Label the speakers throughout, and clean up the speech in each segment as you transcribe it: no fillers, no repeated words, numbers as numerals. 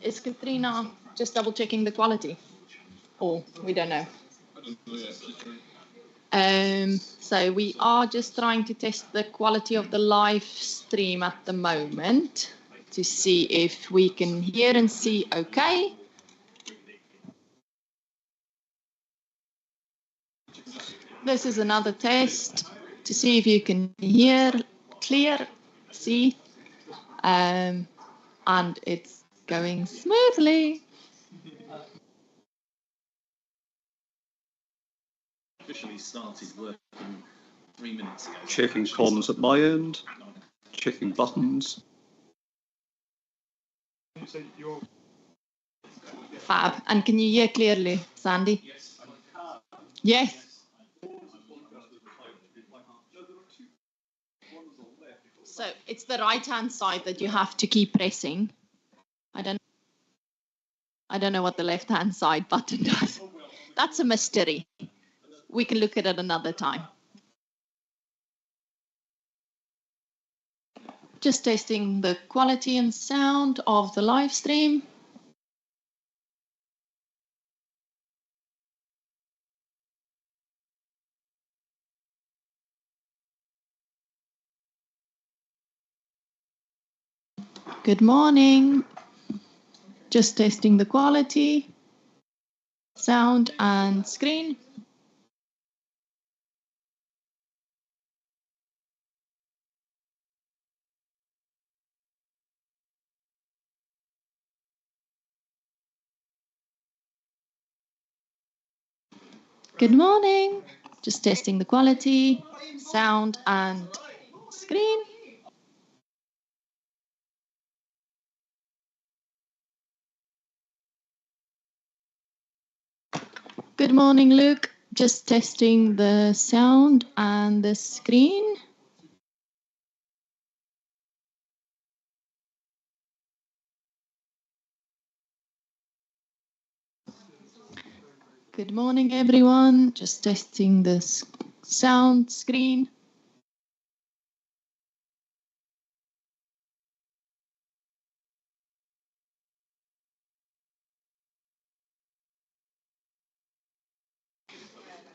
Speaker 1: Is Katrina just double checking the quality? Or we don't know. So we are just trying to test the quality of the live stream at the moment to see if we can hear and see okay. This is another test to see if you can hear clear, see, and it's going smoothly.
Speaker 2: Officially started working 3 minutes ago.
Speaker 3: Checking comms at my end, checking buttons.
Speaker 1: Fab. And can you hear clearly, Sandy? Yes. So it's the right-hand side that you have to keep pressing. I don't know what the left-hand side button does. That's a mystery. We can look at it another time. Just testing the quality and sound of the live stream. Good morning. Just testing the quality, sound and screen. Good morning. Just testing the quality, sound and screen. Good morning, Luke. Just testing the sound and the screen. Good morning, everyone. Just testing the sound screen.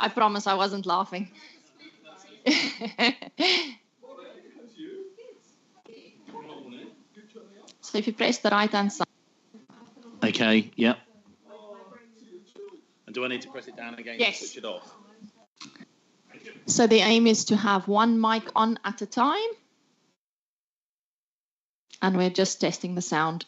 Speaker 1: I promise I wasn't laughing. So if you press the right-hand side.
Speaker 2: Okay, yeah. And do I need to press it down again
Speaker 1: Yes.
Speaker 2: to switch it off?
Speaker 1: So the aim is to have one mic on at a time. And we're just testing the sound.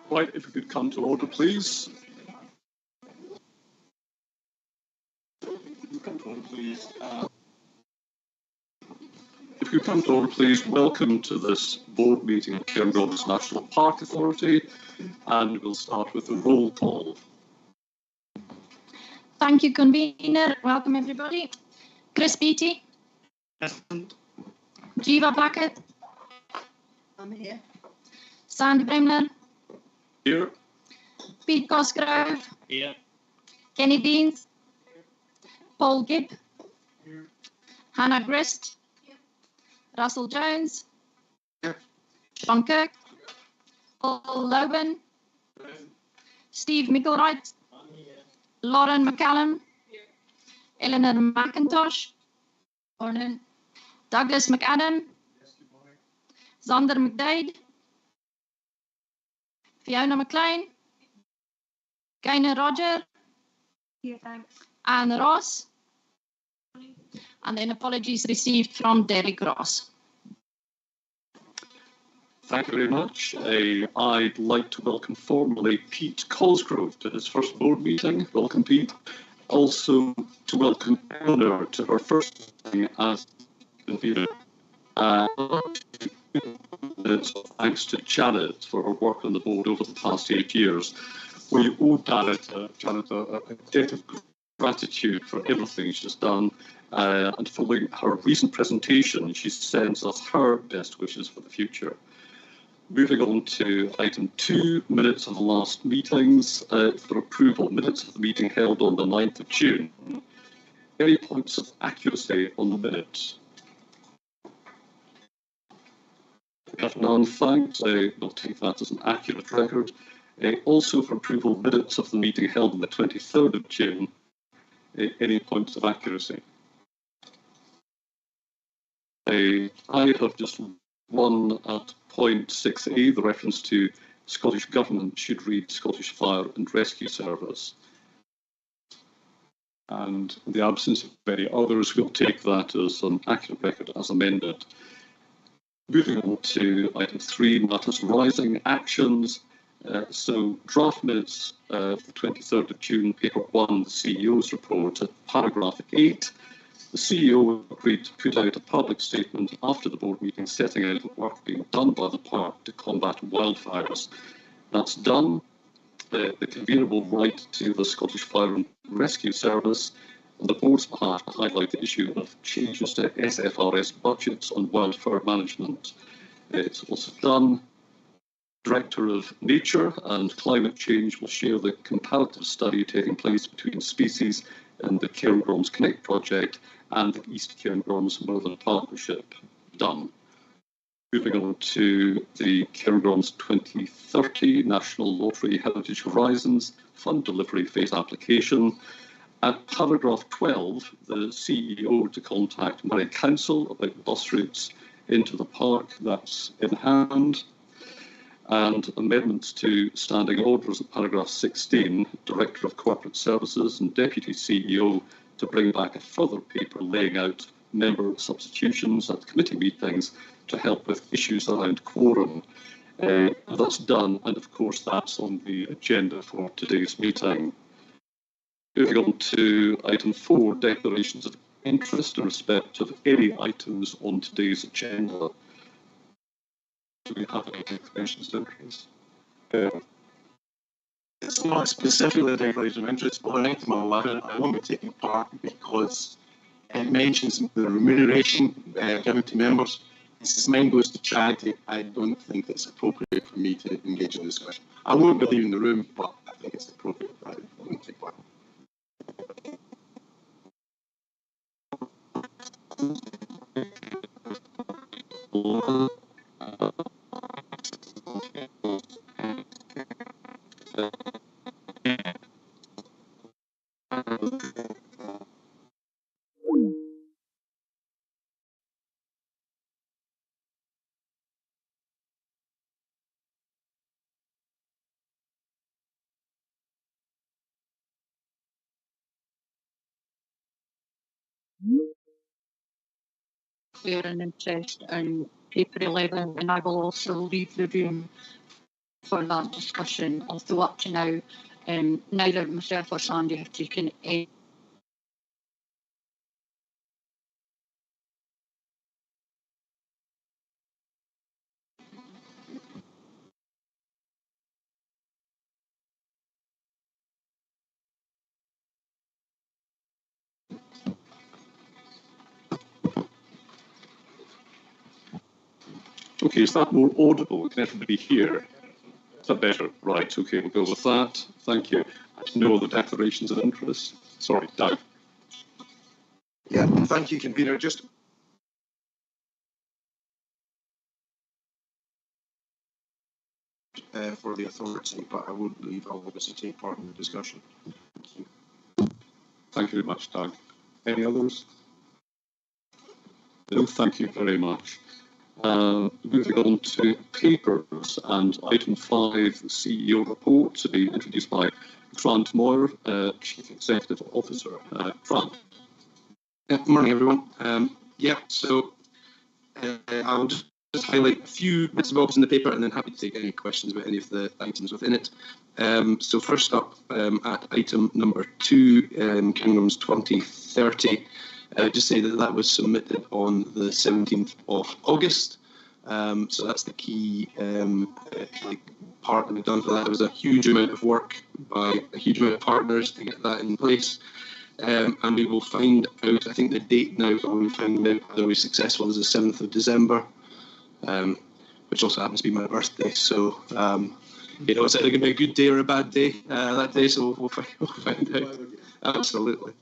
Speaker 3: Right, if we could come to order, please. If you come to order, please, welcome to this board meeting of Cairngorms National Park Authority, and we'll start with a roll call.
Speaker 1: Thank you, convener. Welcome, everybody. Chris Beattie.
Speaker 3: Present.
Speaker 1: Jiva Blackett.
Speaker 4: I'm here.
Speaker 1: Sandy Bremner.
Speaker 3: Here.
Speaker 1: Pete Cosgrove.
Speaker 3: Here.
Speaker 1: Kenny Deans. Paul Gibb. Hannah Grist. Russell Jones. Sean Kirk. Paul Loban. Steve Mickelwright. Lauren McCallum. Eleanor McIntosh. Morning. Douglas McAdam. Zander McDade. Fiona McLean. Gaynor Roger.
Speaker 4: Here, thanks.
Speaker 1: Anne Ross. And then apologies received from Derek Ross.
Speaker 3: Thank you very much. I'd like to welcome formally Pete Cosgrove to his first board meeting. Welcome, Pete. Also to welcome Eleanor to her first meeting as convener. Thanks to Janet for her work on the board over the past 8 years. We owe Janet a debt of gratitude for everything she's done, and following her recent presentation, she sends us her best wishes for the future. Moving on to item 2, minutes of the last meetings. For approval, minutes of the meeting held on the 9th of June. Any points of accuracy on the minutes? We have none, thanks. We'll take that as an accurate record. Also for approval, minutes of the meeting held on the 23rd of June. Any points of accuracy? I have just one at point 6a, the reference to Scottish Government should read Scottish Fire and Rescue Service. And in the absence of any others, we'll take that as an accurate record as amended. Moving on to item 3, matters arising, actions. So draft minutes for the 23rd of June, paper 1, the CEO's report, at paragraph 8. The CEO agreed to put out a public statement after the board meeting setting out the work being done by the park to combat wildfires. That's done. The convener will write to the Scottish Fire and Rescue Service on the board's behalf to highlight the issue of changes to SFRS budgets on wildfire management. It's also done. Director of Nature and Climate Change will share the comparative study taking place between species in the Cairngorms Connect project and the East Cairngorms Northern Partnership. Done. Moving on to the Cairngorms 2030 National Lottery Heritage Horizons Fund Delivery Phase application. At paragraph 12, the CEO to contact Moray Council about bus routes into the park. That's in hand. And amendments to standing orders at paragraph 16, Director of Corporate Services and Deputy CEO to bring back a further paper laying out member substitutions at committee meetings to help with issues around quorum. That's done, and of course that's on the agenda for today's meeting. Moving on to item 4, declarations of interest in respect of any items on today's agenda. Do we have any declarations of interest?
Speaker 5: It's not specifically a declaration of interest, but on item 11, I won't be taking part because it mentions the remuneration given to members. Since mine goes to charity, I don't think it's appropriate for me to engage in discussion. I won't be leaving the room, but I think it's appropriate that I won't take part.
Speaker 4: Clear an interest in paper 11, and I will also leave the room
Speaker 6: for that discussion. Although up to now, neither myself or Sandy have taken any.
Speaker 3: Okay, is that more audible? Can everybody hear? Is that better? Right, okay, we'll go with that. Thank you. No other declarations of interest? Sorry, Doug.
Speaker 5: Yeah, thank you, convener. Just for the authority, but I would believe I'll obviously take part in the discussion. Thank you.
Speaker 3: Thank you very much, Doug. Any others? No, thank you very much. Moving on to papers and item 5, the CEO report, to be introduced by Grant Moyer, Chief Executive Officer. Grant.
Speaker 5: Good morning, everyone. So I'll just highlight a few bits and bobs in the paper, and then happy to take any questions about any of the items within it. So first up, at item number 2, Kingdom's 2030. Just say that was submitted on the 17th of August. So that's the key part that we've done for that. There was a huge amount of work by a huge amount of partners to get that in place. And we will find out, I think the date now when we find out whether we're successful is the 7th of December, which also happens to be my birthday. So, it's either going to be a good day or a bad day that day, so we'll find out. Absolutely.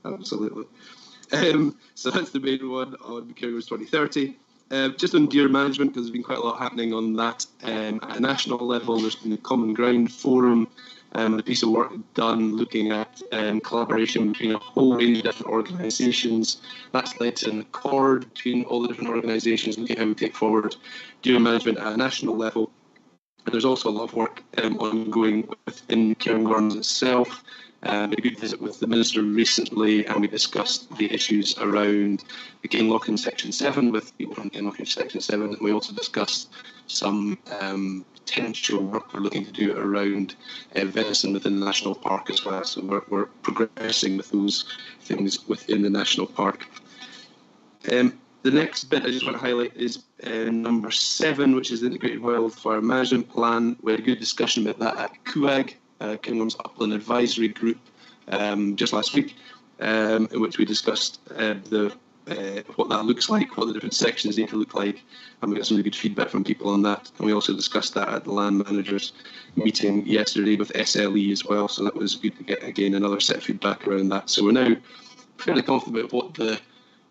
Speaker 5: So that's the main one on Kingdom's 2030. Just on deer management, because there's been quite a lot happening on that at a national level. There's been a Common Ground Forum, a piece of work done looking at collaboration between a whole range of different organisations. That's led to an accord between all the different organisations looking at how we take forward deer management at a national level. And there's also a lot of work ongoing within Cairngorms itself. A good visit with the Minister recently, and we discussed the issues around the Kinloch Section 7 with people from Kinloch Section 7. And we also discussed some potential work we're looking to do around venison within the National Park as well. So we're progressing with those things within the National Park. The next bit I just want to highlight is number 7, which is the Integrated Wildfire Management Plan. We had a good discussion about that at CUAG, Kingdom's Upland Advisory Group, just last week, in which we discussed what that looks like, what the different sections need to look like, and we got some really good feedback from people on that. And we also discussed that at the land managers meeting yesterday with SLE as well, so that was good to get, again, another set of feedback around that. So we're now fairly confident about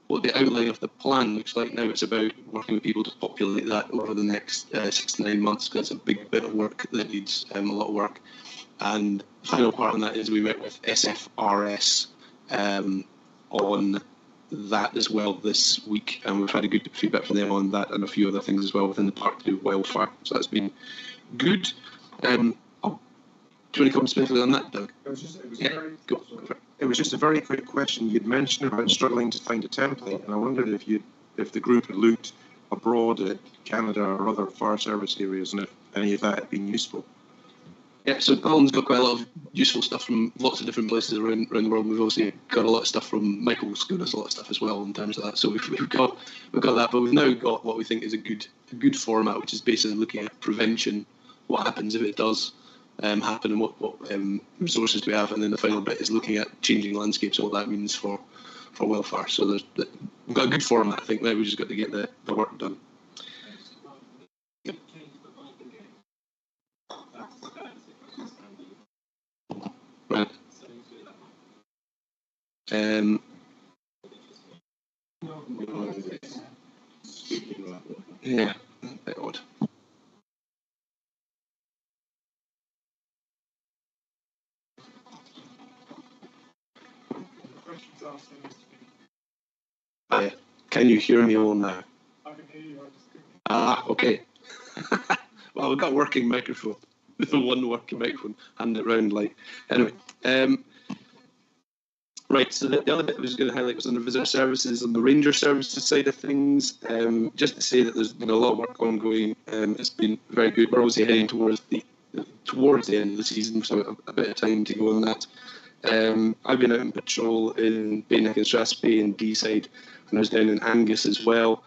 Speaker 5: what the outline of the plan looks like now. It's about working with people to populate that over the next 6 to 9 months, because it's a big bit of work that needs a lot of work. And the final part on that is we met with SFRS on that as well this week, and we've had a good feedback from them on that and a few other things as well within the park to do wildfire. So that's been good. Do you want to comment specifically on that, Doug?
Speaker 7: It was just a very quick question. You'd mentioned about struggling to find a template, and I wondered if the group had looked abroad at Canada or other fire service areas, and if any of that had been useful.
Speaker 5: Yeah, so Colin's got quite a lot of useful stuff from lots of different places around the world. We've also got a lot of stuff from Michael's given us a lot of stuff as well in terms of that. So we've got that, but we've now got what we think is a good format, which is basically looking at prevention, what happens if it does happen, and what resources do we have, and then the final bit is looking at changing landscapes and what that means for wildfire. So we've got a good format. I think now we've just got to get the work done. Right. Yeah, a bit odd. Can you hear me all now? I can hear you. Okay. Well, we've got a working microphone. With the one working microphone, hand it round like. Anyway, right, so the other bit I was going to highlight was on the visitor services, on the ranger services side of things. Just to say that there's been a lot of work ongoing. It's been very good. We're obviously heading towards the towards the end of the season, so a bit of time to go on that. I've been out on patrol in Bainneck and Strathspey and Deeside, and I was down in Angus as well.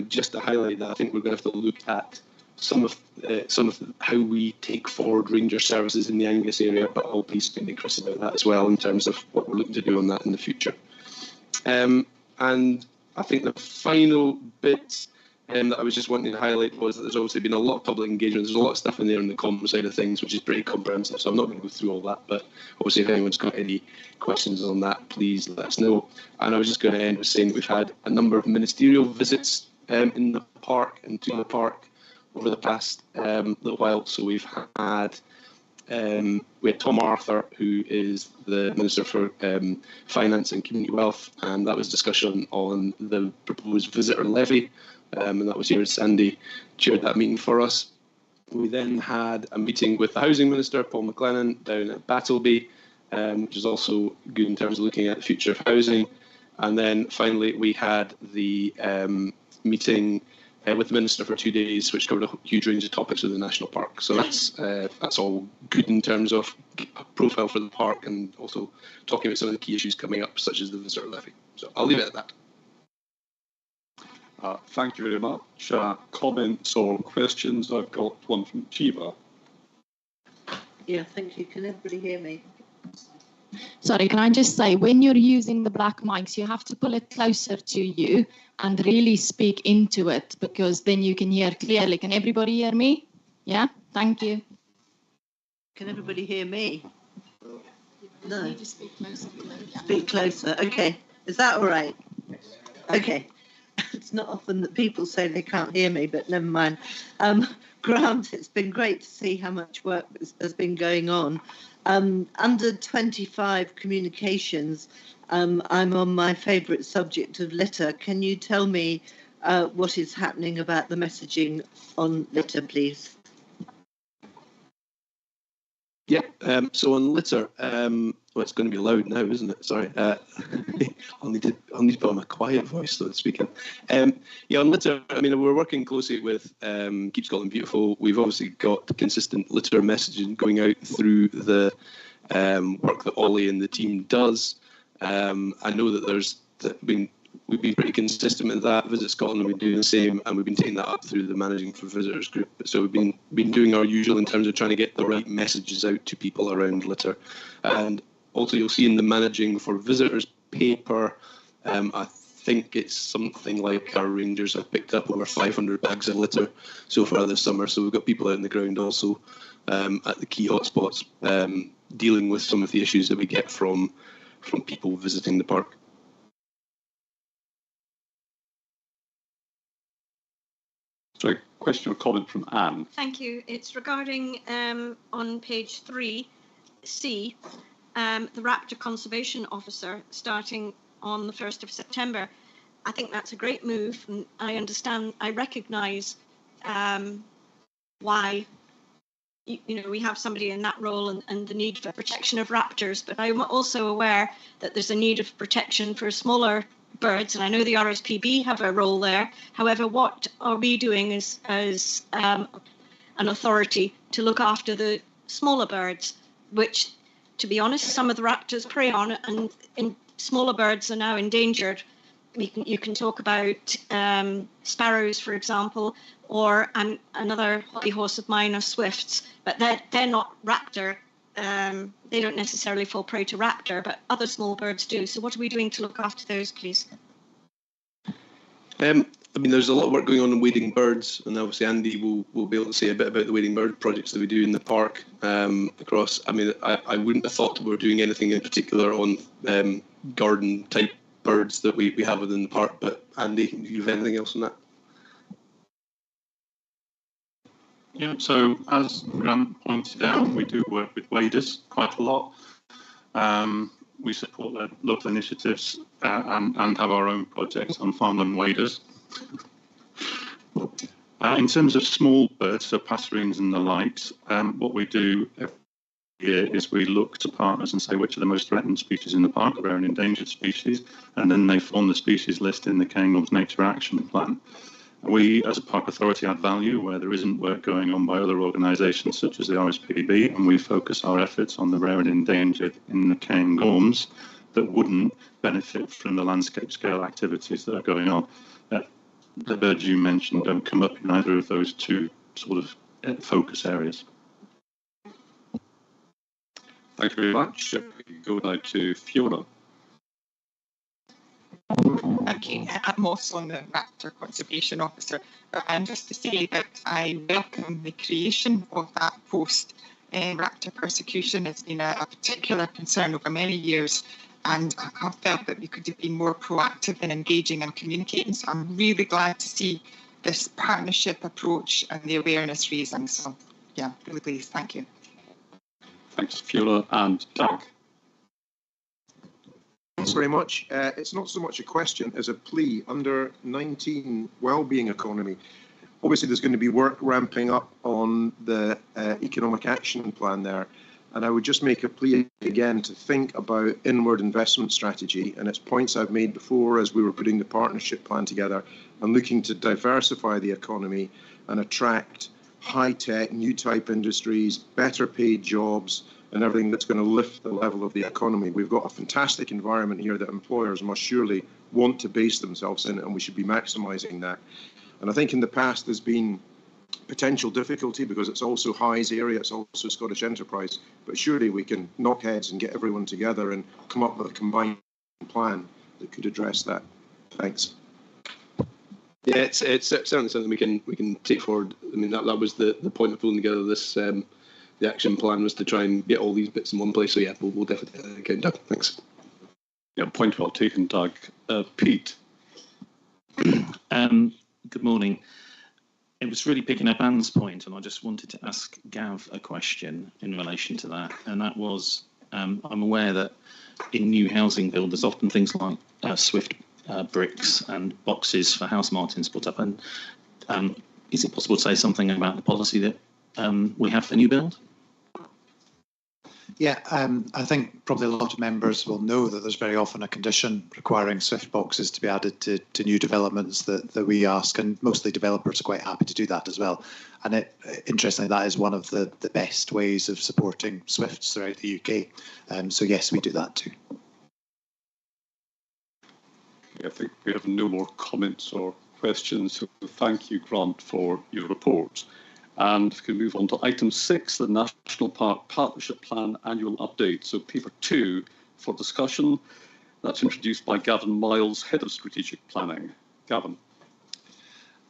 Speaker 5: Just to highlight that, I think we're going to have to look at some of how we take forward ranger services in the Angus area, but I'll be speaking to Chris about that as well in terms of what we're looking to do on that in the future. And I think the final bit that I was just wanting to highlight was that there's obviously been a lot of public engagement. There's a lot of stuff in there on the comm side of things, which is pretty comprehensive, so I'm not going to go through all that, but obviously if anyone's got any questions on that, please let us know. And I was just going to end with saying that we've had a number of ministerial visits in the park and to the park over the past little while. So we had Tom Arthur, who is the Minister for Finance and Community Wealth, and that was discussion on the proposed visitor levy, and that was here. Sandy chaired that meeting for us. We then had a meeting with the Housing Minister, Paul McLennan, down at Battleby, which is also good in terms of looking at the future of housing. And then finally we had the meeting with the Minister for 2 days, which covered a huge range of topics with the National Park. So that's all good in terms of a profile for the park and also talking about some of the key issues coming up, such as the visitor levy. So I'll leave it at that.
Speaker 3: Thank you very much. Comments or questions? I've got one from Chiva.
Speaker 4: Yeah, thank you. Can everybody hear me?
Speaker 1: Sorry, can I just say, when you're using the black mics, you have to pull it closer to you and really speak into it, because then you can hear clearly. Can everybody hear me? Yeah, thank you.
Speaker 4: Can everybody hear me? No.
Speaker 1: You need to speak closer.
Speaker 4: Speak closer. Okay. Is that all right? Okay. It's not often that people say they can't hear me, but never mind. Grant, it's been great to see how much work has been going on. Under 25 communications, I'm on my favourite subject of litter. Can you tell me what is happening about the messaging on litter, please?
Speaker 5: Yeah, so on litter, well, it's going to be loud now, isn't it? Sorry, I'll need to put on my quiet voice so it's speaking. Yeah, on litter, I mean, we're working closely with Keep Scotland Beautiful. We've obviously got consistent litter messaging going out through the work that Ollie and the team does. I know that we've been pretty consistent with that. Visit Scotland have been doing the same, and we've been taking that up through the Managing for Visitors group. So we've been doing our usual in terms of trying to get the right messages out to people around litter. And also you'll see in the Managing for Visitors paper, I think it's something like our rangers have picked up over 500 bags of litter so far this summer. So we've got people out on the ground also at the key hotspots dealing with some of the issues that we get from people visiting the park.
Speaker 3: Sorry, question or comment from Anne.
Speaker 8: Thank you. It's regarding on page 3C, the Raptor Conservation Officer starting on the 1st of September. I think that's a great move, and I recognise why we have somebody in that role and the need for protection of raptors, but I'm also aware that there's a need of protection for smaller birds, and I know the RSPB have a role there. However, what are we doing as an authority to look after the smaller birds, which, to be honest, some of the raptors prey on, and smaller birds are now endangered. You can talk about sparrows, for example, or another hobby horse of mine are swifts, but they're not raptor. They don't necessarily fall prey to raptor, but other small birds do. So what are we doing to look after those, please?
Speaker 5: I mean, there's a lot of work going on wading birds, and obviously Andy will be able to say a bit about the wading bird projects that we do in the park across. I mean, I wouldn't have thought we were doing anything in particular on garden type birds that we have within the park, but Andy, do you have anything else on that?
Speaker 9: Yeah, so as Grant pointed out, we do work with waders quite a lot. We support their local initiatives and have our own projects on farmland waders. In terms of small birds, so passerines and the likes, what we do every year is we look to partners and say which are the most threatened species in the park, rare and endangered species, and then they form the species list in the Cairngorms Nature Action Plan. We, as a park authority, add value where there isn't work going on by other organisations such as the RSPB, and we focus our efforts on the rare and endangered in the Cairngorms that wouldn't benefit from the landscape scale activities that are going on. The birds you mentioned don't come up in either of those two sort of focus areas.
Speaker 3: Thank you very much. We go now to Fiona.
Speaker 10: Thank you. I'm also the Raptor Conservation Officer, and just to say that I welcome the creation of that post. Raptor persecution has been a particular concern over many years, and I have felt that we could have been more proactive in engaging and communicating. So I'm really glad to see this partnership approach and the awareness raising. So yeah, really pleased. Thank you.
Speaker 3: Thanks, Fiona. And Doug.
Speaker 7: Thanks very much. It's not so much a question as a plea. Under 19 Wellbeing Economy, obviously there's going to be work ramping up on the economic action plan there. And I would just make a plea again to think about inward investment strategy. And it's points I've made before as we were putting the partnership plan together and looking to diversify the economy and attract high-tech, new type industries, better paid jobs, and everything that's going to lift the level of the economy. We've got a fantastic environment here that employers must surely want to base themselves in, and we should be maximising that. And I think in the past there's been potential difficulty because it's also Hy's area, it's also Scottish Enterprise, but surely we can knock heads and get everyone together and come up with a combined plan that could address that. Thanks.
Speaker 11: Yeah, it's certainly something we can take forward. I mean, that was the point of pulling together this the action plan was to try and get all these bits in one place. So yeah, we'll definitely get Doug. Thanks.
Speaker 3: Yeah, point well taken, Doug. Pete.
Speaker 2: Good morning. It was really picking up Anne's point, and I just wanted to ask Gav a question in relation to that. And that was, I'm aware that in new housing build, there's often things like Swift bricks and boxes for house martins put up. And is it possible to say something about the policy that we have for new build?
Speaker 12: Yeah, I think probably a lot of members will know that there's very often a condition requiring Swift boxes to be added to new developments that we ask, and mostly developers are quite happy to do that as well. And interestingly, that is one of the best ways of supporting Swifts throughout the UK. So yes, we do that too.
Speaker 3: I think we have no more comments or questions. So thank you, Grant, for your report. And we can move on to item 6, the National Park Partnership Plan Annual Update. So paper 2 for discussion. That's introduced by Gavin Miles, Head of Strategic Planning. Gavin.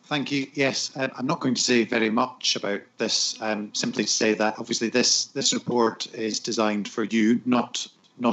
Speaker 12: Thank you. Yes, I'm not going to say very much about this, simply to say that obviously this report is designed for you, not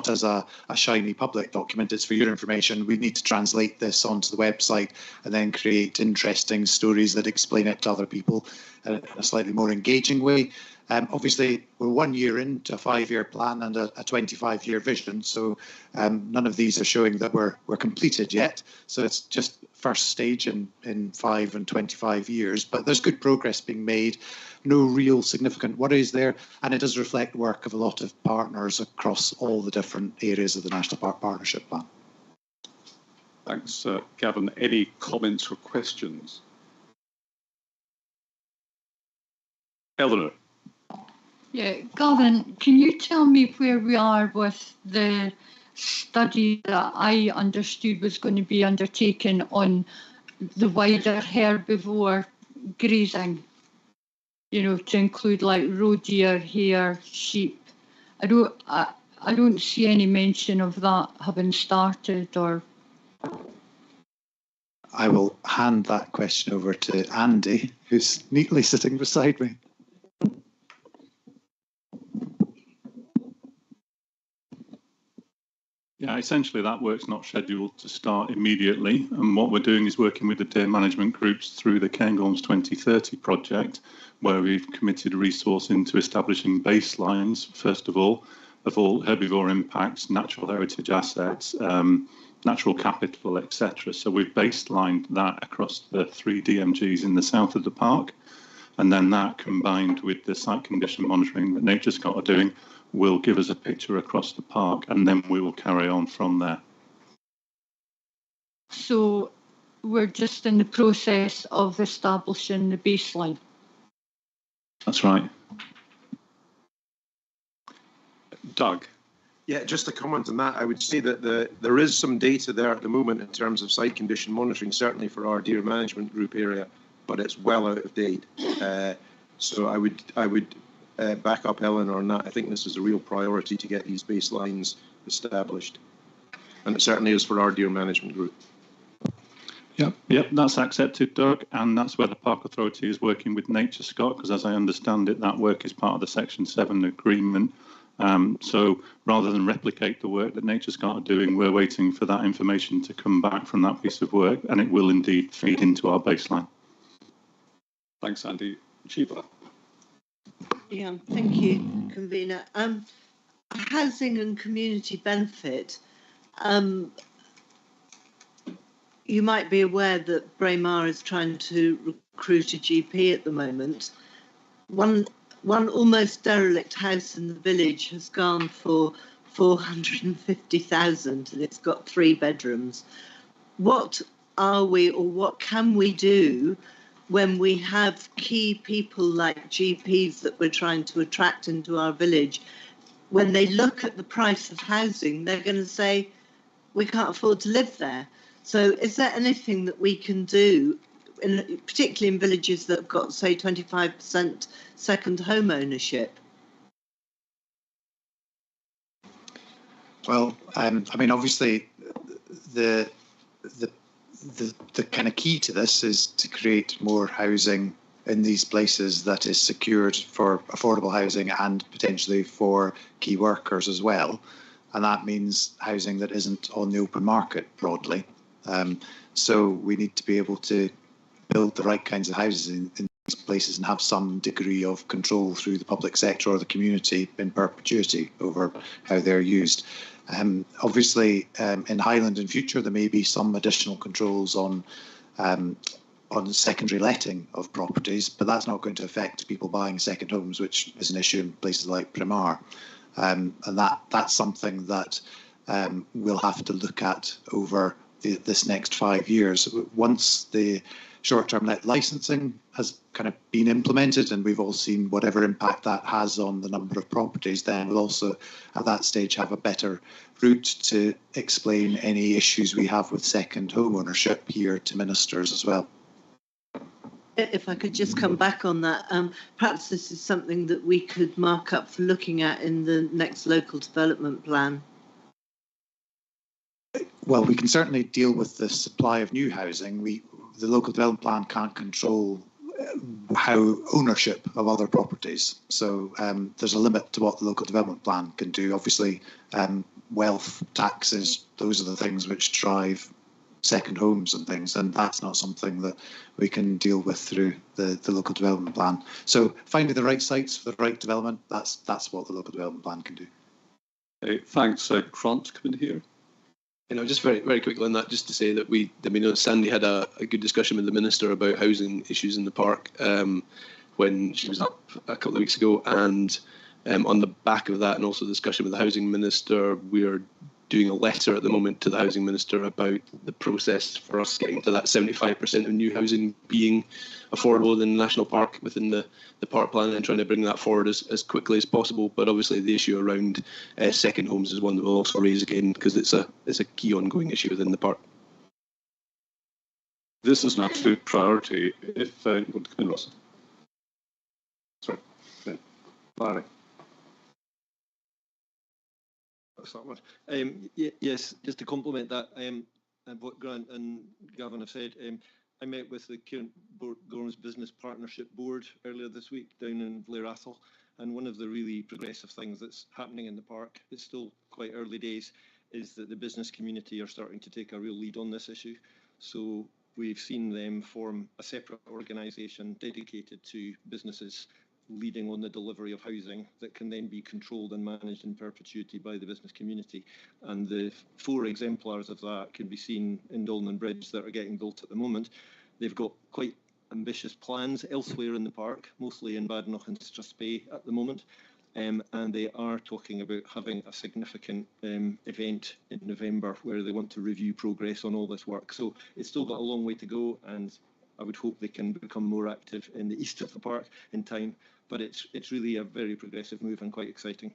Speaker 12: as a shiny public document. It's for your information. We need to translate this onto the website and then create interesting stories that explain it to other people in a slightly more engaging way. Obviously, we're 1 year into a 5-year plan and a 25-year vision, so none of these are showing that we're completed yet. So it's just first stage in 5 and 25 years, but there's good progress being made. No real significant worries there, and it does reflect work of a lot of partners across all the different areas of the National Park Partnership Plan.
Speaker 3: Thanks, Gavin. Any comments or questions? Eleanor.
Speaker 6: Yeah, Gavin, can you tell me where we are with the study that I understood was going to be undertaken on the wider herbivore grazing? You know, to include like roe deer, hare, sheep. I don't see any mention of that having started. Or
Speaker 12: I will hand that question over to Andy, who's neatly sitting beside me.
Speaker 9: Yeah, essentially that work's not scheduled to start immediately, and what we're doing is working with the deer management groups through the Cairngorms 2030 project, where we've committed resource into establishing baselines, first of all herbivore impacts, natural heritage assets, natural capital, etc. So we've baselined that across the 3 DMGs in the south of the park, and then that combined with the site condition monitoring that Nature Scott are doing will give us a picture across the park, and then we will carry on from there.
Speaker 6: So we're just in the process of establishing the baseline.
Speaker 9: That's right. Doug?
Speaker 7: Yeah, just to comment on that, I would say that there is some data there at the moment in terms of site condition monitoring, certainly for our deer management group area, but it's well out of date. So I would back up Eleanor on that. I think this is a real priority to get these baselines established, and it certainly is for our deer management group.
Speaker 9: Yep, that's accepted, Doug, and that's where the Park Authority is working with NatureScot, because as I understand it, that work is part of the Section 7 agreement. So rather than replicate the work that NatureScot are doing, we're waiting for that information to come back from that piece of work, and it will indeed feed into our baseline.
Speaker 3: Thanks, Andy. Shiva.
Speaker 4: Yeah, thank you, convener. Housing and community benefit. You might be aware that Braemar is trying to recruit a GP at the moment. One almost derelict house in the village has gone for 450,000 and it's got 3 bedrooms. What are we, or what can we do when we have key people like GPs that we're trying to attract into our village? When they look at the price of housing, they're going to say, we can't afford to live there. So is there anything that we can do, particularly in villages that have got, say, 25% second home ownership?
Speaker 12: Well, I mean, obviously, the kind of key to this is to create more housing in these places that is secured for affordable housing and potentially for key workers as well. And that means housing that isn't on the open market broadly. So we need to be able to build the right kinds of houses in these places and have some degree of control through the public sector or the community in perpetuity over how they're used. Obviously, in Highland in future, there may be some additional controls on secondary letting of properties, but that's not going to affect people buying second homes, which is an issue in places like Braemar. And that's something that we'll have to look at over this next 5 years. Once the short-term let licensing has kind of been implemented and we've all seen whatever impact that has on the number of properties, then we'll also at that stage have a better route to explain any issues we have with second home ownership here to ministers as well.
Speaker 4: If I could just come back on that, perhaps this is something that we could mark up for looking at in the next local development plan.
Speaker 12: Well, we can certainly deal with the supply of new housing. The local development plan can't control how ownership of other properties. So there's a limit to what the local development plan can do. Obviously, wealth, taxes, those are the things which drive second homes and things, and that's not something that we can deal with through the local development plan. So finding the right sites for the right development, that's what the local development plan can do.
Speaker 3: Thanks, Grant, coming here.
Speaker 11: Just very, very quickly on that, just to say that Sandy had a good discussion with the Minister about housing issues in the park when she was up a couple of weeks ago, and on the back of that and also the discussion with the Housing Minister, we're doing a letter at the moment to the Housing Minister about the process for us getting to that 75% of new housing being affordable in the national park within the park plan, and trying to bring that forward as quickly as possible. But obviously the issue around second homes is one that we'll also raise again, because it's a key ongoing issue within the park.
Speaker 3: This is an absolute priority. If you want to come in, Ross. Sorry, Larry.
Speaker 13: Yes, just to complement that, and what Grant and Gavin have said, I met with the Cairngorms Business Partnership Board earlier this week down in Blair Atholl, and one of the really progressive things that's happening in the park, it's still quite early days, is that the business community are starting to take a real lead on this issue. So we've seen them form a separate organisation dedicated to businesses leading on the delivery of housing that can then be controlled and managed in perpetuity by the business community. And the 4 exemplars of that can be seen in Dolnan Bridge that are getting built at the moment. They've got quite ambitious plans elsewhere in the park, mostly in Badenoch and Strathspey at the moment. and they are talking about having a significant event in November where they want to review progress on all this work. So it's still got a long way to go, and I would hope they can become more active in the east of the park in time. But it's really a very progressive move and quite exciting.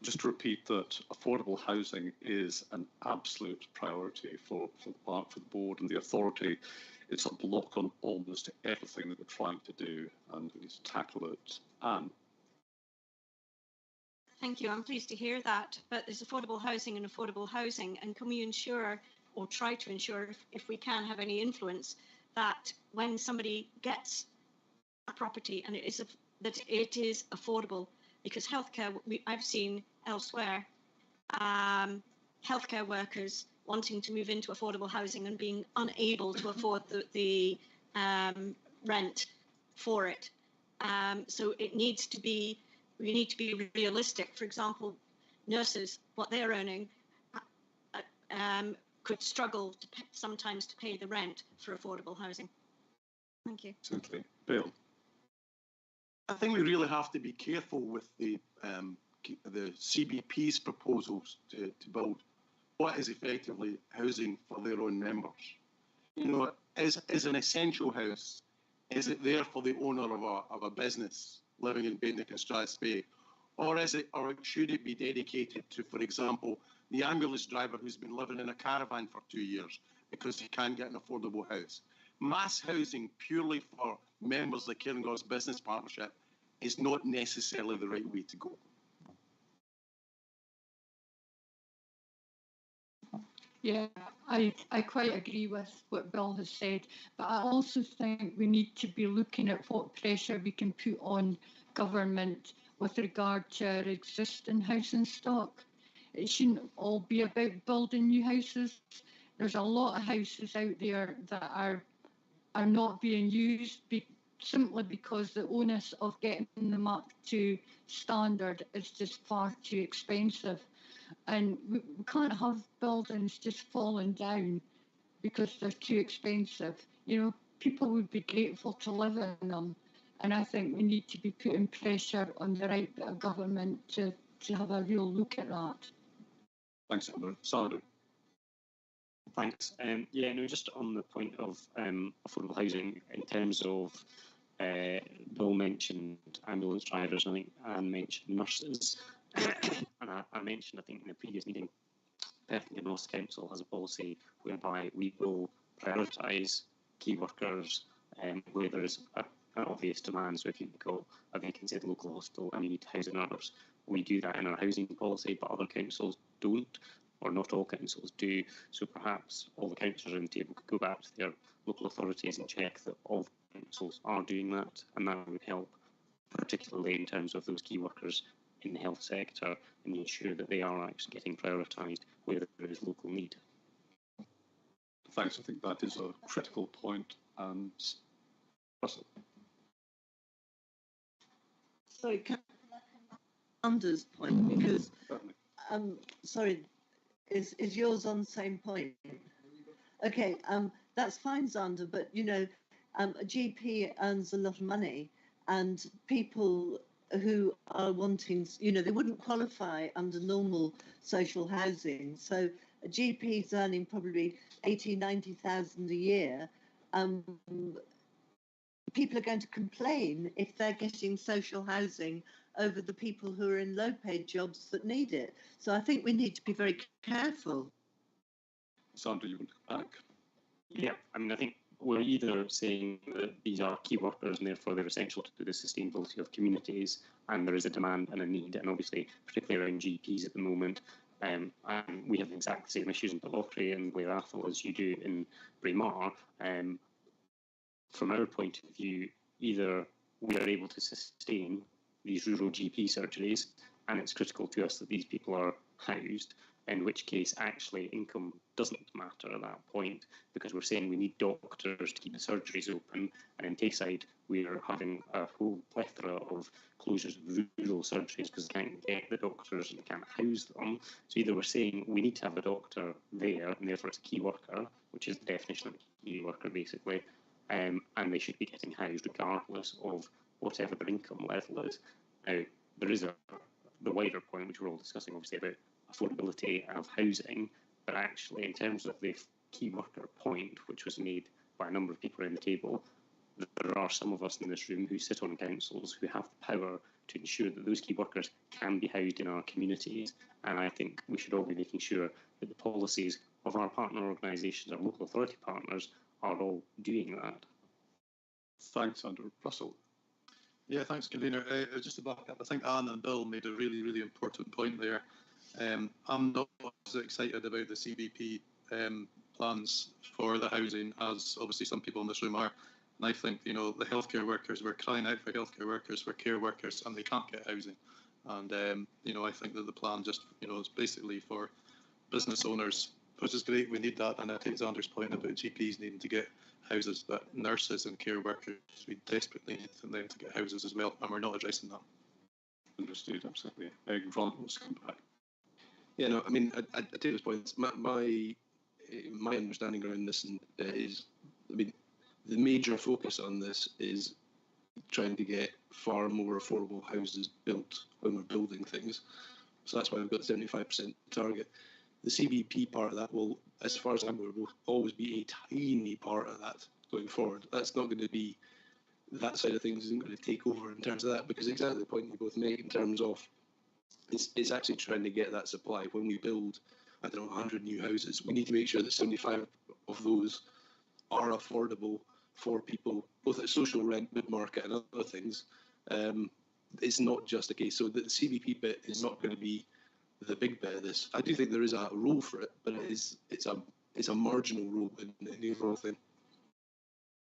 Speaker 3: Just to repeat that affordable housing is an absolute priority for the park, for the board and the authority. It's a block on almost everything that we're trying to do, and we need to tackle it. Anne.
Speaker 8: Thank you. I'm pleased to hear that. But there's affordable housing and affordable housing, and can we ensure, or try to ensure, if we can have any influence, that when somebody gets a property and that it is affordable? Because healthcare, I've seen elsewhere, healthcare workers wanting to move into affordable housing and being unable to afford the rent for it. So it needs to be, we need to be realistic. For example, nurses, what they're earning, could struggle sometimes to pay the rent for affordable housing. Thank you.
Speaker 3: Absolutely. Bill.
Speaker 5: I think we really have to be careful with the CBP's proposals to build what is effectively housing for their own members. You know, is an essential house, is it there for the owner of a business living in Baitnick and Strathspey, or should it be dedicated to, for example, the ambulance driver who's been living in a caravan for 2 years because he can't get an affordable house? Mass housing purely for members of the Cairngorms Business Partnership is not necessarily the right way to go.
Speaker 6: Yeah, I quite agree with what Bill has said, but I also think we need to be looking at what pressure we can put on government with regard to our existing housing stock. It shouldn't all be about building new houses. There's a lot of houses out there that are not being used simply because the onus of getting them up to standard is just far too expensive. And we can't have buildings just falling down because they're too expensive. You know, people would be grateful to live in them. And I think we need to be putting pressure on the right bit of government to have a real look at that.
Speaker 3: Thanks, Amber. Sandra.
Speaker 14: Thanks. Yeah, no, just on the point of affordable housing, in terms of Bill mentioned ambulance drivers, I think Anne mentioned nurses, and I mentioned, I think, in the previous meeting, Perthing North Council has a policy whereby we will prioritise key workers where there is an obvious demand. So if you've got a vacancy at the local hospital and you need to house a nurse, we do that in our housing policy, but other councils don't, or not all councils do. So perhaps all the councillors around the table could go back to their local authorities and check that all councils are doing that, and that would help, particularly in terms of those key workers in the health sector, and ensure that they are actually getting prioritised where there is local need.
Speaker 3: Thanks. I think that is a critical point. And Russell.
Speaker 4: Sorry, Anders' point, because sorry, is yours on the same point? Okay, that's fine, Zander, but you know, a GP earns a lot of money, and people who are wanting, you know, they wouldn't qualify under normal social housing. So a GP is earning probably 80,000, 90,000 a year. People are going to complain if they're getting social housing over the people who are in low-paid jobs that need it. So I think we need to be very careful.
Speaker 3: Sandra, you want to come back?
Speaker 14: Yeah, I mean, I think we're either saying that these are key workers and therefore they're essential to the sustainability of communities, and there is a demand and a need, and obviously, particularly around GPs at the moment, and we have exactly the same issues in Pitlochry and Blair Atholl as you do in Braemar. From our point of view, either we are able to sustain these rural GP surgeries, and it's critical to us that these people are housed, in which case actually income doesn't matter at that point, because we're saying we need doctors to keep the surgeries open, and in Tayside we're having a whole plethora of closures of rural surgeries because they can't get the doctors and they can't house them. So either we're saying we need to have a doctor there, and therefore it's a key worker, which is the definition of a key worker basically, and they should be getting housed regardless of whatever their income level is. Now, there is the wider point, which we're all discussing, obviously, about affordability of housing, but actually, in terms of the key worker point, which was made by a number of people around the table, there are some of us in this room who sit on councils who have the power to ensure that those key workers can be housed in our communities. And I think we should all be making sure that the policies of our partner organisations, our local authority partners, are all doing that.
Speaker 3: Thanks, Andrew. Russell.
Speaker 9: Yeah, thanks, convener. Just to back up, I think Anne and Bill made a really, really important point there. I'm not as excited about the CBP plans for the housing as obviously some people in this room are. And I think, the healthcare workers, we're crying out for healthcare workers, for care workers, and they can't get housing. And, I think that the plan just, is basically for business owners, which is great. We need that. And I take Xander's point about GPs needing to get houses, but nurses and care workers, we desperately need them to get houses as well. And we're not addressing that.
Speaker 3: Understood, absolutely. Grant, let's come back.
Speaker 11: Yeah, no, I mean, I take those points. My understanding around this is, I mean, the major focus on this is trying to get far more affordable houses built when we're building things. So that's why we've got the 75% target. The CBP part of that will, as far as I'm aware, will always be a tiny part of that going forward. That's not going to be, that side of things isn't going to take over in terms of that, because exactly the point you both make in terms of it's actually trying to get that supply. When we build, 100 new houses, we need to make sure that 75 of those are affordable for people, both at social rent, mid-market and other things. It's not just a case. So the CBP bit is not going to be the big bit of this. I do think there is a role for it, but it's a marginal role in the overall thing.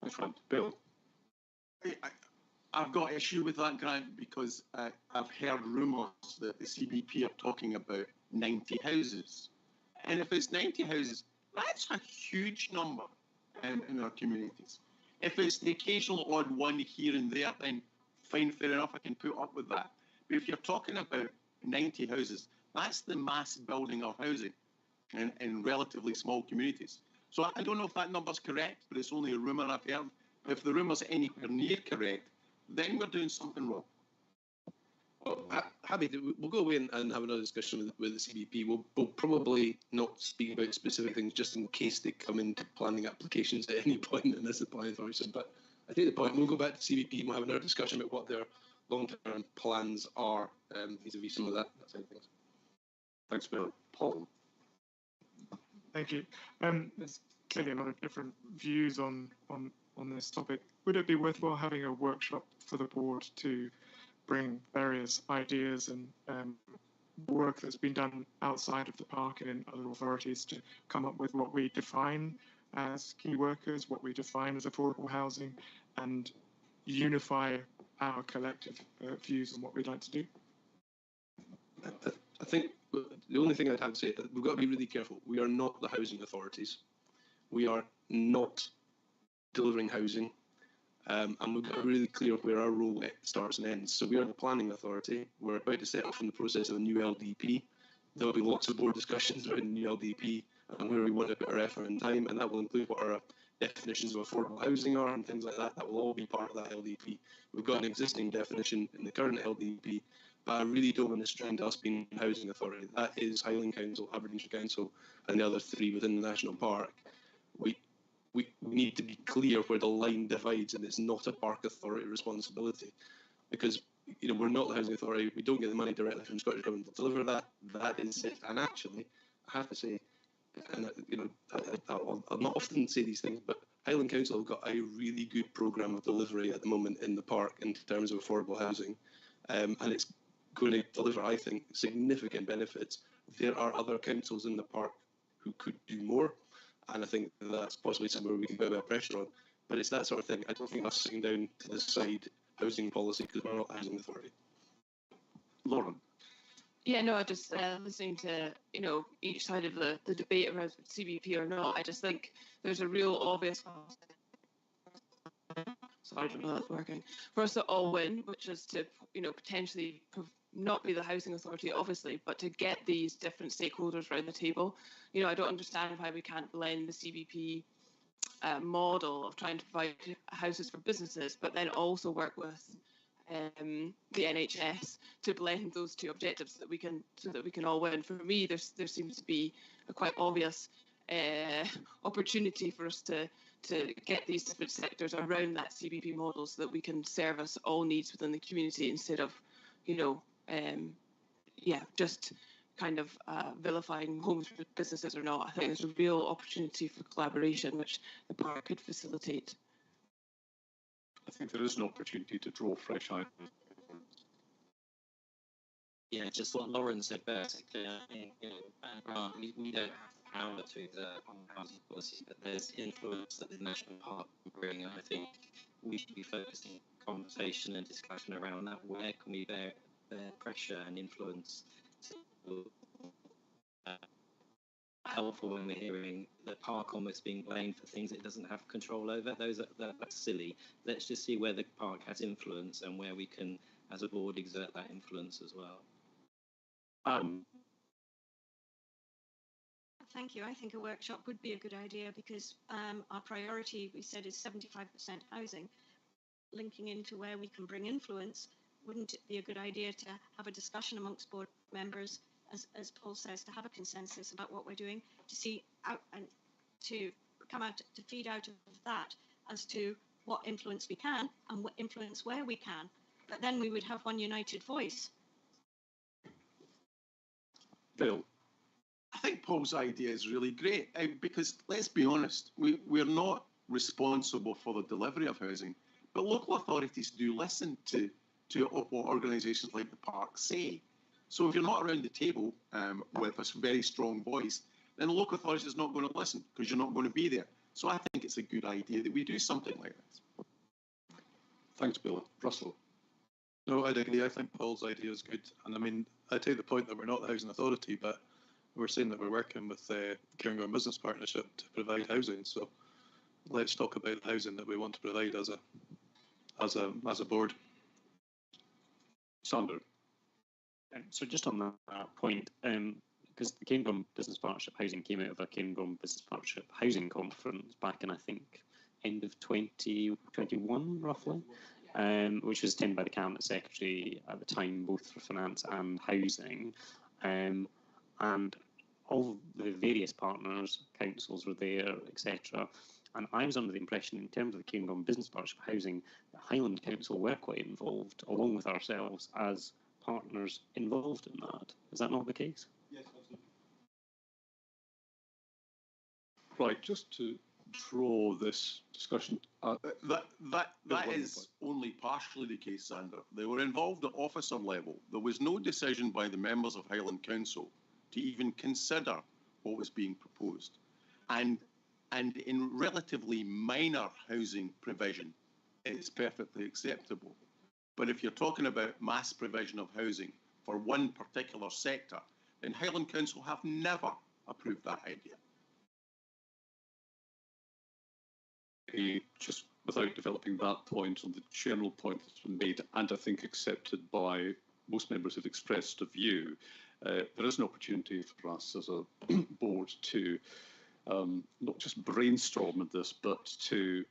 Speaker 3: That's right. Bill?
Speaker 5: I've got issue with that, Grant, because I've heard rumours that the CBP are talking about 90 houses. And if it's 90 houses, that's a huge number in our communities. If it's the occasional odd one here and there, then fine, fair enough, I can put up with that. But if you're talking about 90 houses, that's the mass building of housing in relatively small communities. So I don't know if that number's correct, but it's only a rumour I've heard. If the rumour's anywhere near correct, then we're doing something wrong.
Speaker 11: Well, happy to. We'll go away and have another discussion with the CBP. We'll probably not speak about specific things just in case they come into planning applications at any point in this planning authority. But I take the point. We'll go back to CBP and we'll have another discussion about what their long-term plans are vis-a-vis some of that side of things.
Speaker 3: Thanks, Bill. Paul.
Speaker 15: Thank you. There's clearly a lot of different views on this topic. Would it be worthwhile having a workshop for the board to bring various ideas and work that's been done outside of the park and in other authorities to come up with what we define as key workers, what we define as affordable housing, and unify our collective views on what we'd like to do?
Speaker 11: I think the only thing I'd have to say is we've got to be really careful. We are not the housing authorities. We are not delivering housing. And we've got to be really clear where our role starts and ends. So we are the planning authority. We're about to set off in the process of a new LDP. There'll be lots of board discussions around the new LDP and where we want to put our effort and time, and that will include what our definitions of affordable housing are and things like that. That will all be part of that LDP. We've got an existing definition in the current LDP, but I really don't want to strand us being a housing authority. That is Highland Council, Aberdeenshire Council, and the other three within the national park. We need to be clear where the line divides, and it's not a park authority responsibility, because we're not the housing authority. We don't get the money directly from Scottish Government to deliver that. That is it. And actually, I have to say, and I'll not often say these things, but Highland Council have got a really good programme of delivery at the moment in the park in terms of affordable housing, and it's going to deliver, I think, significant benefits. There are other councils in the park who could do more, and I think that's possibly somewhere we can put a bit of pressure on. But it's that sort of thing. I don't think us sitting down to decide housing policy because we're not a housing authority.
Speaker 3: Lauren.
Speaker 16: Yeah, no, just listening to, each side of the debate around CBP or not, I just think there's a real obvious, sorry, I don't know that's working, for us to all win, which is to, potentially not be the housing authority, obviously, but to get these different stakeholders around the table. I don't understand why we can't blend the CBP model of trying to provide houses for businesses, but then also work with the NHS to blend those two objectives so that we can all win. For me, there seems to be a quite obvious opportunity for us to get these different sectors around that CBP model so that we can service all needs within the community instead of, just kind of vilifying homes for businesses or not. I think there's a real opportunity for collaboration which the park could facilitate.
Speaker 3: I think there is an opportunity to draw fresh eyes.
Speaker 17: Yeah, just what Lauren said basically. I think, background, we don't have the power to the housing policy, but there's influence that the national park can bring, and I think we should be focusing conversation and discussion around that. Where can we bear pressure and influence to helpful when we're hearing the park almost being blamed for things it doesn't have control over. That's silly. Let's just see where the park has influence and where we can, as a board, exert that influence as well.
Speaker 8: Thank you. I think a workshop would be a good idea because our priority, we said, is 75% housing. Linking into where we can bring influence, wouldn't it be a good idea to have a discussion amongst board members, as Paul says, to have a consensus about what we're doing, to see out and to come out, to feed out of that as to what influence we can and what influence where we can. But then we would have one united voice.
Speaker 3: Bill.
Speaker 5: I think Paul's idea is really great because let's be honest, we're not responsible for the delivery of housing, but local authorities do listen to what organisations like the park say. So if you're not around the table with a very strong voice, then the local authority is not going to listen because you're not going to be there. So I think it's a good idea that we do something like this.
Speaker 3: Thanks, Bill. Russell.
Speaker 9: No, I'd agree. I think Paul's idea is good. And I mean, I take the point that we're not the housing authority, but we're saying that we're working with the Cairngorm Business Partnership to provide housing. So let's talk about the housing that we want to provide as a board.
Speaker 3: Sander.
Speaker 14: So just on that point, because the Cairngorm Business Partnership Housing came out of a Cairngorm Business Partnership Housing Conference back in, I think, end of 2021, roughly, which was attended by the Cabinet Secretary at the time, both for finance and housing. And all the various partners, councils were there, etc. And I was under the impression, in terms of the Cairngorm Business Partnership Housing, that Highland Council were quite involved, along with ourselves, as partners involved in that. Is that not the case?
Speaker 3: Yes, absolutely. Right, just to draw this discussion.
Speaker 5: That is only partially the case, Sander. They were involved at officer level. There was no decision by the members of Highland Council to even consider what was being proposed. And in relatively minor housing provision, it's perfectly acceptable. But if you're talking about mass provision of housing for one particular sector, then Highland Council have never approved that idea.
Speaker 3: Just without developing that point, on the general point that's been made, and I think accepted by most members who've expressed a view, there is an opportunity for us as a board to not just brainstorm at this, but to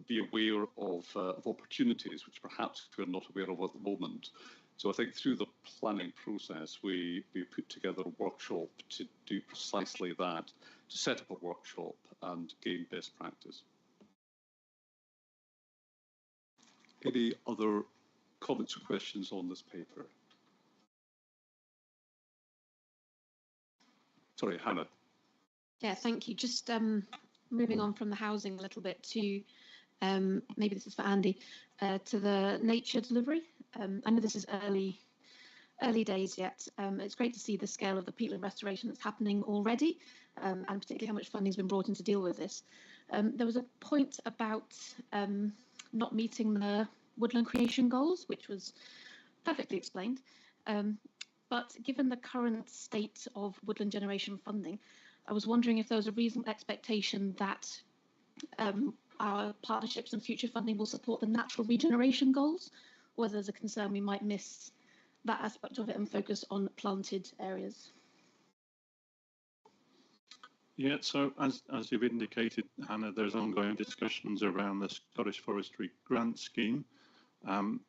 Speaker 3: be aware of opportunities which perhaps we're not aware of at the moment. So I think through the planning process, we put together a workshop to do precisely that, to set up a workshop and gain best practice. Any other comments or questions on this paper? Sorry, Hannah.
Speaker 18: Yeah, thank you. Just moving on from the housing a little bit to, maybe this is for Andy, to the nature delivery. I know this is early days yet. It's great to see the scale of the peatland restoration that's happening already, and particularly how much funding has been brought in to deal with this. There was a point about not meeting the woodland creation goals, which was perfectly explained. But given the current state of woodland generation funding, I was wondering if there was a reasonable expectation that our partnerships and future funding will support the natural regeneration goals, or whether there's a concern we might miss that aspect of it and focus on planted areas.
Speaker 9: Yeah, so as you've indicated, Hannah, there's ongoing discussions around the Scottish Forestry Grant Scheme,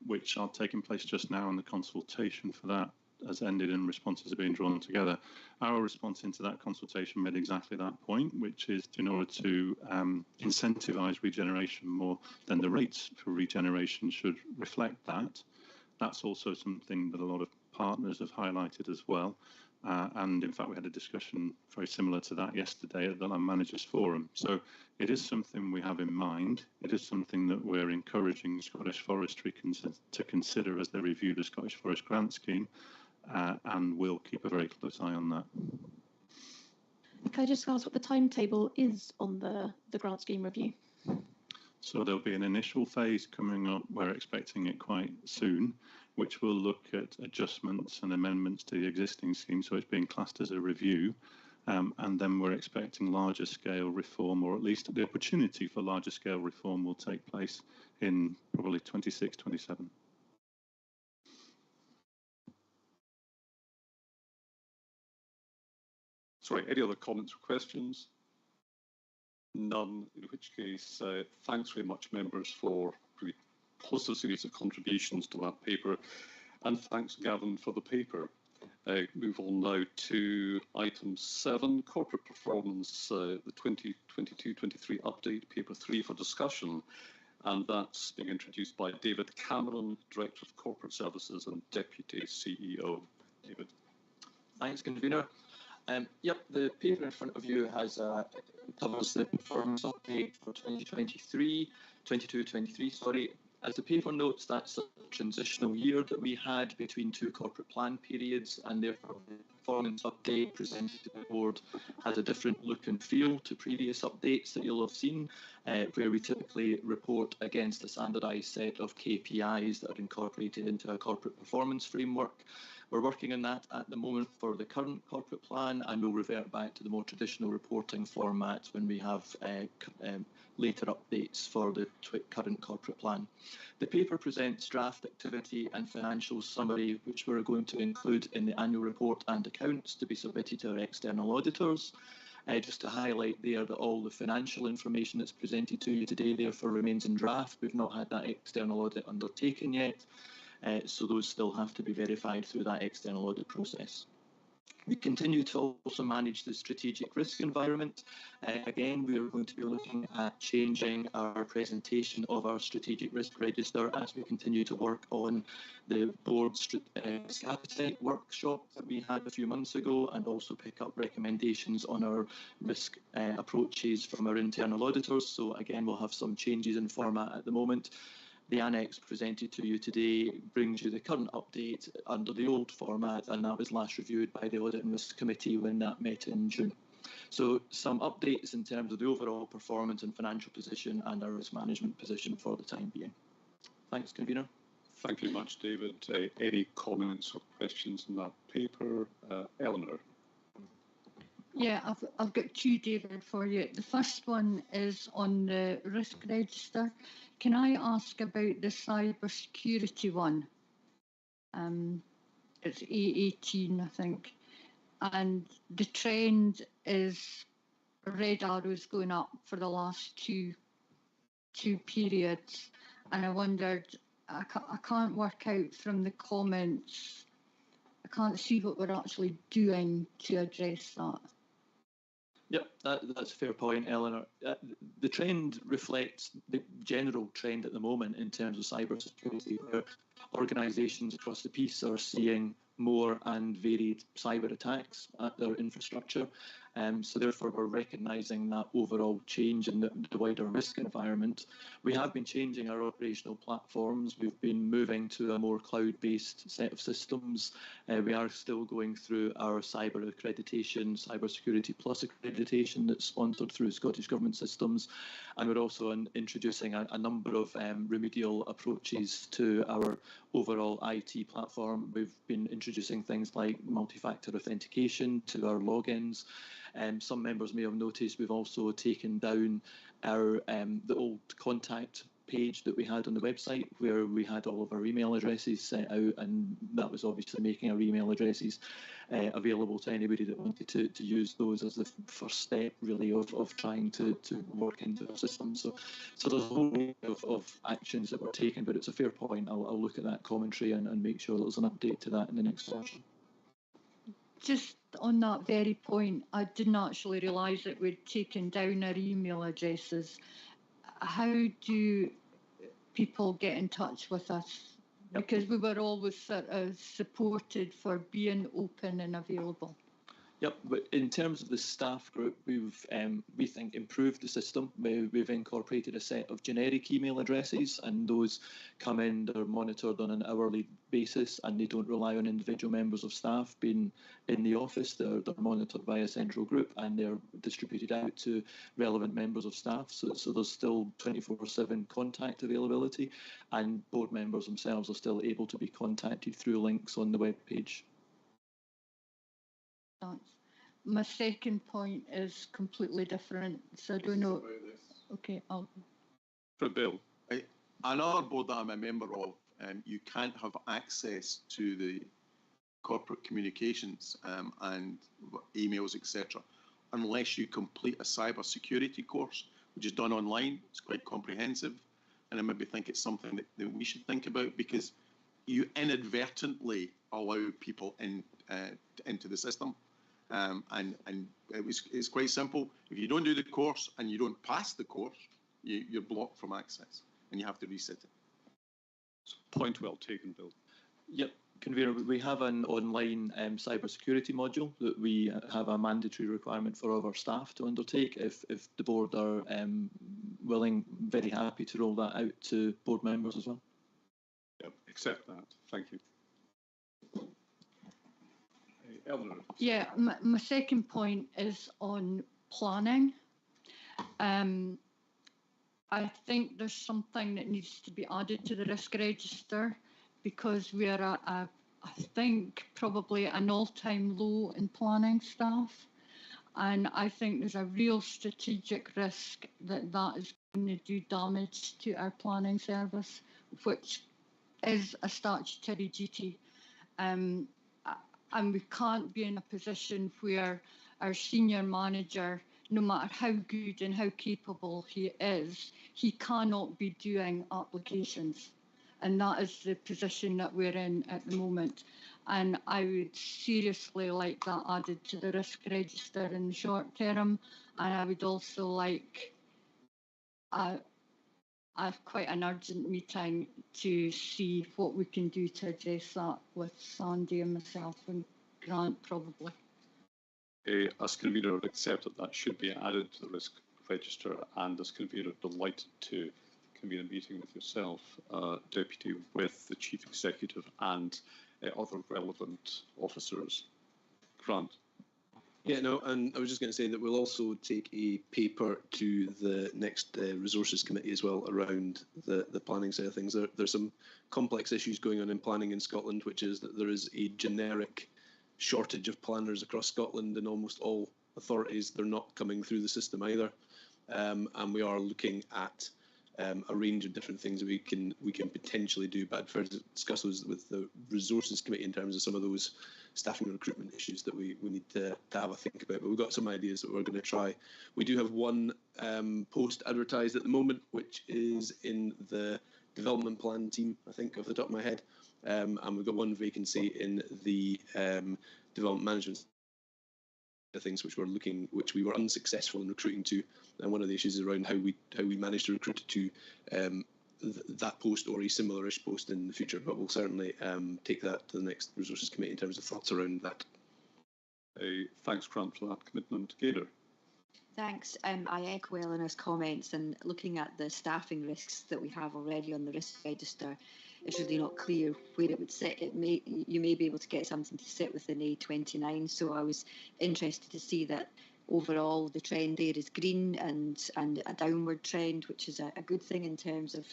Speaker 9: which are taking place just now, and the consultation for that has ended and responses are being drawn together. Our response into that consultation made exactly that point, which is in order to incentivise regeneration more, then the rates for regeneration should reflect that. That's also something that a lot of partners have highlighted as well. And in fact, we had a discussion very similar to that yesterday at the Land Managers Forum. So it is something we have in mind. It is something that we're encouraging Scottish Forestry to consider as they review the Scottish Forest Grant Scheme, and we'll keep a very close eye on that.
Speaker 18: Can I just ask what the timetable is on the grant scheme review?
Speaker 9: So there'll be an initial phase coming up, we're expecting it quite soon, which will look at adjustments and amendments to the existing scheme, so it's being classed as a review. And then we're expecting larger scale reform, or at least the opportunity for larger scale reform will take place in probably 26, 27.
Speaker 3: Sorry, any other comments or questions? None, in which case, thanks very much, members, for a positive series of contributions to that paper, and thanks, Gavin, for the paper. Move on now to item 7, corporate performance, the 2022-23 update, paper 3 for discussion, and that's being introduced by David Cameron, Director of Corporate Services and Deputy CEO. David.
Speaker 19: Thanks, Convener. Yep, the paper in front of you has covers the performance update for 22-23, sorry. As the paper notes, that's a transitional year that we had between two corporate plan periods, and therefore the performance update presented to the board has a different look and feel to previous updates that you'll have seen, where we typically report against a standardised set of KPIs that are incorporated into a corporate performance framework. We're working on that at the moment for the current corporate plan, and we'll revert back to the more traditional reporting format when we have later updates for the current corporate plan. The paper presents draft activity and financial summary, which we're going to include in the annual report and accounts to be submitted to our external auditors. Just to highlight there that all the financial information that's presented to you today therefore remains in draft. We've not had that external audit undertaken yet. So those still have to be verified through that external audit process. We continue to also manage the strategic risk environment. Again, we are going to be looking at changing our presentation of our strategic risk register as we continue to work on the board's risk appetite workshop that we had a few months ago, and also pick up recommendations on our risk approaches from our internal auditors. So again, we'll have some changes in format at the moment. The annex presented to you today brings you the current update under the old format, and that was last reviewed by the Audit and Risk Committee when that met in June. So some updates in terms of the overall performance and financial position and our risk management position for the time being. Thanks, Convener.
Speaker 3: Thank you very much, David. Any comments or questions on that paper? Eleanor.
Speaker 6: Yeah, I've got two, David, for you. The first one is on the risk register. Can I ask about the cyber security one? It's A18, I think. And the trend is red arrows going up for the last two periods. And I wondered, I can't work out from the comments, I can't see what we're actually doing to address that.
Speaker 19: Yep, that's a fair point, Eleanor. The trend reflects the general trend at the moment in terms of cybersecurity, where organisations across the piece are seeing more and varied cyber attacks at their infrastructure. So therefore, we're recognising that overall change in the wider risk environment. We have been changing our operational platforms. We've been moving to a more cloud-based set of systems. We are still going through our cyber accreditation, Cybersecurity Plus accreditation that's sponsored through Scottish Government systems. And we're also introducing a number of remedial approaches to our overall IT platform. We've been introducing things like multi-factor authentication to our logins. Some members may have noticed we've also taken down our the old contact page that we had on the website where we had all of our email addresses set out, and that was obviously making our email addresses available to anybody that wanted to use those as the first step, really, of trying to work into the system. So there's a whole range of actions that were taken, but it's a fair point. I'll look at that commentary and make sure there's an update to that in the next version.
Speaker 6: Just on that very point, I didn't actually realise that we'd taken down our email addresses. How do people get in touch with us? Because we were always sort of supported for being open and available.
Speaker 19: Yep, but in terms of the staff group, we've, we think, improved the system. We've incorporated a set of generic email addresses, and those come in, they're monitored on an hourly basis, and they don't rely on individual members of staff being in the office. They're monitored by a central group, and they're distributed out to relevant members of staff. So there's still 24/7 contact availability, and board members themselves are still able to be contacted through links on the web page.
Speaker 6: My second point is completely different, so I don't know. Okay,
Speaker 3: For Bill.
Speaker 5: Another board that I'm a member of, you can't have access to the corporate communications and emails, etc., unless you complete a cyber security course, which is done online. It's quite comprehensive, and I maybe think it's something that we should think about, because you inadvertently allow people into the system. And it's quite simple. If you don't do the course and you don't pass the course, you're blocked from access, and you have to reset it.
Speaker 3: Point well taken, Bill.
Speaker 19: Yep, Convener, we have an online cybersecurity module that we have a mandatory requirement for all of our staff to undertake. If the board are willing, very happy to roll that out to board members as well.
Speaker 3: Yep, accept that. Thank you. Eleanor.
Speaker 6: Yeah, my second point is on planning. I think there's something that needs to be added to the risk register, because we are at I think probably an all-time low in planning staff, and I think there's a real strategic risk that that is going to do damage to our planning service, which is a statutory duty. And we can't be in a position where our senior manager, no matter how good and how capable he is, he cannot be doing applications. And that is the position that we're in at the moment. And I would seriously like that added to the risk register in the short term. And I would also like quite an urgent meeting to see what we can do to address that with Sandy and myself and Grant, probably.
Speaker 3: As convener, I've accepted that should be added to the risk register, and as convener, delighted to convene a meeting with yourself, Deputy, with the Chief Executive and other relevant officers. Grant.
Speaker 11: Yeah, no, and I was just going to say that we'll also take a paper to the next Resources Committee as well around the planning side of things. There's some complex issues going on in planning in Scotland, which is that there is a generic shortage of planners across Scotland in almost all authorities. They're not coming through the system either, and we are looking at a range of different things that we can potentially do, but I'd prefer to discuss those with the Resources Committee in terms of some of those staffing and recruitment issues that we need to have a think about. But we've got some ideas that we're going to try. We do have one post advertised at the moment, which is in the development plan team, I think, off the top of my head, and we've got one vacancy in the development management things which we were unsuccessful in recruiting to, and one of the issues is around how we managed to recruit to that post or a similar-ish post in the future. But we'll certainly take that to the next Resources Committee in terms of thoughts around that.
Speaker 3: Thanks, Grant, for that commitment. Gaynor.
Speaker 20: Thanks. I echo Eleanor's comments, and looking at the staffing risks that we have already on the risk register, it's really not clear where it would sit. You may be able to get something to sit within A29. So I was interested to see that overall the trend there is green and a downward trend, which is a good thing in terms of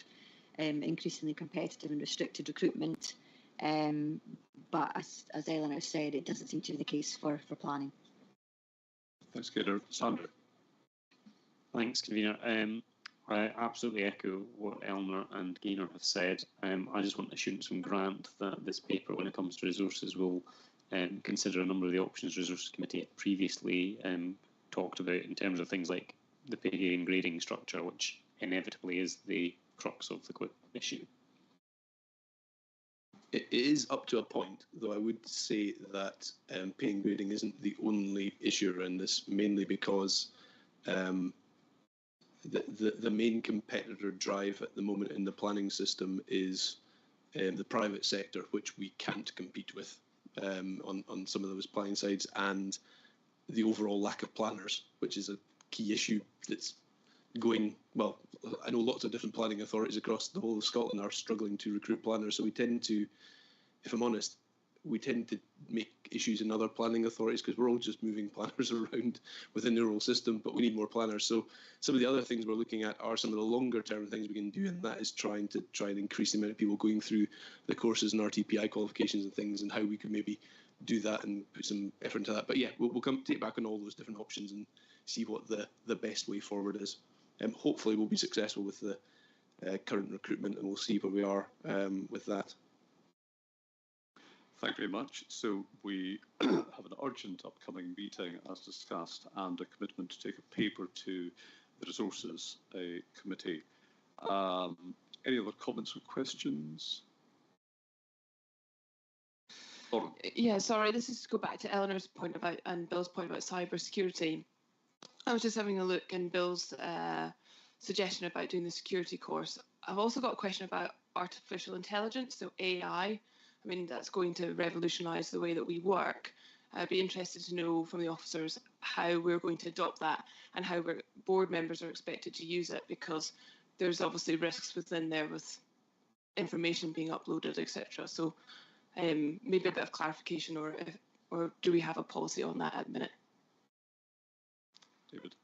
Speaker 20: increasing the competitive and restricted recruitment. But as Eleanor said, it doesn't seem to be the case for planning.
Speaker 3: Thanks, Gaynor. Sandra.
Speaker 14: Thanks, convener. I absolutely echo what Eleanor and Gaynor have said. I just want assurance from Grant that this paper, when it comes to resources, will consider a number of the options Resources Committee previously talked about in terms of things like the pay and grading structure, which inevitably is the crux of the issue.
Speaker 11: It is up to a point, though I would say that pay and grading isn't the only issue around this, mainly because the main competitor drive at the moment in the planning system is the private sector, which we can't compete with on some of those planning sides, and the overall lack of planners, which is a key issue that's going, well, I know lots of different planning authorities across the whole of Scotland are struggling to recruit planners, so we tend to, if I'm honest, we tend to make issues in other planning authorities because we're all just moving planners around within the rural system, but we need more planners. So some of the other things we're looking at are some of the longer term things we can do, and that is try and increase the amount of people going through the courses and RTPI qualifications and things, and how we can maybe do that and put some effort into that. But yeah, we'll come take back on all those different options and see what the best way forward is. Hopefully we'll be successful with the current recruitment, and we'll see where we are with that.
Speaker 3: Thank you very much. So we have an urgent upcoming meeting as discussed, and a commitment to take a paper to the Resources Committee. Any other comments or questions? Lauren.
Speaker 16: Yeah, sorry, this is to go back to Eleanor's point about and Bill's point about cyber security. I was just having a look in Bill's suggestion about doing the security course. I've also got a question about artificial intelligence, so AI. I mean, that's going to revolutionise the way that we work. I'd be interested to know from the officers how we're going to adopt that and how board members are expected to use it, because there's obviously risks within there with information being uploaded, etc. So maybe a bit of clarification, or do we have a policy on that at the minute?
Speaker 3: David.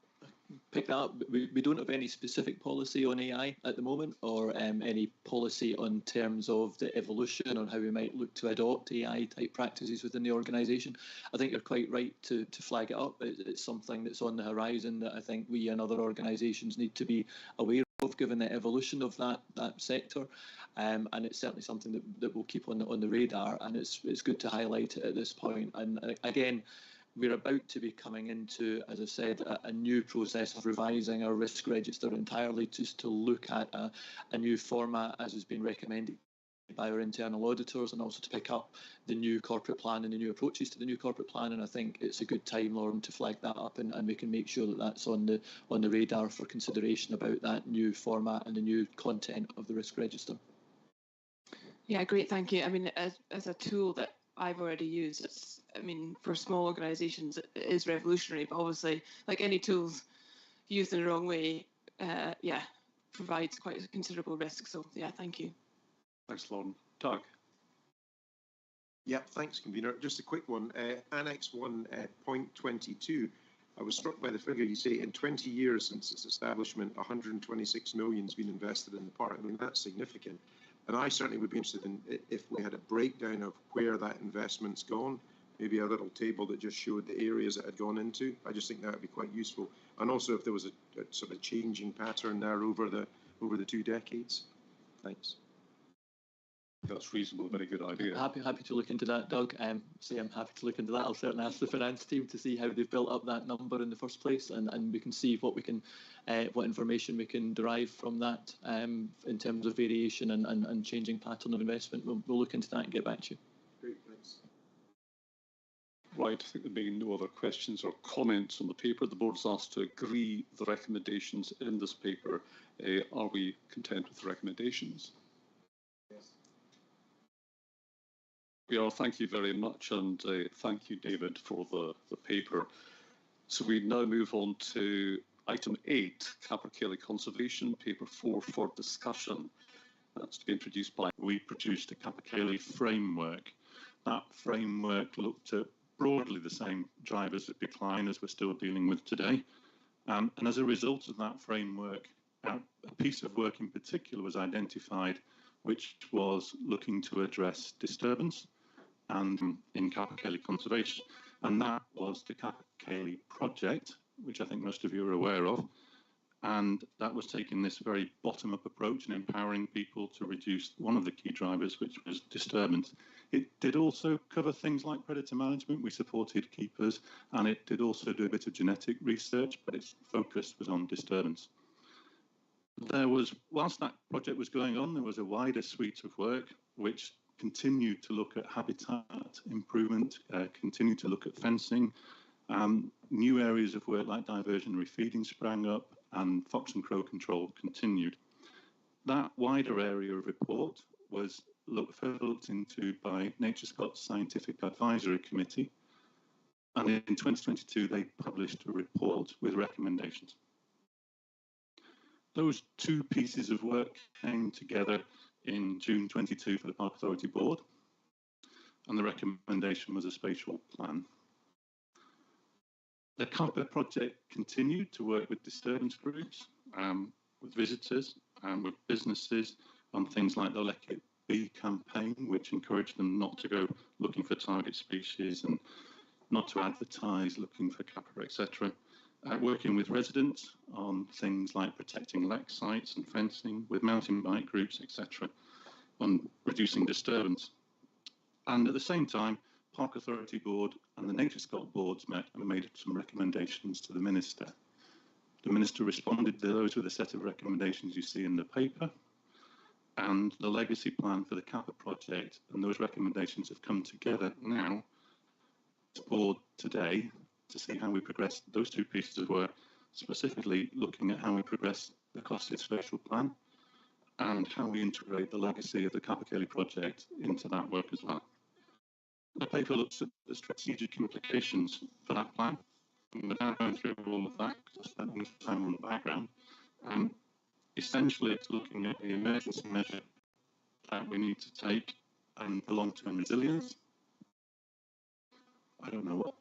Speaker 19: Pick that up. We don't have any specific policy on AI at the moment, or any policy on terms of the evolution on how we might look to adopt AI type practices within the organisation. I think you're quite right to flag it up. It's something that's on the horizon that I think we and other organisations need to be aware of, given the evolution of that sector, and it's certainly something that we'll keep on the radar, and it's good to highlight it at this point. And again, we're about to be coming into, as I said, a new process of revising our risk register entirely, just to look at a new format as has been recommended by our internal auditors, and also to pick up the new corporate plan and the new approaches to the new corporate plan. And I think it's a good time, Lauren, to flag that up, and we can make sure that that's on the radar for consideration about that new format and the new content of the risk register.
Speaker 16: Yeah, great, thank you. I mean, as a tool that I've already used, I mean, for small organisations, it is revolutionary, but obviously, like any tools used in the wrong way, yeah, provides quite a considerable risk. So, yeah, thank you.
Speaker 3: Thanks, Lauren. Doug.
Speaker 7: Yeah, thanks, convener. Just a quick one. Annex 1, point 22. I was struck by the figure you say in 20 years since its establishment, 126 million has been invested in the park. I mean, that's significant. And I certainly would be interested in if we had a breakdown of where that investment's gone, maybe a little table that just showed the areas it had gone into. I just think that would be quite useful. And also if there was a sort of changing pattern there over the 2 decades. Thanks.
Speaker 3: That's reasonable, very good idea.
Speaker 19: Happy to look into that, Doug. I'm happy to look into that. I'll certainly ask the finance team to see how they've built up that number in the first place, and we can see what information we can derive from that in terms of variation and changing pattern of investment. We'll look into that and get back to you.
Speaker 7: Great, thanks.
Speaker 3: Right, I think there being no other questions or comments on the paper, the board's asked to agree the recommendations in this paper. Are we content with the recommendations?
Speaker 7: Yes.
Speaker 3: We are. Thank you very much, and thank you, David, for the paper. So we now move on to item 8, Capercaillie Conservation, paper 4 for discussion. That's to be introduced by.
Speaker 9: We produced a Capercaillie framework. That framework looked at broadly the same drivers of decline as we're still dealing with today. And as a result of that framework, a piece of work in particular was identified, which was looking to address disturbance and in Capercaillie conservation. And that was the Capercaillie project, which I think most of you are aware of. And that was taking this very bottom-up approach and empowering people to reduce one of the key drivers, which was disturbance. It did also cover things like predator management. We supported keepers, and it did also do a bit of genetic research, but its focus was on disturbance. Whilst that project was going on, there was a wider suite of work which continued to look at habitat improvement, continued to look at fencing. New areas of work like diversionary feeding sprang up, and fox and crow control continued. That wider area of report was further looked into by Nature Scott's Scientific Advisory Committee, and in 2022 they published a report with recommendations. Those two pieces of work came together in June 22 for the Park Authority Board, and the recommendation was a spatial plan. The Kappa project continued to work with disturbance groups, with visitors, and with businesses on things like the Let It Be campaign, which encouraged them not to go looking for target species and not to advertise looking for Kappa, etc. Working with residents on things like protecting lek sites and fencing, with mountain bike groups, etc., on reducing disturbance. And at the same time, Park Authority Board and the Nature Scott boards met and made some recommendations to the Minister. The Minister responded to those with a set of recommendations you see in the paper, and the legacy plan for the Kappa project, and those recommendations have come together now to board today to see how we progress those two pieces of work, specifically looking at how we progress the costed spatial plan and how we integrate the legacy of the Kappa Cayley project into that work as well. The paper looks at the strategic implications for that plan. And without going through all of that, because I spent enough time on the background, essentially it's looking at the emergency measure that we need to take and the long-term resilience. I don't know what.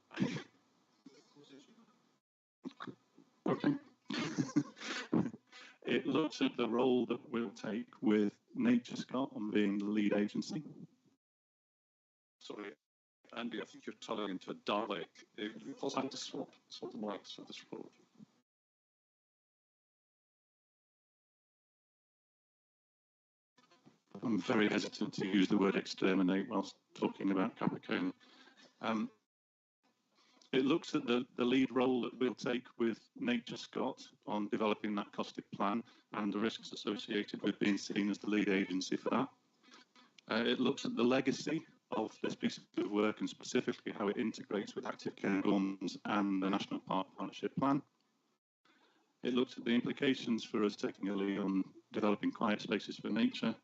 Speaker 9: Okay. It looks at the role that we'll take with Nature Scott on being the lead agency.
Speaker 3: Sorry, Andy, I think you're turning into a Dalek. You also have to swap the mics for this report.
Speaker 9: I'm very hesitant to use the word exterminate whilst talking about Kappa Cayley. It looks at the lead role that we'll take with Nature Scott on developing that costed plan and the risks associated with being seen as the lead agency for that. It looks at the legacy of this piece of work and specifically how it integrates with Active Cairngorms and the National Park Partnership Plan. It looks at the implications for us taking a lead on developing quiet spaces for nature,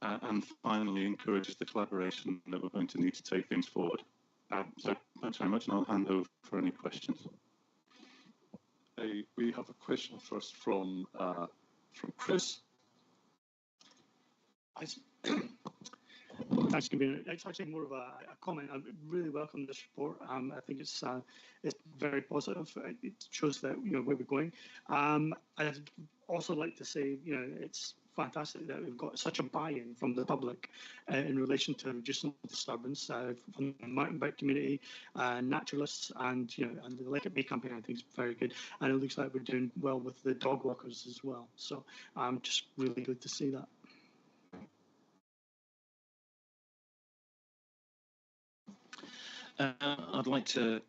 Speaker 9: and finally encourages the collaboration that we're going to need to take things forward. So thanks very much, and I'll hand over for any questions.
Speaker 3: We have a question first from Chris.
Speaker 21: Thanks, Convener. It's actually more of a comment. I really welcome this report. I think it's very positive. It shows that where we're going. I'd also like to say it's fantastic that we've got such a buy-in from the public in relation to reducing disturbance from the mountain bike community, naturalists, and and the Let It Be campaign. I think is very good, and it looks like we're doing well with the dog walkers as well. So just really good to see that.
Speaker 2: I'd like to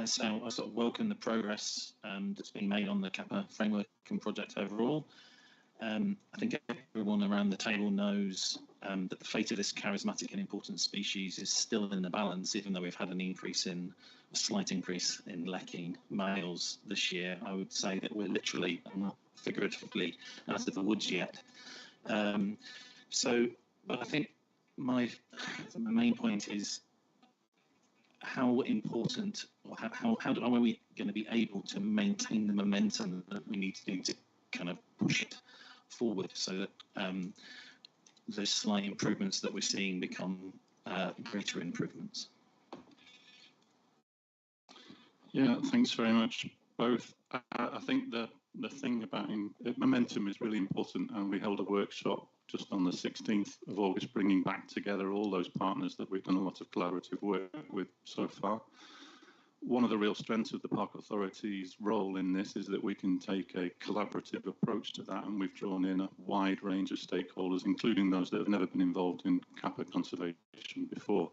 Speaker 2: say I sort of welcome the progress that's been made on the Kappa framework and project overall. I think everyone around the table knows that the fate of this charismatic and important species is still in the balance, even though we've had a slight increase in lekking males this year. I would say that we're literally, and not figuratively, out of the woods yet. But I think my main point is how important, or how are we going to be able to maintain the momentum that we need to do to kind of push it forward so that those slight improvements that we're seeing become greater improvements.
Speaker 9: Yeah, thanks very much, both. I think the thing about momentum is really important, and we held a workshop just on the 16th of August, bringing back together all those partners that we've done a lot of collaborative work with so far. one of the real strengths of the Park Authority's role in this is that we can take a collaborative approach to that, and we've drawn in a wide range of stakeholders, including those that have never been involved in kappa conservation before.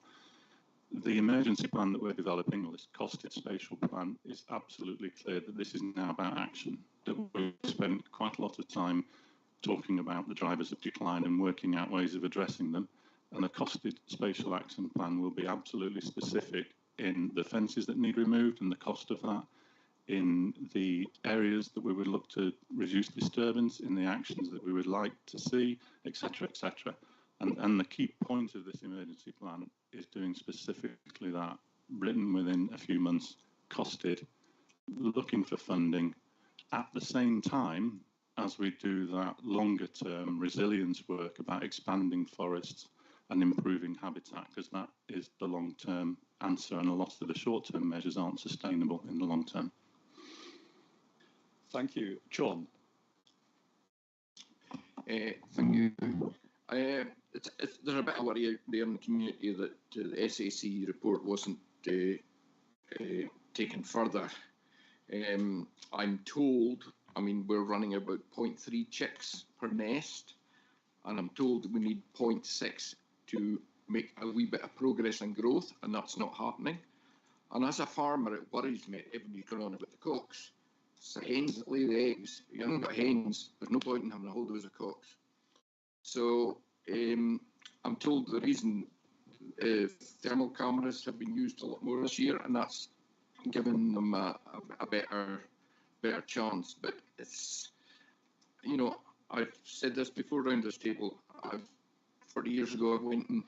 Speaker 9: The emergency plan that we're developing, or this costed spatial plan, is absolutely clear that this is now about action, that we've spent quite a lot of time talking about the drivers of decline and working out ways of addressing them. And the costed spatial action plan will be absolutely specific in the fences that need removed and the cost of that, in the areas that we would look to reduce disturbance, in the actions that we would like to see, etc., etc. And the key point of this emergency plan is doing specifically that, written within a few months, costed, looking for funding, at the same time as we do that longer term resilience work about expanding forests and improving habitat, because that is the long term answer, and a lot of the short term measures aren't sustainable in the long term.
Speaker 3: Thank you. John.
Speaker 1: Thank you. There's a bit of worry out there in the community that the SAC report wasn't taken further. I'm told, I mean, we're running about 0.3 chicks per nest, and I'm told we need 0.6 to make a wee bit of progress and growth, and that's not happening. And as a farmer, it worries me. Everybody's going on about the cocks. It's the hens that lay the eggs. If you haven't got hens, there's no point in having a whole dose of cocks. So I'm told the reason thermal cameras have been used a lot more this year, and that's given them a better chance. But it's, you know, I've said this before around this table. 40 years ago, I went and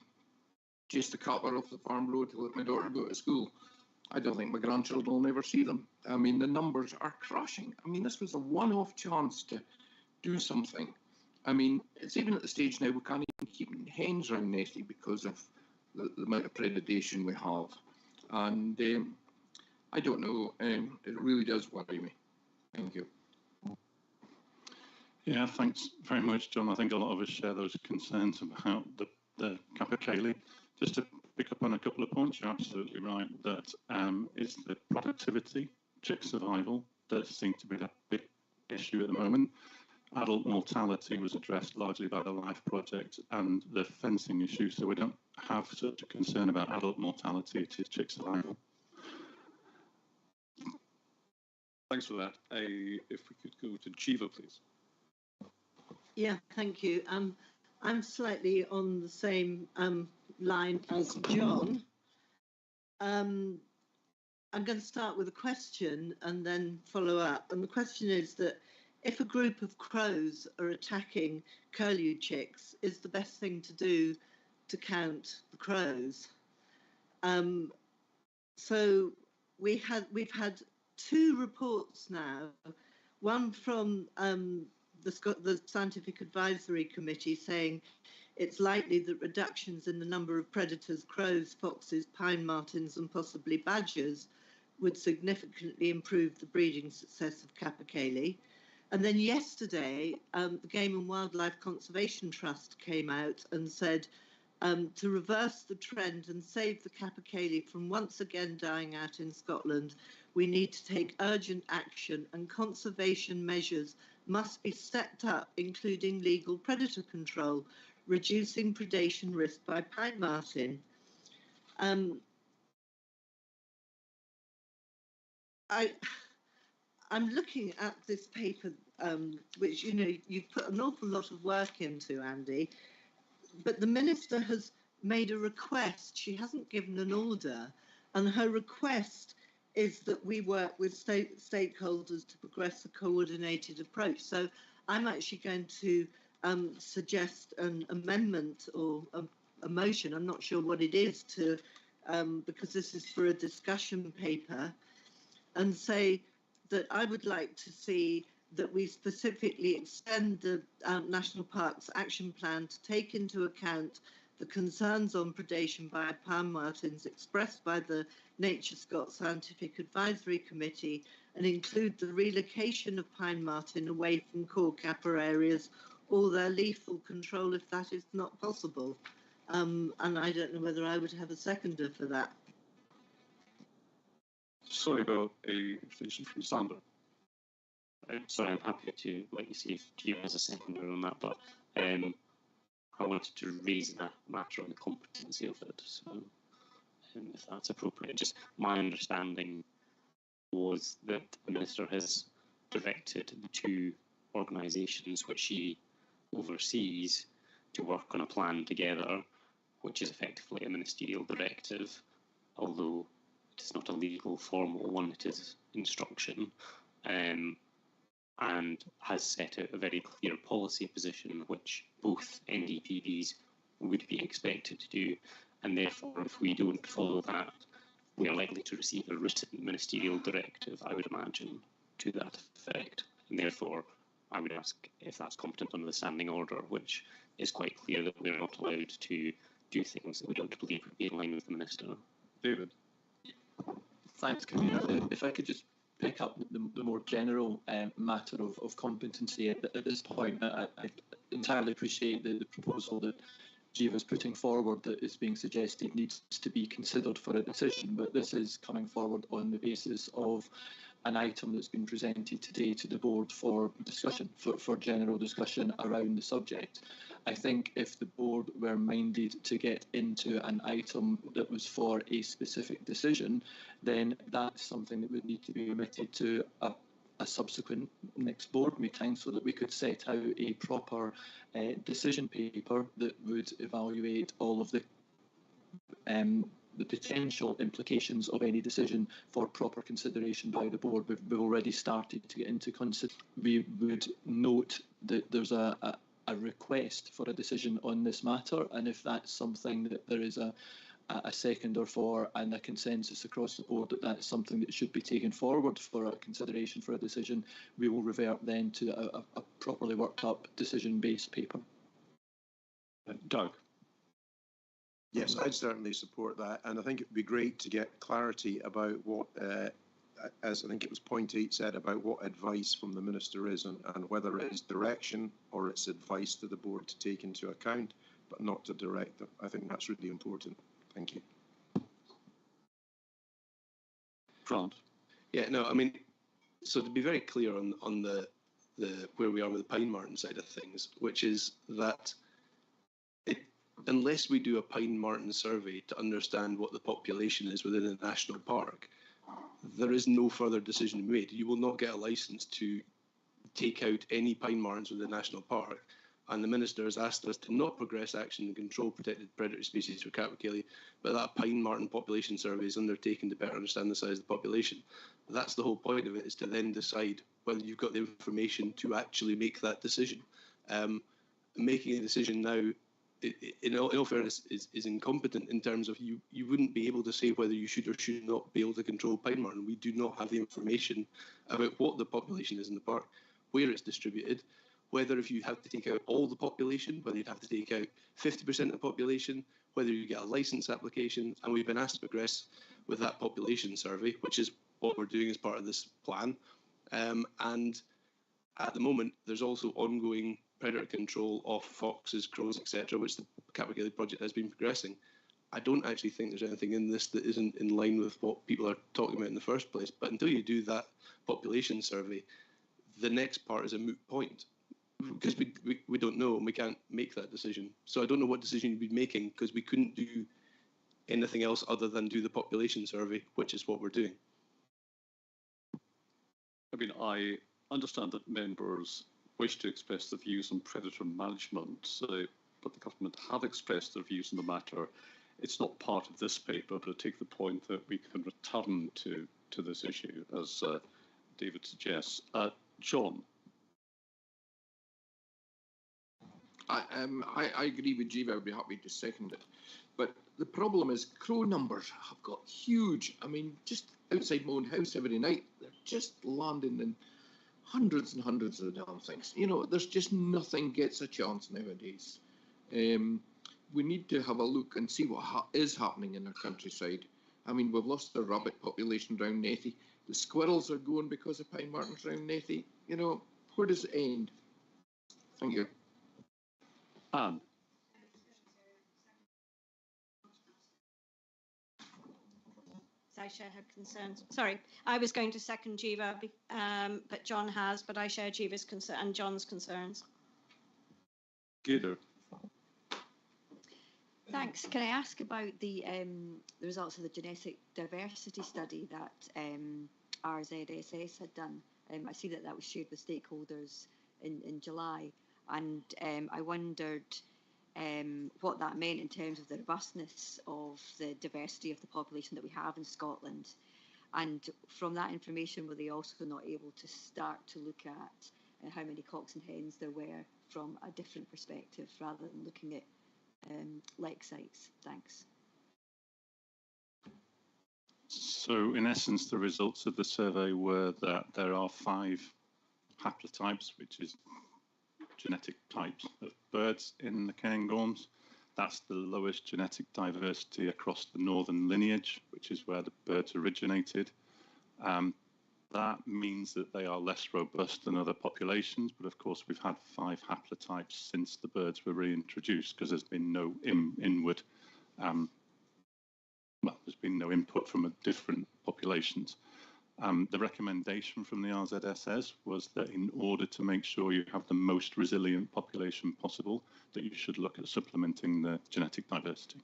Speaker 1: chased the copper off the farm road to let my daughter go to school. I don't think my grandchildren will never see them. I mean, the numbers are crushing. I mean, this was a one-off chance to do something. I mean, it's even at the stage now we can't even keep hens around nesting because of the amount of predation we have. And I don't know, it really does worry me. Thank you.
Speaker 9: Yeah, thanks very much, John. I think a lot of us share those concerns about the capercaillie. Just to pick up on a couple of points, you're absolutely right that it's the productivity, chick survival, that seems to be the big issue at the moment. Adult mortality was addressed largely by the LIFE project and the fencing issue, so we don't have such a concern about adult mortality, it is chick survival.
Speaker 3: Thanks for that. If we could go to Jiva, please.
Speaker 4: Yeah, thank you. I'm slightly on the same line as John. I'm going to start with a question and then follow up. And the question is that if a group of crows are attacking curlew chicks, is the best thing to do to count the crows? So we've had two reports now, one from the Scientific Advisory Committee saying it's likely that reductions in the number of predators, crows, foxes, pine martens and possibly badgers would significantly improve the breeding success of capercaillie. And then yesterday, the Game and Wildlife Conservation Trust came out and said to reverse the trend and save the capercaillie from once again dying out in Scotland, we need to take urgent action and conservation measures must be stepped up, including legal predator control, reducing predation risk by pine marten. I'm looking at this paper, which, you know, you've put an awful lot of work into, Andy, but the Minister has made a request. She hasn't given an order, and her request is that we work with stakeholders to progress a coordinated approach. So I'm actually going to suggest an amendment or a motion, I'm not sure what it is, to because this is for a discussion paper, and say that I would like to see that we specifically extend the National Parks Action Plan to take into account the concerns on predation by pine martens expressed by the Nature Scott Scientific Advisory Committee and include the relocation of pine marten away from core kappa areas or their lethal control if that is not possible. And I don't know whether I would have a seconder for that.
Speaker 9: Sorry about a extension from Sandra.
Speaker 14: Sorry, I'm happy to let you see if Gio has a seconder on that, but I wanted to raise that matter on the competency of it. So, if that's appropriate, just my understanding was that the Minister has directed the two organisations which she oversees to work on a plan together, which is effectively a ministerial directive, although it is not a legal formal one, it is instruction, and has set out a very clear policy position which both NDPBs would be expected to do, and therefore if we don't follow that, we are likely to receive a written ministerial directive, I would imagine, to that effect, and therefore I would ask if that's competent under the standing order, which is quite clear that we're not allowed to do things that we don't believe would be in line with the Minister.
Speaker 9: David.
Speaker 19: Thanks, Convener. If I could just pick up the more general matter of competency at this point, I entirely appreciate the proposal that Jiva's putting forward that is being suggested needs to be considered for a decision, but this is coming forward on the basis of an item that's been presented today to the board for discussion, for general discussion around the subject. I think if the board were minded to get into an item that was for a specific decision, then that's something that would need to be remitted to a subsequent next board meeting so that we could set out a proper decision paper that would evaluate all of the potential implications of any decision for proper consideration by the board. We've already started to get into consider. We would note that there's a request for a decision on this matter, and if that's something that there is a seconder for and a consensus across the board that that's something that should be taken forward for a consideration for a decision, we will revert then to a properly worked up decision-based paper.
Speaker 9: Doug.
Speaker 7: Yes, I'd certainly support that, and I think it would be great to get clarity about what, as I think it was point 8 said, about what advice from the Minister is and whether it is direction or it's advice to the board to take into account, but not to direct them. I think that's really important. Thank you.
Speaker 3: Grant.
Speaker 11: Yeah, no, I mean, so to be very clear on the where we are with the Pine Marten side of things, which is that unless we do a Pine Marten survey to understand what the population is within a national park, there is no further decision made. You will not get a licence to take out any Pine Martens within the national park. And the Minister has asked us to not progress action to control protected predatory species for capercaillie, but that Pine Marten population survey is undertaken to better understand the size of the population. That's the whole point of it, is to then decide whether you've got the information to actually make that decision. Making a decision now, in all fairness, is incompetent in terms of you wouldn't be able to say whether you should or should not be able to control Pine Marten. We do not have the information about what the population is in the park, where it's distributed, whether if you have to take out all the population, whether you'd have to take out 50% of the population, whether you get a licence application, and we've been asked to progress with that population survey, which is what we're doing as part of this plan. And at the moment, there's also ongoing predator control of foxes, crows, etc., which the capercaillie project has been progressing. I don't actually think there's anything in this that isn't in line with what people are talking about in the first place. But until you do that population survey, the next part is a moot point, because we don't know and we can't make that decision. So I don't know what decision you'd be making, because we couldn't do anything else other than do the population survey, which is what we're doing.
Speaker 3: I mean, I understand that members wish to express their views on predator management, but the government have expressed their views on the matter. It's not part of this paper, but I take the point that we can return to this issue, as David suggests. John.
Speaker 1: I agree with Jiva. I'd be happy to second it. But the problem is crow numbers have got huge. I mean, just outside my own house every night, they're just landing in hundreds and hundreds of damn things. You know, there's just nothing gets a chance nowadays. We need to have a look and see what is happening in our countryside. I mean, we've lost the rabbit population around Nethy. The squirrels are going because of Pine Martens around Nethy. You know, where does it end? Thank you.
Speaker 3: Anne.
Speaker 8: I share her concerns. Sorry, I was going to second Jiva, but John has, but I share Jiva's concern and John's concerns.
Speaker 3: Gator.
Speaker 20: Thanks. Can I ask about the results of the genetic diversity study that RZSS had done? I see that that was shared with stakeholders in July, and I wondered what that meant in terms of the robustness of the diversity of the population that we have in Scotland. And from that information, were they also not able to start to look at how many cocks and hens there were from a different perspective rather than looking at like sites? Thanks.
Speaker 9: So in essence, the results of the survey were that there are 5 haplotypes, which is genetic types of birds in the Cairngorms. That's the lowest genetic diversity across the northern lineage, which is where the birds originated. That means that they are less robust than other populations, but of course we've had 5 haplotypes since the birds were reintroduced because there's been no inward, there's been no input from different populations. The recommendation from the RZSS was that in order to make sure you have the most resilient population possible, that you should look at supplementing the genetic diversity.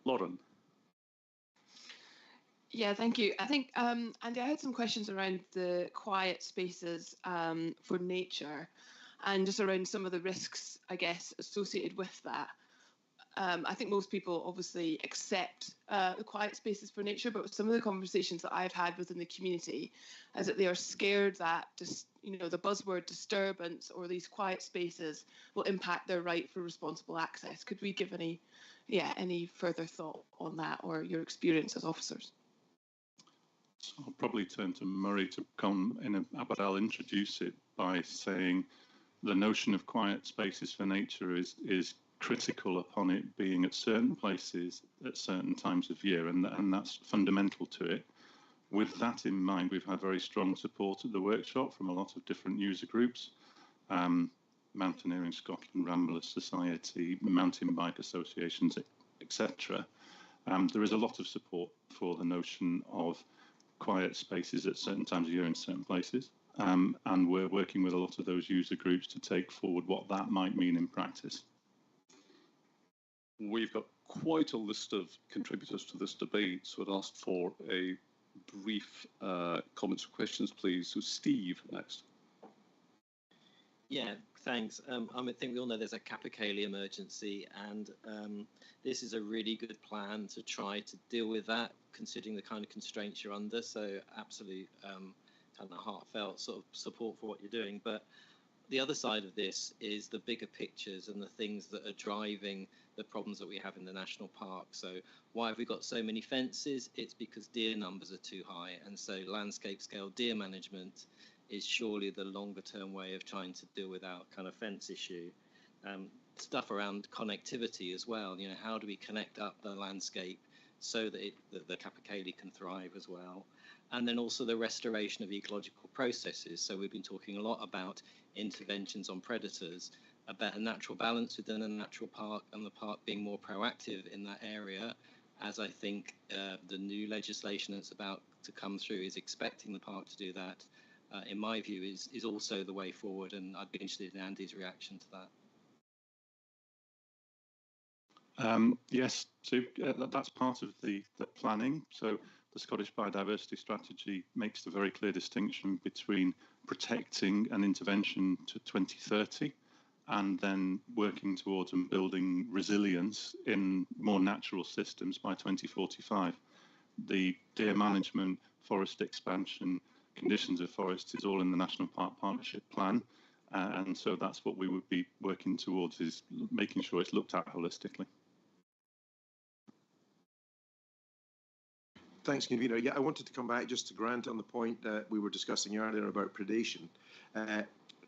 Speaker 3: Lauren.
Speaker 16: Yeah, thank you. I think, Andy, I had some questions around the quiet spaces for nature and just around some of the risks, I guess, associated with that. I think most people obviously accept the quiet spaces for nature, but some of the conversations that I've had within the community is that they are scared that just, the buzzword disturbance or these quiet spaces will impact their right for responsible access. Could we give any further thought on that or your experience as officers?
Speaker 9: So I'll probably turn to Murray to come in, but I'll introduce it by saying the notion of quiet spaces for nature is critical upon it being at certain places at certain times of year, and that's fundamental to it. With that in mind, we've had very strong support at the workshop from a lot of different user groups, Mountaineering Scotland, Ramblers Society, mountain bike associations, etc. There is a lot of support for the notion of quiet spaces at certain times of year in certain places, and we're working with a lot of those user groups to take forward what that might mean in practice.
Speaker 3: We've got quite a list of contributors to this debate, so I'd ask for a brief comments or questions, please. So Steve, next.
Speaker 17: Yeah, thanks. I think we all know there's a Capercaillie emergency, and this is a really good plan to try to deal with that, considering the kind of constraints you're under. So absolute kind of heartfelt sort of support for what you're doing. But the other side of this is the bigger pictures and the things that are driving the problems that we have in the national park. So why have we got so many fences? It's because deer numbers are too high, and so landscape scale deer management is surely the longer term way of trying to deal with our kind of fence issue. Stuff around connectivity as well, how do we connect up the landscape so that the Capercaillie can thrive as well? And then also the restoration of ecological processes. So we've been talking a lot about interventions on predators, about a natural balance within a natural park and the park being more proactive in that area, as I think the new legislation that's about to come through is expecting the park to do that. In my view, is also the way forward, and I'd be interested in Andy's reaction to that.
Speaker 9: Yes, so that's part of the planning. So the Scottish Biodiversity Strategy makes the very clear distinction between protecting an intervention to 2030 and then working towards and building resilience in more natural systems by 2045. The deer management, forest expansion, conditions of forests is all in the National Park Partnership Plan. And so that's what we would be working towards, is making sure it's looked at holistically.
Speaker 7: Thanks, convener. Yeah, I wanted to come back just to Grant on the point that we were discussing earlier about predation.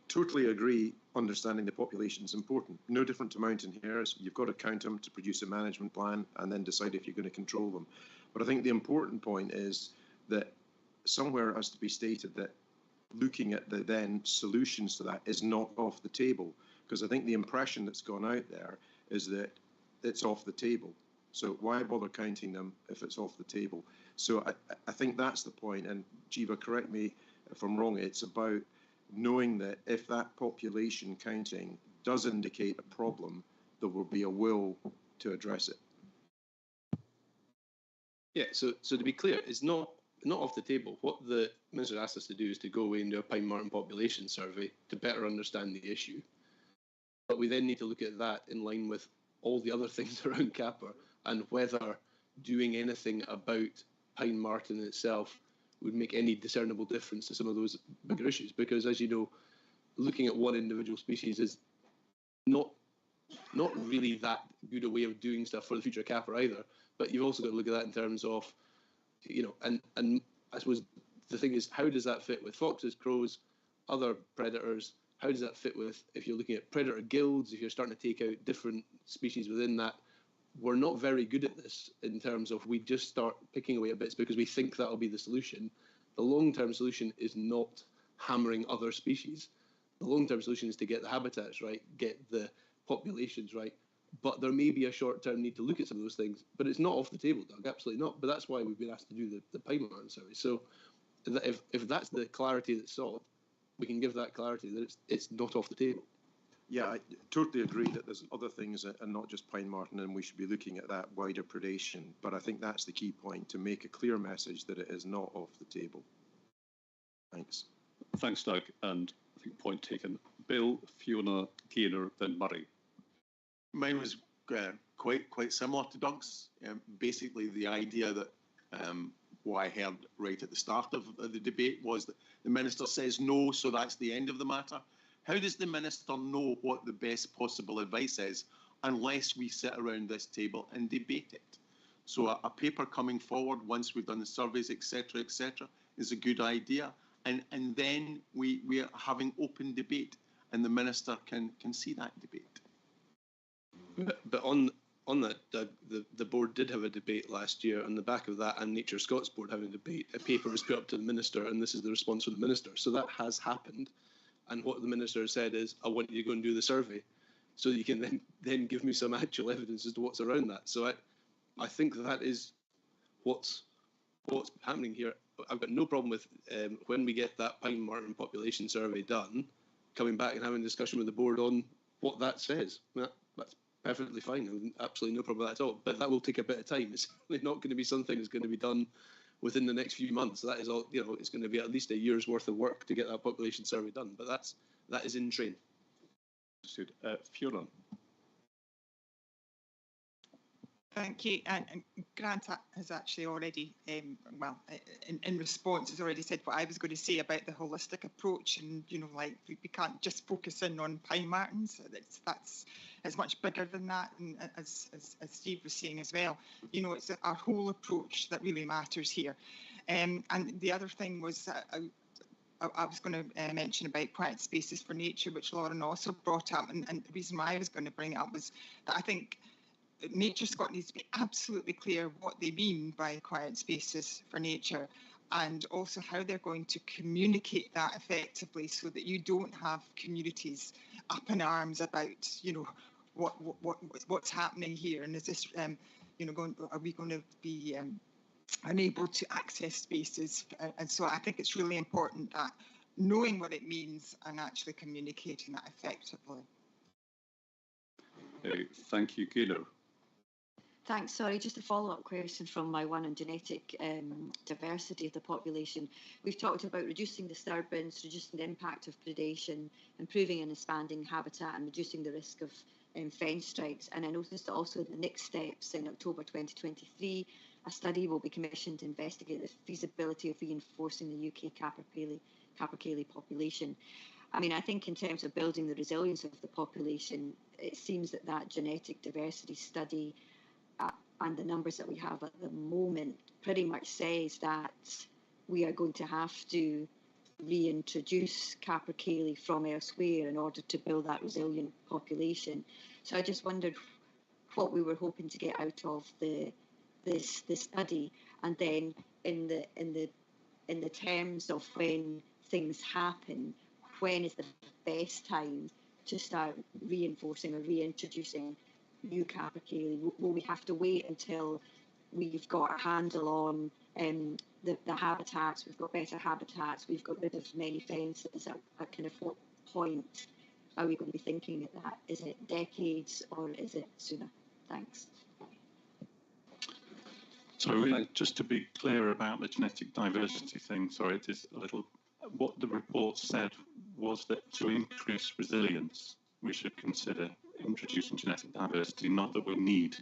Speaker 7: Totally agree, understanding the population is important. No different to mountain hares. You've got to count them to produce a management plan and then decide if you're going to control them. But I think the important point is that somewhere has to be stated that looking at the then solutions to that is not off the table, because I think the impression that's gone out there is that it's off the table. So why bother counting them if it's off the table? So I think that's the point. And Jiva, correct me if I'm wrong, it's about knowing that if that population counting does indicate a problem, there will be a will to address it.
Speaker 11: Yeah, so to be clear, it's not off the table. What the Minister asked us to do is to go away and do a pine marten population survey to better understand the issue. But we then need to look at that in line with all the other things around Capper and whether doing anything about pine marten itself would make any discernible difference to some of those bigger issues. Because as you know, looking at one individual species is not really that good a way of doing stuff for the future of Capper either. But you've also got to look at that in terms of, you know, and I suppose the thing is, how does that fit with foxes, crows, other predators? How does that fit with, if you're looking at predator guilds, if you're starting to take out different species within that? We're not very good at this in terms of we just start picking away at bits because we think that'll be the solution. The long-term solution is not hammering other species. The long-term solution is to get the habitats right, get the populations right. But there may be a short-term need to look at some of those things, but it's not off the table, Doug, absolutely not. But that's why we've been asked to do the pine marten survey. So if that's the clarity that's sought, we can give that clarity that it's not off the table.
Speaker 7: Yeah, I totally agree that there's other things and not just pine marten, and we should be looking at that wider predation. But I think that's the key point, to make a clear message that it is not off the table. Thanks.
Speaker 3: Thanks, Doug. And I think point taken. Bill, Fiona, Gaynor, then Murray.
Speaker 5: Mine was quite similar to Doug's. Basically, the idea that what I heard right at the start of the debate was that the Minister says no, so that's the end of the matter. How does the Minister know what the best possible advice is unless we sit around this table and debate it? So a paper coming forward once we've done the surveys, etc., is a good idea. And then we are having open debate and the Minister can see that debate.
Speaker 11: But on that, Doug, the board did have a debate last year. On the back of that and Nature Scots board having a debate, a paper was put up to the Minister, and this is the response from the Minister. So that has happened. And what the Minister said is, I want you to go and do the survey so that you can then give me some actual evidence as to what's around that. So I think that is what's happening here. I've got no problem with when we get that pine marten population survey done, coming back and having a discussion with the board on what that says. That's perfectly fine. Absolutely no problem with that at all. But that will take a bit of time. It's certainly not going to be something that's going to be done within the next few months. That is all, you know, it's going to be at least a year's worth of work to get that population survey done. But that is in train.
Speaker 3: Fiona.
Speaker 10: Thank you. And Grant has actually already, in response, has already said what I was going to say about the holistic approach. And, you know, like we can't just focus in on pine martens. It's much bigger than that. And as Steve was saying as well, you know, it's our whole approach that really matters here. And the other thing was I was going to mention about quiet spaces for nature, which Lauren also brought up. And the reason why I was going to bring it up was that I think Nature Scot needs to be absolutely clear what they mean by quiet spaces for nature, and also how they're going to communicate that effectively so that you don't have communities up in arms about, you know, what's happening here, and is this, you know, are we going to be unable to access spaces? And so I think it's really important that knowing what it means and actually communicating that effectively.
Speaker 3: Thank you, Gaynor.
Speaker 20: Thanks. Sorry, just a follow-up question from my one on genetic diversity of the population. We've talked about reducing disturbance, reducing the impact of predation, improving and expanding habitat, and reducing the risk of fence strikes. And I noticed that also in the next steps in October 2023, a study will be commissioned to investigate the feasibility of reinforcing the UK capercaillie population. I mean, I think in terms of building the resilience of the population, it seems that genetic diversity study and the numbers that we have at the moment pretty much says that we are going to have to reintroduce capercaillie from elsewhere in order to build that resilient population. So I just wondered what we were hoping to get out of this study, and then in the terms of when things happen, when is the best time to start reinforcing or reintroducing new capercaillie? Will we have to wait until we've got a handle on the habitats, we've got better habitats, we've got rid of many fences, at kind of what point are we going to be thinking of that? Is it decades or is it sooner? Thanks.
Speaker 9: So just to be clear about the genetic diversity thing, sorry, it is a little, what the report said was that to increase resilience, we should consider introducing genetic diversity, not that we need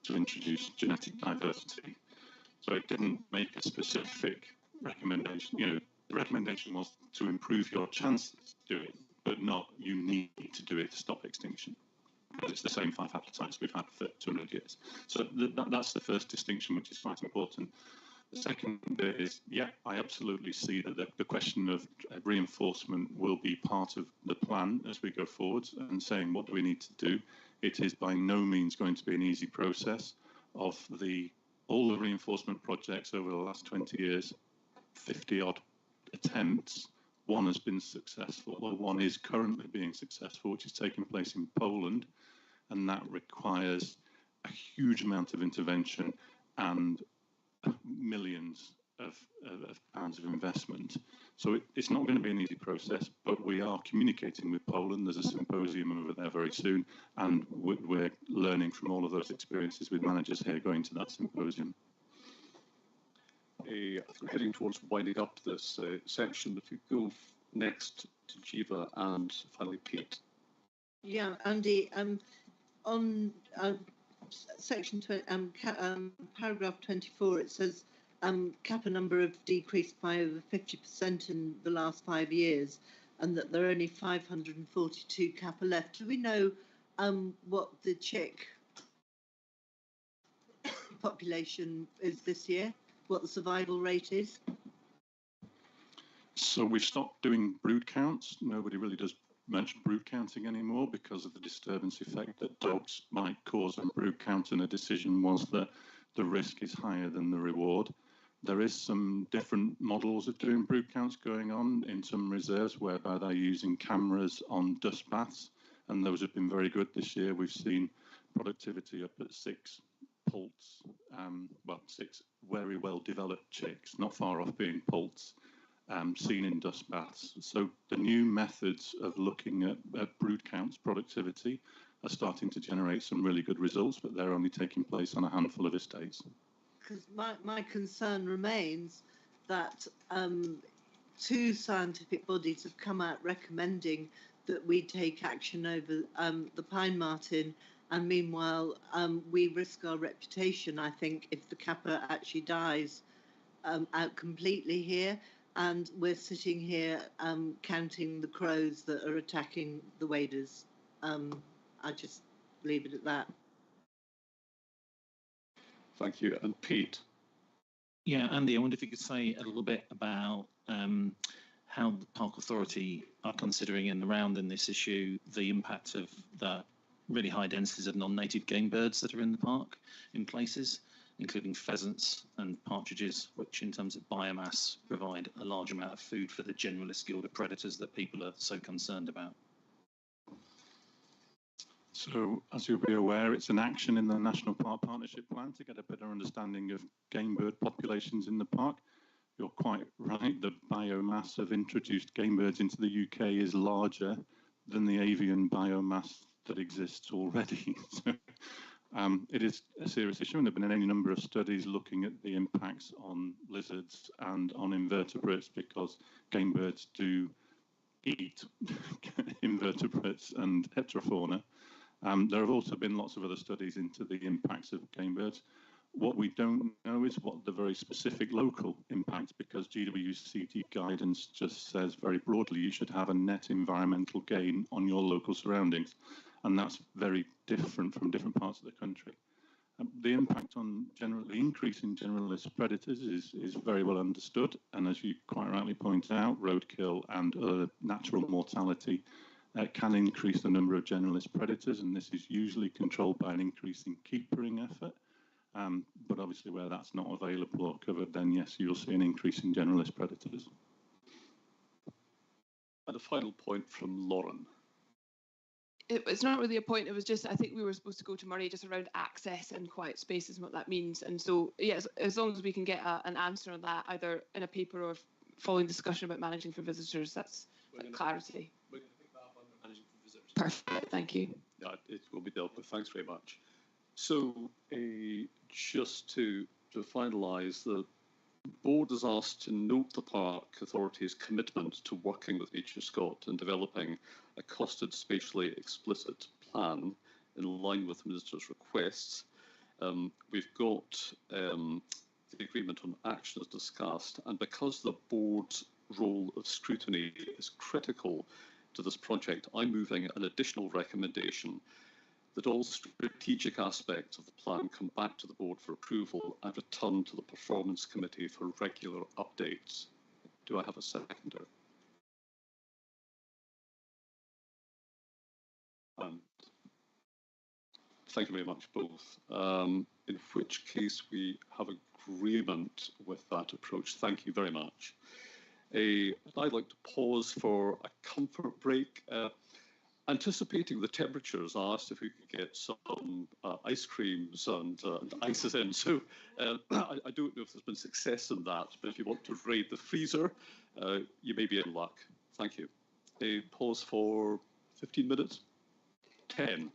Speaker 9: to introduce genetic diversity. So it didn't make a specific recommendation. You know, the recommendation was to improve your chances to do it, but not you need to do it to stop extinction. Because it's the same 5 habitats we've had for 200 years. So that's the first distinction, which is quite important. The second bit is, yeah, I absolutely see that the question of reinforcement will be part of the plan as we go forward, and saying what do we need to do. It is by no means going to be an easy process. Of all the reinforcement projects over the last 20 years, 50 odd attempts, one has been successful, or one is currently being successful, which is taking place in Poland, and that requires a huge amount of intervention and millions of pounds of investment. So it's not going to be an easy process, but we are communicating with Poland. There's a symposium over there very soon, and we're learning from all of those experiences with managers here going to that symposium.
Speaker 3: We're heading towards winding up this section. If you go next to Jiva and finally Pete.
Speaker 4: Yeah, Andy, on section 20, paragraph 24, it says kappa number have decreased by over 50% in the last 5 years, and that there are only 542 kappa left. Do we know what the chick population is this year? What the survival rate is?
Speaker 9: So we've stopped doing brood counts. Nobody really does much brood counting anymore because of the disturbance effect that dogs might cause on brood count, and a decision was that the risk is higher than the reward. There is some different models of doing brood counts going on in some reserves whereby they're using cameras on dust baths, and those have been very good this year. We've seen productivity up at 6 poults, 6 very well developed chicks, not far off being poults, seen in dust baths. So the new methods of looking at brood counts, productivity, are starting to generate some really good results, but they're only taking place on a handful of estates.
Speaker 4: Because my concern remains that 2 scientific bodies have come out recommending that we take action over the pine marten, and meanwhile we risk our reputation, I think, if the kappa actually dies out completely here. And we're sitting here counting the crows that are attacking the waders. I just leave it at that.
Speaker 3: Thank you. And Pete?
Speaker 2: Yeah, Andy, I wonder if you could say a little bit about how the Park Authority are considering and around in this issue the impact of the really high densities of non-native game birds that are in the park in places, including pheasants and partridges, which in terms of biomass provide a large amount of food for the generalist guild of predators that people are so concerned about.
Speaker 9: So, as you'll be aware, it's an action in the National Park Partnership Plan to get a better understanding of game bird populations in the park. You're quite right, the biomass of introduced game birds into the UK is larger than the avian biomass that exists already. So, it is a serious issue, and there have been any number of studies looking at the impacts on lizards and on invertebrates, because game birds do eat invertebrates and heterofauna. There have also been lots of other studies into the impacts of game birds. What we don't know is what the very specific local impacts, because GWCT guidance just says very broadly you should have a net environmental gain on your local surroundings, and that's very different from different parts of the country. The impact on the increase in generalist predators is very well understood, and as you quite rightly point out, roadkill and natural mortality can increase the number of generalist predators, and this is usually controlled by an increase in keepering effort. But obviously where that's not available or covered, then yes, you'll see an increase in generalist predators.
Speaker 3: And a final point from Lauren.
Speaker 16: it's not really a point. It was just, I think we were supposed to go to Murray just around access and quiet spaces and what that means. And so, yes, as long as we can get an answer on that, either in a paper or following discussion about managing for visitors, that's clarity.
Speaker 3: We're going to pick that up under managing for visitors.
Speaker 16: Perfect, thank you.
Speaker 3: Yeah, it will be dealt with. Thanks very much. So, just to finalise, the board is asked to note the Park Authority's commitment to working with Nature Scott and developing a costed, spatially explicit plan in line with the Minister's requests. We've got the agreement on action as discussed, and because the board's role of scrutiny is critical to this project, I'm moving an additional recommendation that all strategic aspects of the plan come back to the board for approval and return to the Performance Committee for regular updates. Do I have a seconder? Thank you very much, both. In which case we have agreement with that approach. Thank you very much. I'd like to pause for a comfort break. Anticipating the temperatures, I asked if we could get some ice creams and ices in. So I don't know if there's been success in that, but if you want to raid the freezer, you may be in luck. Thank you. A pause for 15 minutes? 10.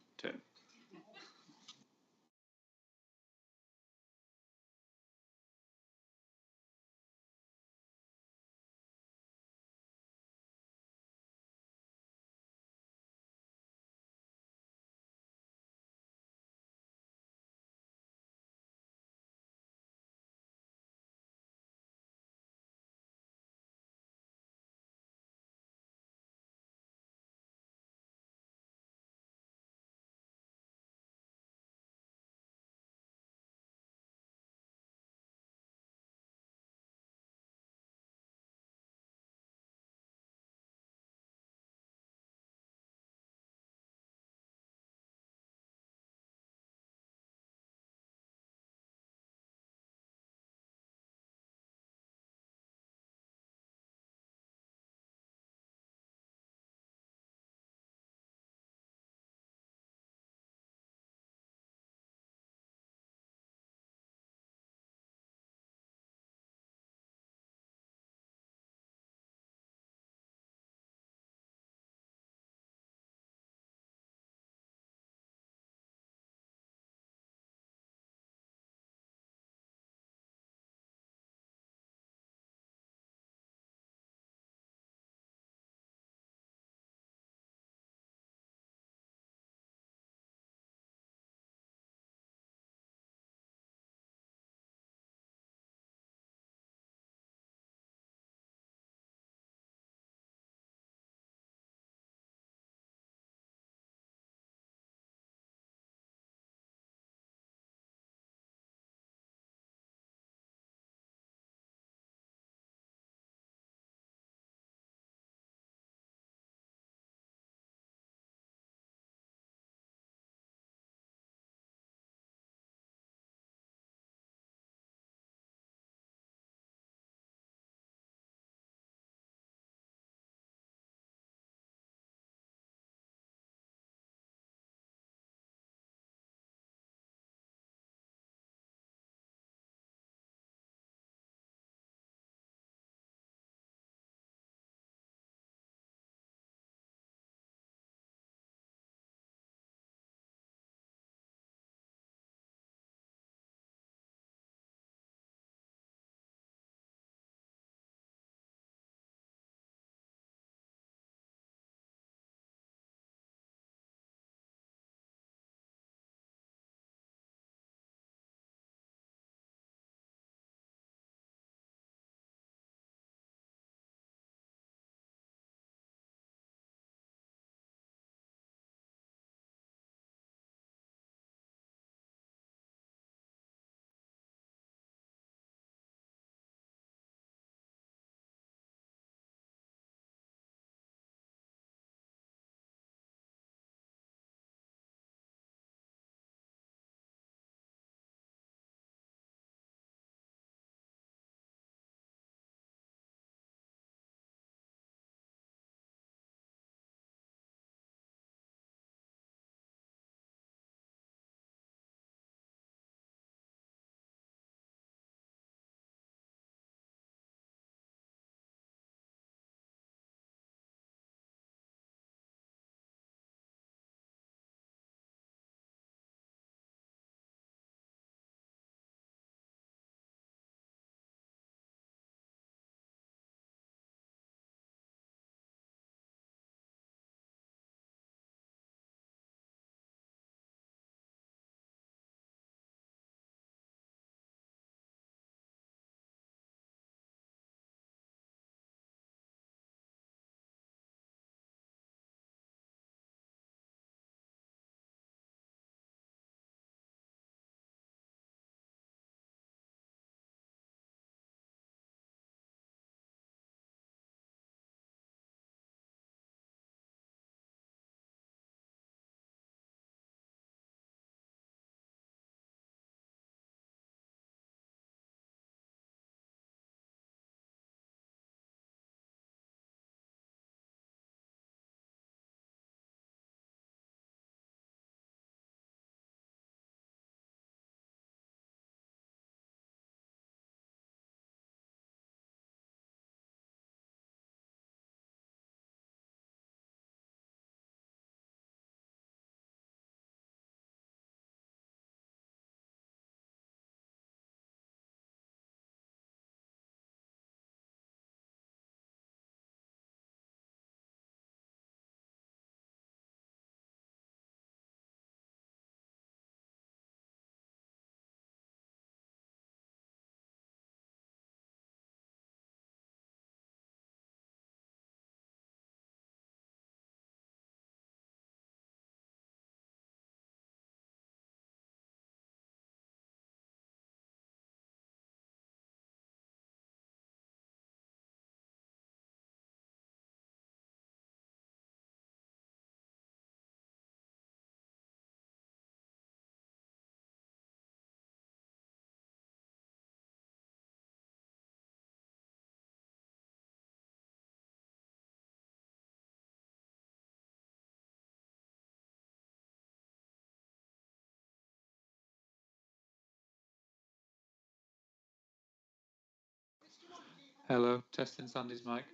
Speaker 12: Hello, testing Sandy's mic.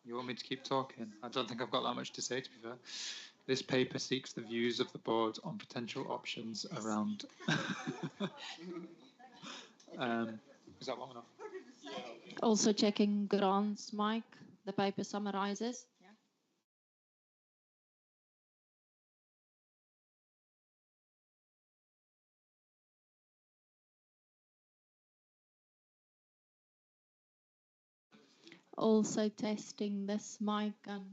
Speaker 12: You want me to keep talking? I don't think I've got that much to say, to be fair. This paper seeks the views of the board on potential options around. Is that long enough?
Speaker 22: Also checking Grant's mic, the paper summarizes. Also testing this mic and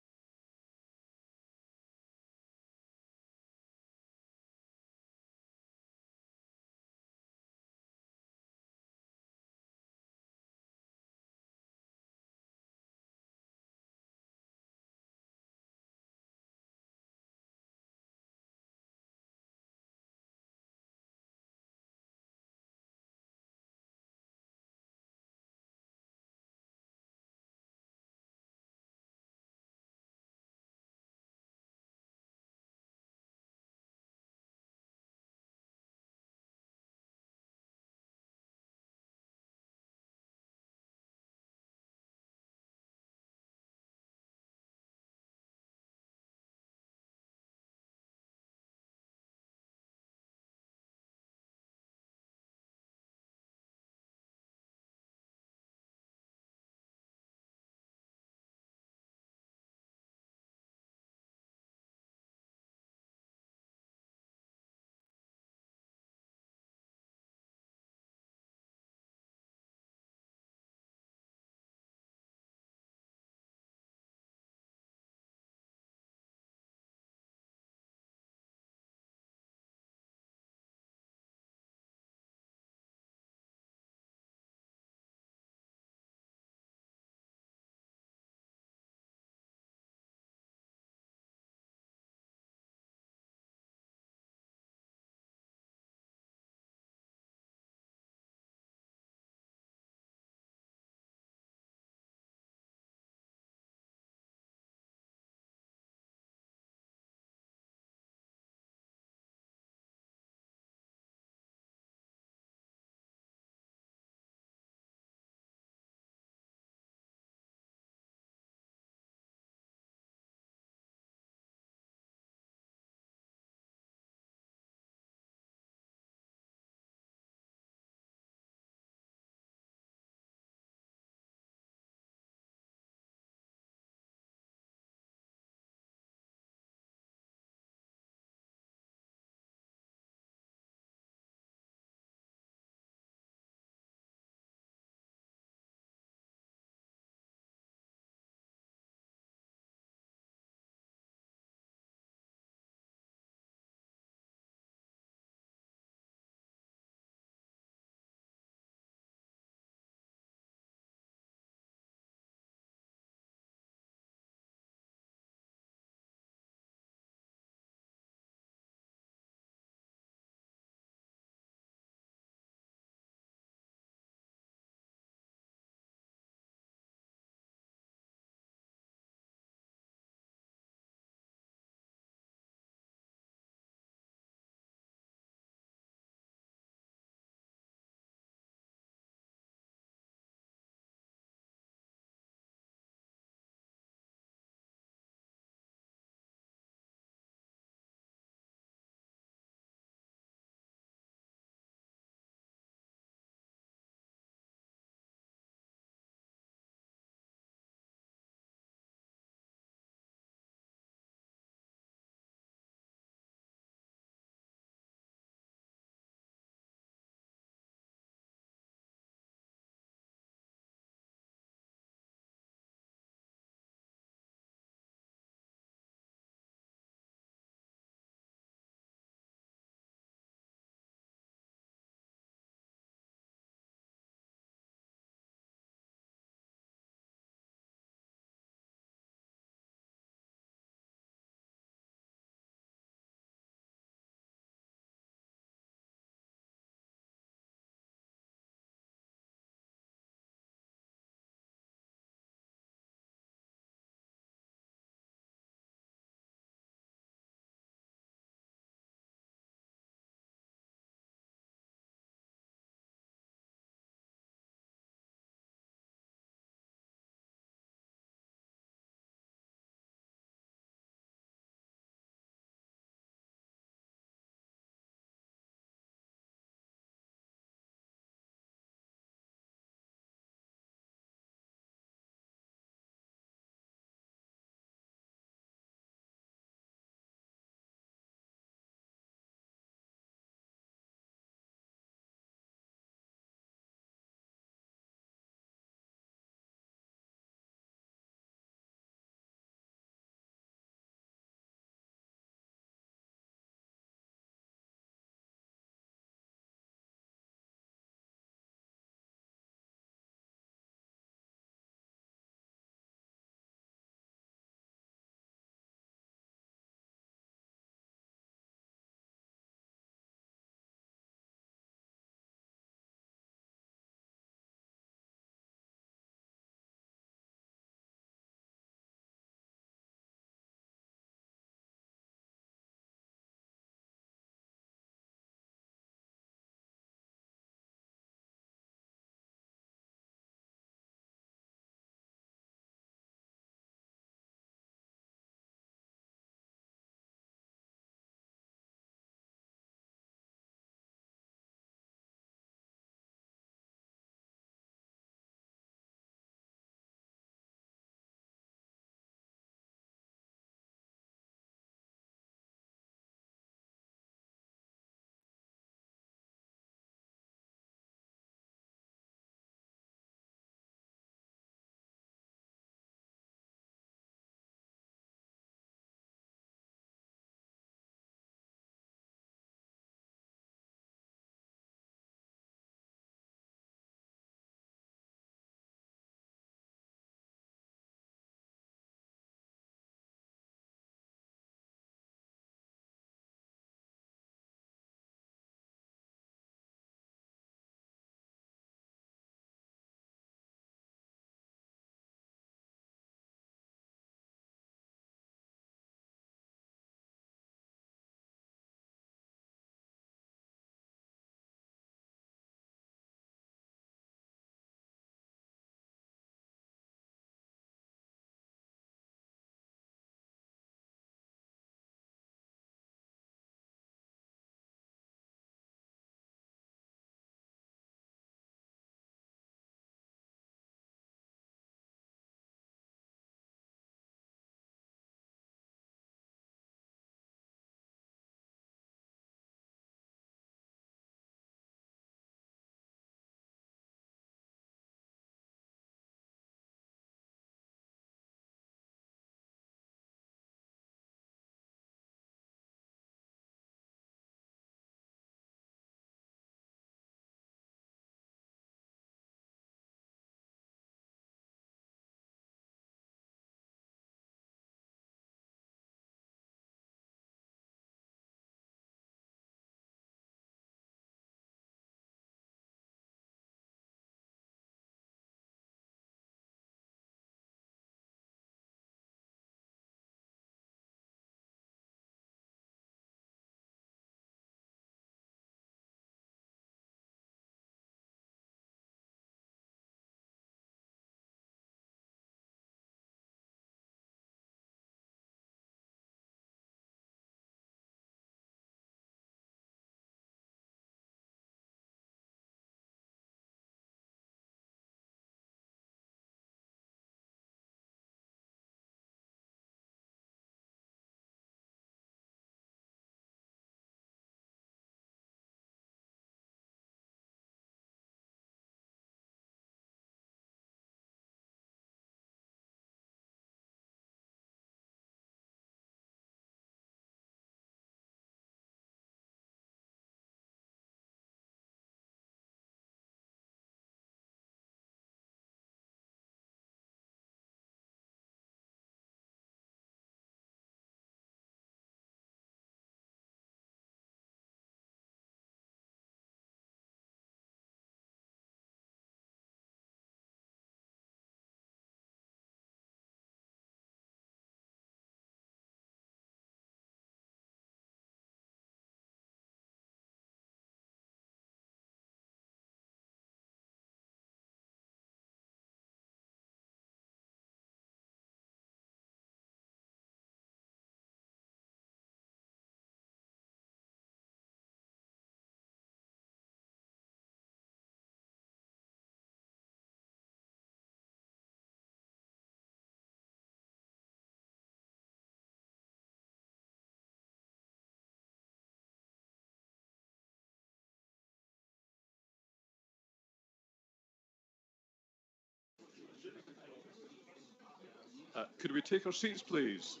Speaker 3: Could we take our seats, please?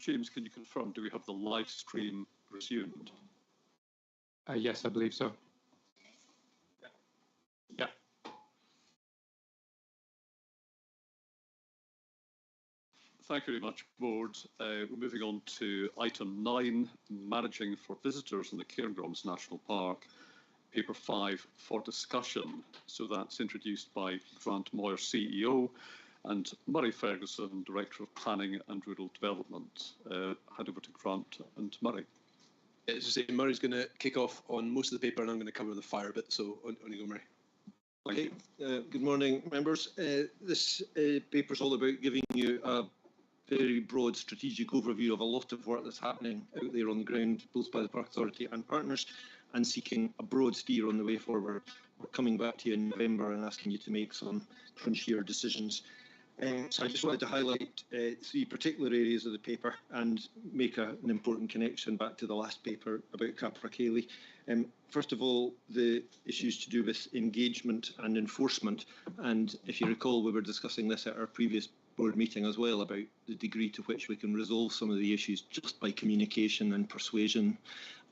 Speaker 3: James, can you confirm, do we have the live stream resumed?
Speaker 12: Yes, I believe so. Yeah.
Speaker 3: Thank you very much, Board. We're moving on to item 9, managing for visitors in the Cairngorms National Park, paper 5 for discussion. So that's introduced by Grant Moyer, CEO, and Murray Ferguson, Director of Planning and Rural Development. Hand over to Grant and Murray.
Speaker 11: As I say, Murray's going to kick off on most of the paper and I'm going to cover the fire bit, so on you go, Murray.
Speaker 13: Okay, good morning, members. This paper is all about giving you a very broad strategic overview of a lot of work that's happening out there on the ground, both by the Park Authority and partners, and seeking a broad steer on the way forward. We're coming back to you in November and asking you to make some crunchier decisions. So I just wanted to highlight 3 particular areas of the paper and make an important connection back to the last paper about Capercaillie. First of all, the issues to do with engagement and enforcement. And if you recall, we were discussing this at our previous board meeting as well about the degree to which we can resolve some of the issues just by communication and persuasion,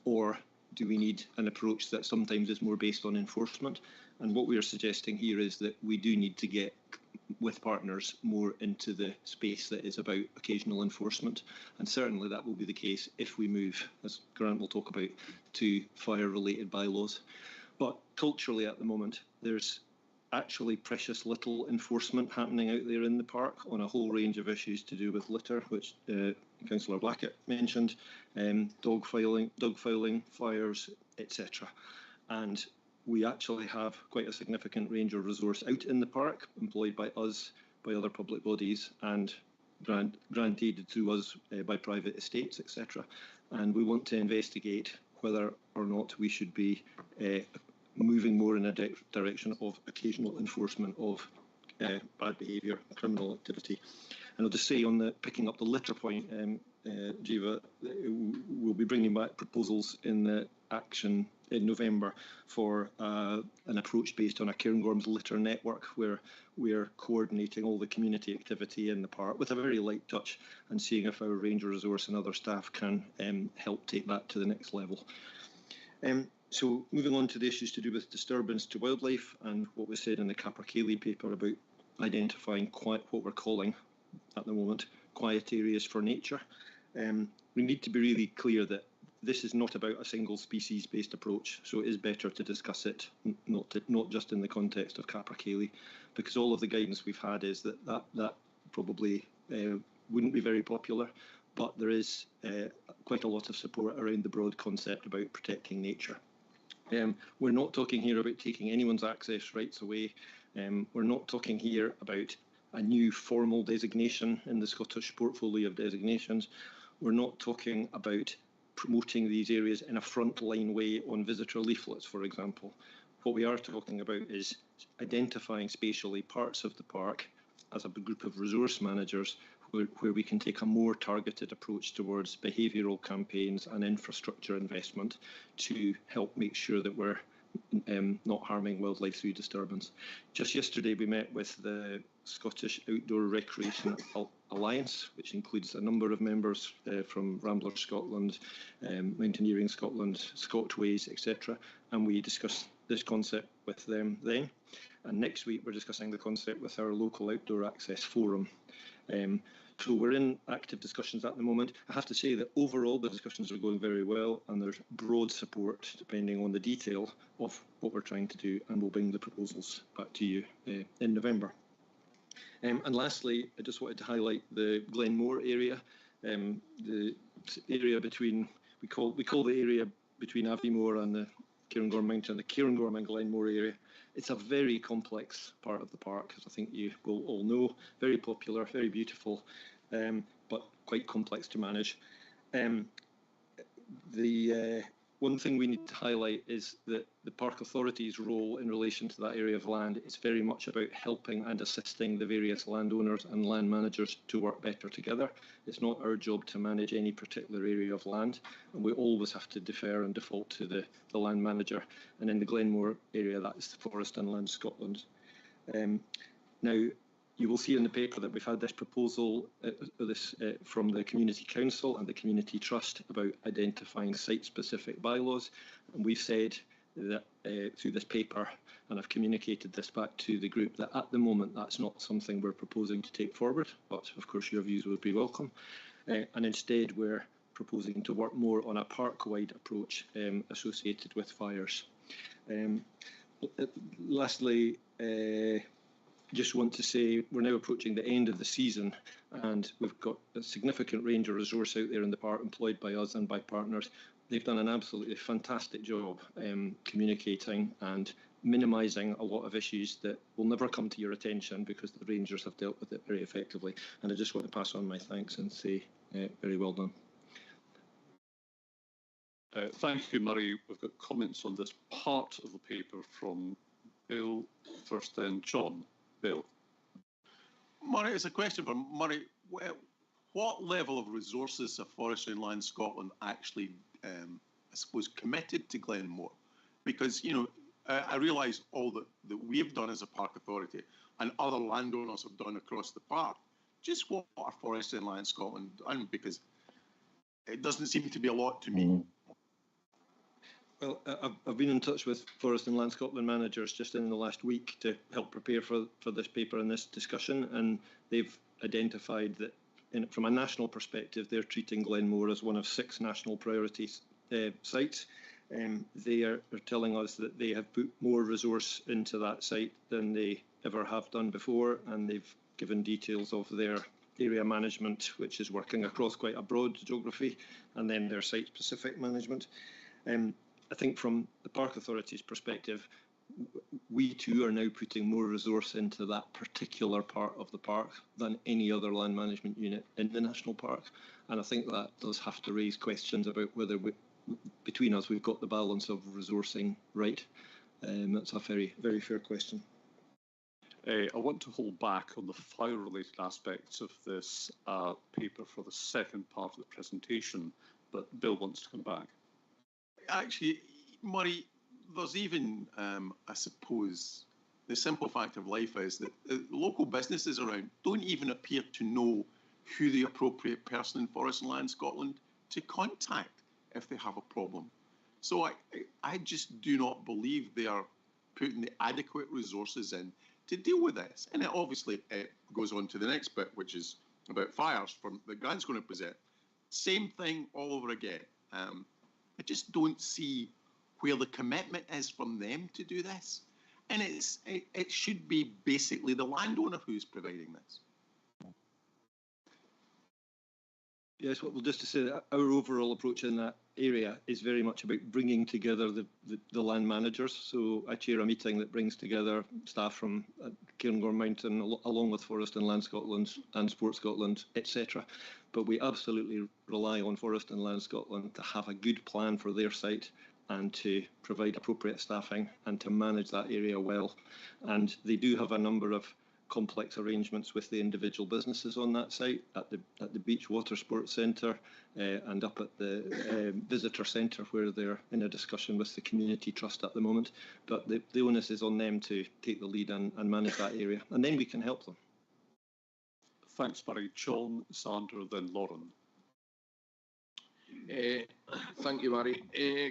Speaker 13: or do we need an approach that sometimes is more based on enforcement? And what we are suggesting here is that we do need to get with partners more into the space that is about occasional enforcement, and certainly that will be the case if we move, as Grant will talk about, to fire-related bylaws. But culturally at the moment, there's actually precious little enforcement happening out there in the park on a whole range of issues to do with litter, which Councillor Blackett mentioned, dog fouling, fires, etc. And we actually have quite a significant range of resource out in the park, employed by us, by other public bodies, and granted through us by private estates, etc. And we want to investigate whether or not we should be moving more in a direction of occasional enforcement of bad behaviour, criminal activity. And I'll just say on the picking up the litter point, Jiva, we'll be bringing back proposals in the action in November for an approach based on a Cairngorms litter network, where we're coordinating all the community activity in the park with a very light touch and seeing if our ranger resource and other staff can help take that to the next level. So moving on to the issues to do with disturbance to wildlife and what was said in the Capercaillie paper about identifying what we're calling at the moment quiet areas for nature. We need to be really clear that this is not about a single species based approach, so it is better to discuss it not just in the context of Capercaillie, because all of the guidance we've had is that probably wouldn't be very popular, but there is quite a lot of support around the broad concept about protecting nature. We're not talking here about taking anyone's access rights away. We're not talking here about a new formal designation in the Scottish portfolio of designations. We're not talking about promoting these areas in a frontline way on visitor leaflets, for example. What we are talking about is identifying spatially parts of the park as a group of resource managers where we can take a more targeted approach towards behavioural campaigns and infrastructure investment to help make sure that we're not harming wildlife through disturbance. Just yesterday we met with the Scottish Outdoor Recreation Alliance, which includes a number of members from Ramblers Scotland, Mountaineering Scotland, Scotways, etc. And we discussed this concept with them then. And next week we're discussing the concept with our local outdoor access forum. So we're in active discussions at the moment. I have to say that overall the discussions are going very well and there's broad support depending on the detail of what we're trying to do, and we'll bring the proposals back to you in November. And lastly, I just wanted to highlight the Glenmore area, the area between, we call the area between Aviemore and the Cairngorm Mountain, the Cairngorm and Glenmore area. It's a very complex part of the park, as I think you will all know. Very popular, very beautiful, but quite complex to manage. The one thing we need to highlight is that the Park Authority's role in relation to that area of land is very much about helping and assisting the various landowners and land managers to work better together. It's not our job to manage any particular area of land, and we always have to defer and default to the land manager. And in the Glenmore area, that is the Forest and Land Scotland. Now, you will see in the paper that we've had this proposal from the Community Council and the Community Trust about identifying site-specific bylaws. And we've said that through this paper, and I've communicated this back to the group, that at the moment that's not something we're proposing to take forward, but of course your views would be welcome. And instead we're proposing to work more on a park-wide approach associated with fires. Lastly, just want to say we're now approaching the end of the season, and we've got a significant range of resource out there in the park employed by us and by partners. They've done an absolutely fantastic job communicating and minimising a lot of issues that will never come to your attention because the rangers have dealt with it very effectively. And I just want to pass on my thanks and say very well done.
Speaker 3: Thank you, Murray. We've got comments on this part of the paper from Bill first, then John. Bill.
Speaker 15: Murray, it's a question for Murray. What level of resources have Forestry and Land Scotland actually, I suppose, committed to Glenmore? Because, you know, I realise all that we've done as a park authority and other landowners have done across the park. Just what are Forestry and Land Scotland done? Because it doesn't seem to be a lot to me.
Speaker 13: Well, I've been in touch with Forest and Land Scotland managers just in the last week to help prepare for this paper and this discussion, and they've identified that from a national perspective, they're treating Glenmore as one of 6 national priority sites. They are telling us that they have put more resource into that site than they ever have done before, and they've given details of their area management, which is working across quite a broad geography, and then their site-specific management. I think from the Park Authority's perspective, we too are now putting more resource into that particular part of the park than any other land management unit in the national park. And I think that does have to raise questions about whether between us we've got the balance of resourcing right. That's a very, very fair question.
Speaker 3: I want to hold back on the fire-related aspects of this paper for the second part of the presentation, but Bill wants to come back.
Speaker 15: Actually, Murray, there's even, I suppose, the simple fact of life is that local businesses around don't even appear to know who the appropriate person in Forest and Land Scotland to contact if they have a problem. So I just do not believe they are putting the adequate resources in to deal with this. And it obviously goes on to the next bit, which is about fires that Grant's going to present. Same thing all over again. I just don't see where the commitment is from them to do this. And it should be basically the landowner who's providing this.
Speaker 13: Yes, well, just to say that our overall approach in that area is very much about bringing together the land managers. So I chair a meeting that brings together staff from Cairngorm Mountain, along with Forest and Land Scotland and Sport Scotland, etc. But we absolutely rely on Forest and Land Scotland to have a good plan for their site and to provide appropriate staffing and to manage that area well. And they do have a number of complex arrangements with the individual businesses on that site, at the Beach Water Sports Centre and up at the visitor centre, where they're in a discussion with the Community Trust at the moment. But the onus is on them to take the lead and manage that area, and then we can help them.
Speaker 3: Thanks, Murray. John, Sandra, then Lauren.
Speaker 1: Thank you, Murray.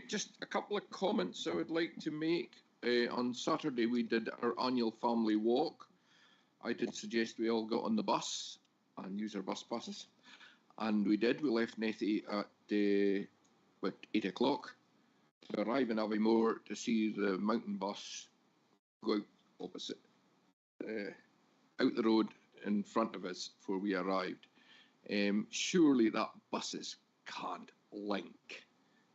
Speaker 1: Just a couple of comments I would like to make. On Saturday, we did our annual family walk. I did suggest we all got on the bus and use our bus passes, and we did. We left Nethy at 8 o'clock to arrive in Aviemore to see the mountain bus go out opposite, out the road in front of us before we arrived. Surely that buses can't link.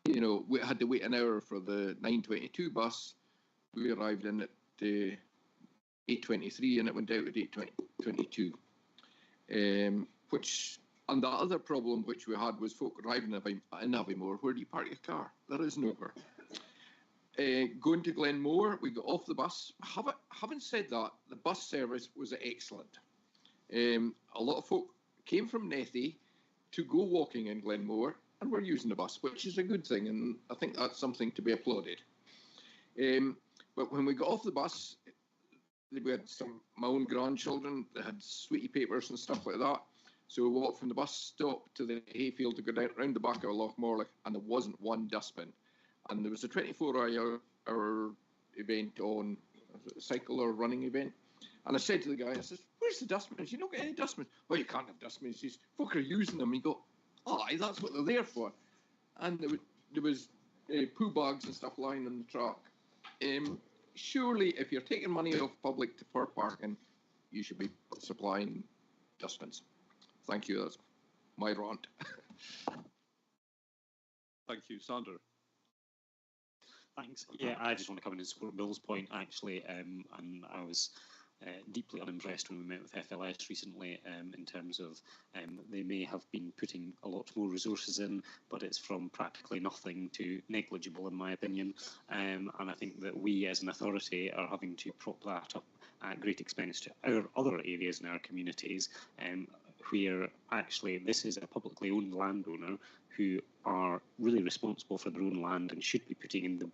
Speaker 1: You know, we had to wait an hour for the 9:22 bus. We arrived in at 8:23 and it went out at 8:22, which And the other problem which we had was folk arriving in Aviemore. Where do you park your car? There is nowhere. Going to Glenmore, we got off the bus. Having said that, the bus service was excellent. A lot of folk came from Nethy to go walking in Glenmore and were using the bus, which is a good thing, and I think that's something to be applauded. But when we got off the bus, we had my own grandchildren that had sweetie papers and stuff like that. So we walked from the bus stop to the hayfield to go down round the back of Lochmorlich, and there wasn't one dustbin. And there was a 24-hour event on a cycle or running event. And I said to the guy, I says, where's the dustbins? You don't get any dustbins. Well, you can't have dustbins. He says, folk are using them. And you go, aye, that's what they're there for. And there was poo bags and stuff lying on the track. Surely, if you're taking money off public for parking, you should be supplying dustbins. Thank you. That's my rant.
Speaker 3: Thank you, Sandra.
Speaker 14: Thanks. Yeah, I just want to come in and support Bill's point, actually. And I was deeply unimpressed when we met with FLS recently in terms of they may have been putting a lot more resources in, but it's from practically nothing to negligible, in my opinion. And I think that we as an authority are having to prop that up at great expense to our other areas in our communities, where actually this is a publicly owned landowner who are really responsible for their own land and should be putting in the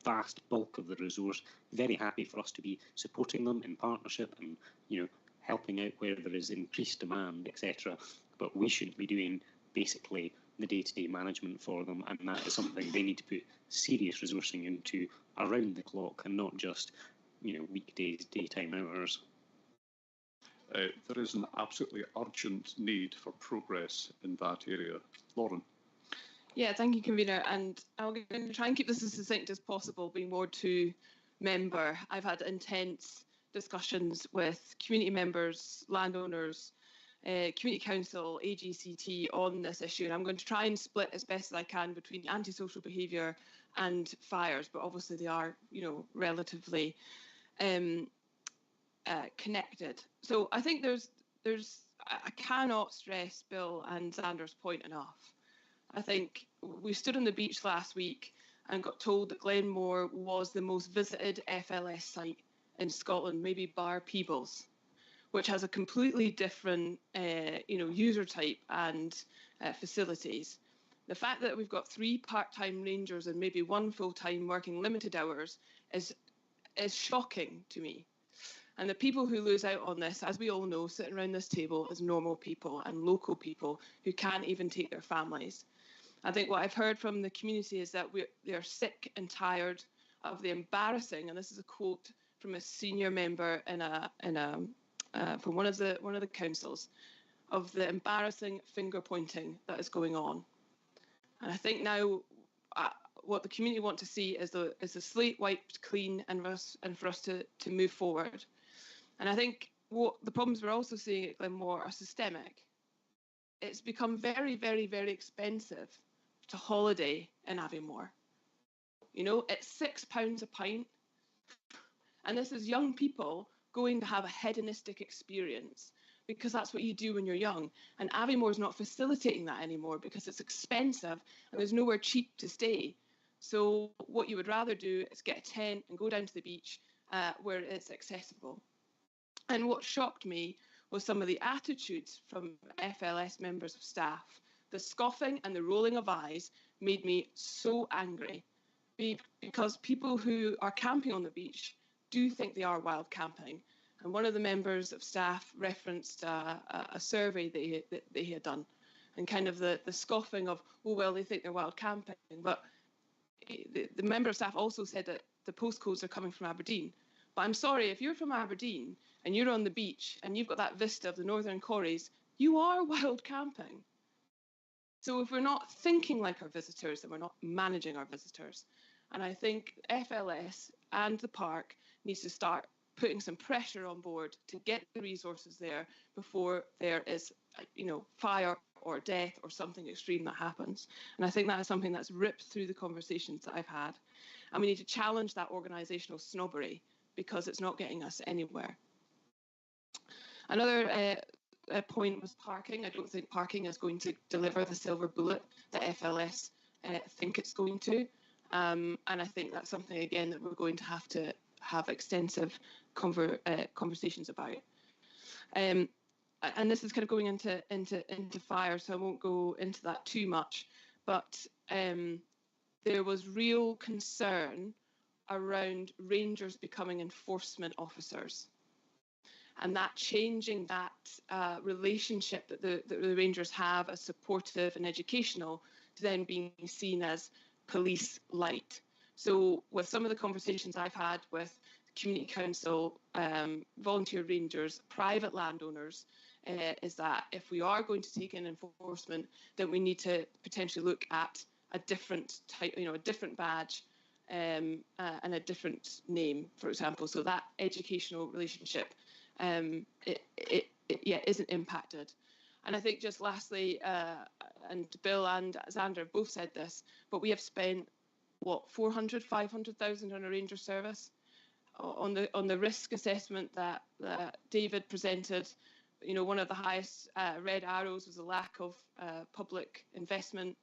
Speaker 14: vast bulk of the resource. Very happy for us to be supporting them in partnership and, you know, helping out where there is increased demand, etc. But we shouldn't be doing basically the day-to-day management for them, and that is something they need to put serious resourcing into around the clock and not just, you know, weekdays, daytime hours.
Speaker 3: There is an absolutely urgent need for progress in that area. Lauren.
Speaker 16: Yeah, thank you, convener. And I'm going to try and keep this as succinct as possible, being more to member. I've had intense discussions with community members, landowners, community council, AGCT on this issue, and I'm going to try and split as best as I can between antisocial behaviour and fires, but obviously they are, you know, relatively connected. So I think I cannot stress Bill and Xander's point enough. I think we stood on the beach last week and got told that Glenmore was the most visited FLS site in Scotland, maybe bar Peebles, which has a completely different, user type and facilities. The fact that we've got 3 part-time rangers and maybe 1 full-time working limited hours is shocking to me. And the people who lose out on this, as we all know, sitting around this table, is normal people and local people who can't even take their families. I think what I've heard from the community is that they're sick and tired of the embarrassing, and this is a quote from a senior member from one of the councils, of the embarrassing finger pointing that is going on. And I think now what the community want to see is the slate wiped clean and for us to move forward. And I think what the problems we're also seeing at Glenmore are systemic. It's become very, very, very expensive to holiday in Aviemore. You know, it's £6 a pint. And this is young people going to have a hedonistic experience because that's what you do when you're young. And Aviemore is not facilitating that anymore because it's expensive and there's nowhere cheap to stay. So what you would rather do is get a tent and go down to the beach where it's accessible. And what shocked me was some of the attitudes from FLS members of staff. The scoffing and the rolling of eyes made me so angry because people who are camping on the beach do think they are wild camping. And one of the members of staff referenced a survey that they had done, and kind of the scoffing of, oh, well, they think they're wild camping. But the member of staff also said that the postcodes are coming from Aberdeen. But I'm sorry, if you're from Aberdeen and you're on the beach and you've got that vista of the Northern Corries, you are wild camping. So if we're not thinking like our visitors, then we're not managing our visitors. And I think FLS and the park needs to start putting some pressure on board to get the resources there before there is, fire or death or something extreme that happens. And I think that is something that's ripped through the conversations that I've had. And we need to challenge that organisational snobbery because it's not getting us anywhere. Another point was parking. I don't think parking is going to deliver the silver bullet that FLS think it's going to. And I think that's something, again, that we're going to have extensive conversations about. And this is kind of going into fire, so I won't go into that too much. But there was real concern around rangers becoming enforcement officers, and that changing that relationship that the rangers have as supportive and educational to then being seen as police light. So with some of the conversations I've had with community council, volunteer rangers, private landowners, is that if we are going to take in enforcement, then we need to potentially look at a different type, a different badge and a different name, for example. So that educational relationship, isn't impacted. And I think just lastly, and Bill and Xander have both said this, but we have spent what, 500,000 on a ranger service. On the risk assessment that David presented, one of the highest red arrows was a lack of public investment.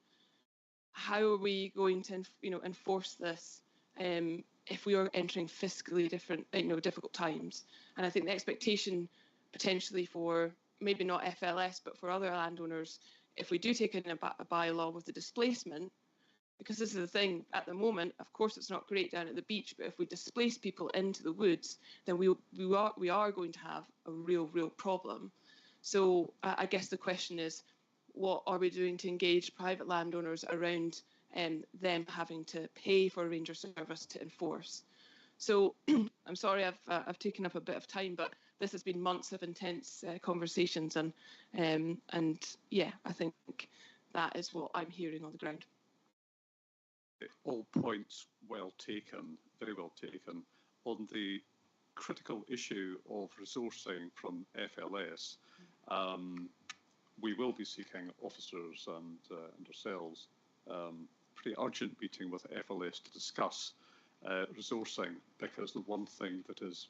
Speaker 16: How are we going to enforce this if we are entering fiscally difficult times? And I think the expectation potentially for maybe not FLS but for other landowners, if we do take in a bylaw with the displacement, because this is the thing at the moment, of course it's not great down at the beach, but if we displace people into the woods, then we are going to have a real problem. So I guess the question is, what are we doing to engage private landowners around them having to pay for a ranger service to enforce? So I'm sorry I've taken up a bit of time, but this has been months of intense conversations, and yeah, I think that is what I'm hearing on the ground.
Speaker 3: All points well taken, very well taken. On the critical issue of resourcing from FLS, we will be seeking officers and ourselves pretty urgent meeting with FLS to discuss resourcing, because the one thing that is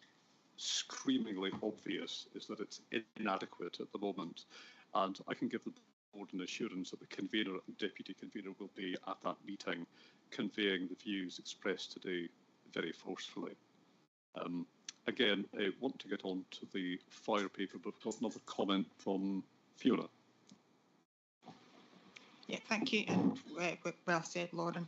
Speaker 3: screamingly obvious is that it's inadequate at the moment, and I can give the board an assurance that the convener and deputy convener will be at that meeting conveying the views expressed today very forcefully. Again, I want to get on to the fire paper, but we've got another comment from Fiona.
Speaker 10: Yeah, thank you, and well said, Lauren.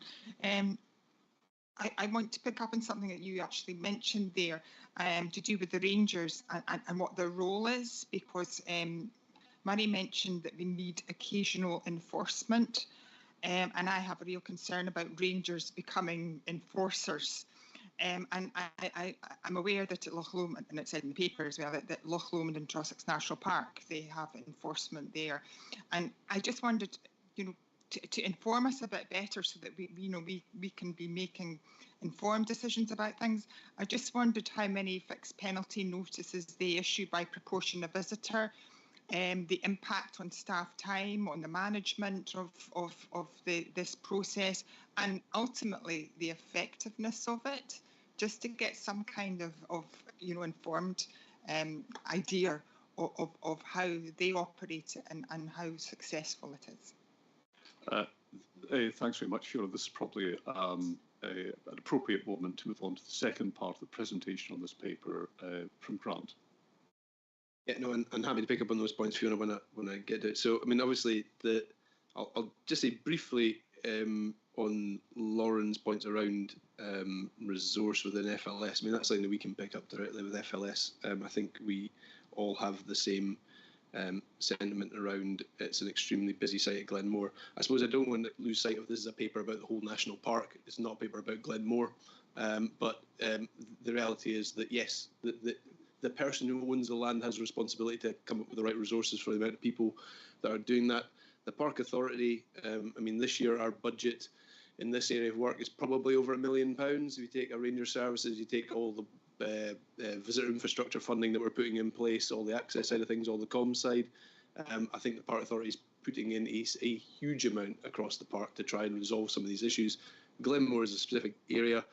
Speaker 10: I want to pick up on something that you actually mentioned there to do with the rangers and what their role is, because Murray mentioned that we need occasional enforcement, and I have a real concern about rangers becoming enforcers. And I'm aware that at Loch Lomond, and it said in the paper as well, that Loch Lomond and Trossachs National Park, they have enforcement there. And I just wondered, to inform us a bit better so that we can be making informed decisions about things. I just wondered how many fixed penalty notices they issue by proportion of visitor, the impact on staff time, on the management of this process, and ultimately the effectiveness of it, just to get some kind of informed idea of how they operate and how successful it is.
Speaker 3: Thanks very much, Fiona. This is probably an appropriate moment to move on to the second part of the presentation on this paper from Grant.
Speaker 11: Yeah, no, and I'm happy to pick up on those points, Fiona, when I get to it. So, I mean, obviously, I'll just say briefly on Lauren's points around resource within FLS. I mean, that's something that we can pick up directly with FLS. I think we all have the same sentiment around it's an extremely busy site at Glenmore. I suppose I don't want to lose sight of this as a paper about the whole national park. It's not a paper about Glenmore, but the reality is that yes, the person who owns the land has a responsibility to come up with the right resources for the amount of people that are doing that. The Park Authority, I mean, this year our budget in this area of work is probably over £1 million. If you take our ranger services, you take all the visitor infrastructure funding that we're putting in place, all the access side of things, all the comms side. I think the Park Authority is putting in a huge amount across the park to try and resolve some of these issues. Glenmore is a specific area,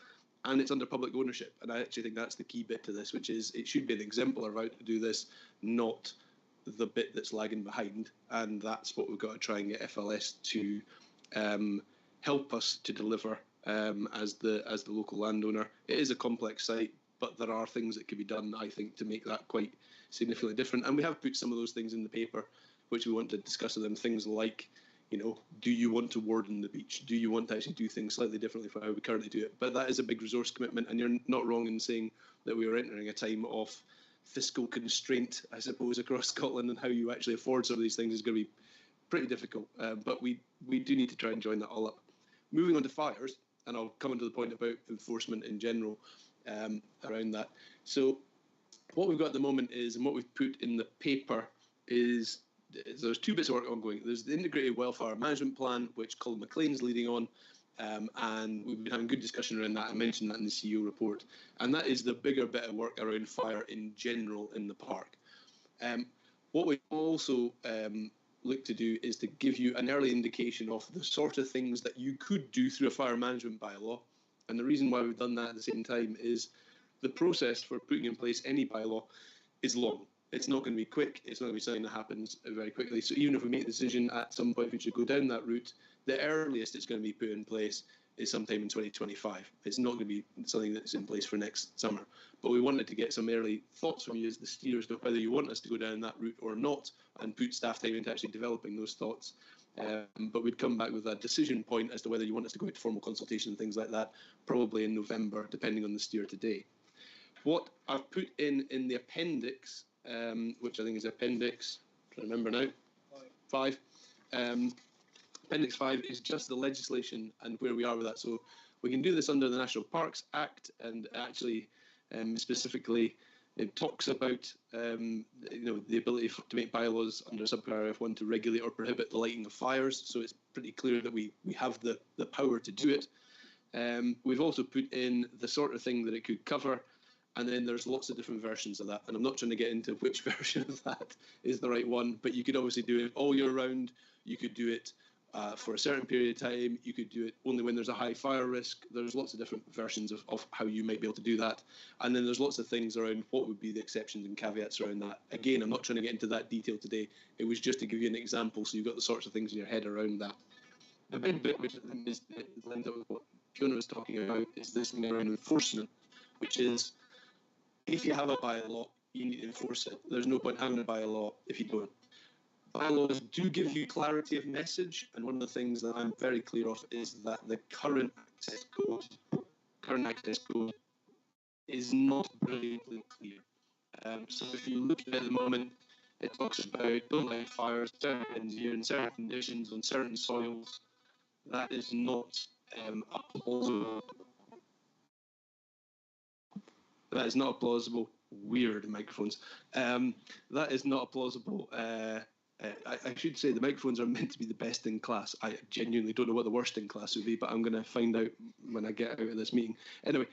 Speaker 11: and it's under public ownership. And I actually think that's the key bit to this, which is it should be an exemplar of how to do this, not the bit that's lagging behind, and that's what we've got to try and get FLS to help us to deliver as the local landowner. It is a complex site, but there are things that can be done, I think, to make that quite significantly different. And we have put some of those things in the paper, which we want to discuss with them. Things like, you know, do you want to warden the beach? Do you want to actually do things slightly differently from how we currently do it? But that is a big resource commitment, and you're not wrong in saying that we are entering a time of fiscal constraint, I suppose, across Scotland, and how you actually afford some of these things is going to be pretty difficult. But we do need to try and join that all up. Moving on to fires, and I'll come on to the point about enforcement in general around that. So what we've got at the moment is, and what we've put in the paper is, there's two bits of work ongoing. There's the Integrated Wildfire Management Plan, which Colin McLean's leading on, and we've been having good discussion around that. I mentioned that in the CEO report, and that is the bigger bit of work around fire in general in the park. What we also look to do is to give you an early indication of the sort of things that you could do through a fire management bylaw. And the reason why we've done that at the same time is the process for putting in place any bylaw is long. It's not going to be quick. It's not going to be something that happens very quickly. So even if we make a decision at some point we should go down that route, the earliest it's going to be put in place is sometime in 2025. It's not going to be something that's in place for next summer. But we wanted to get some early thoughts from you as the steers of whether you want us to go down that route or not, and put staff time into actually developing those thoughts. But we'd come back with a decision point as to whether you want us to go into formal consultation and things like that, probably in November, depending on the steer today. What I've put in the appendix, which I think is appendix, I'm trying to remember now, 5. Appendix 5 is just the legislation and where we are with that. So we can do this under the National Parks Act, and actually specifically it talks about the ability to make bylaws under subparagraph 1 to regulate or prohibit the lighting of fires. So it's pretty clear that we have the power to do it. We've also put in the sort of thing that it could cover. And then there's lots of different versions of that. And I'm not trying to get into which version of that is the right one, but you could obviously do it all year round. You could do it for a certain period of time. You could do it only when there's a high fire risk. There's lots of different versions of how you might be able to do that. And then there's lots of things around what would be the exceptions and caveats around that. Again, I'm not trying to get into that detail today. It was just to give you an example so you've got the sorts of things in your head around that. The big bit, which I think is Linda, what Fiona was talking about, is this thing around enforcement, which is, if you have a bylaw, you need to enforce it. There's no point having a bylaw if you don't. Bylaws do give you clarity of message, and one of the things that I'm very clear of is that the current access code is not brilliantly clear. So if you look at it at the moment, it talks about don't light fires, certain year in certain conditions on certain soils. That is not a plausible. That is not a plausible, weird microphones. That is not a plausible, I should say the microphones are meant to be the best in class. I genuinely don't know what the worst in class would be, but I'm going to find out when I get out of this meeting. Anyway,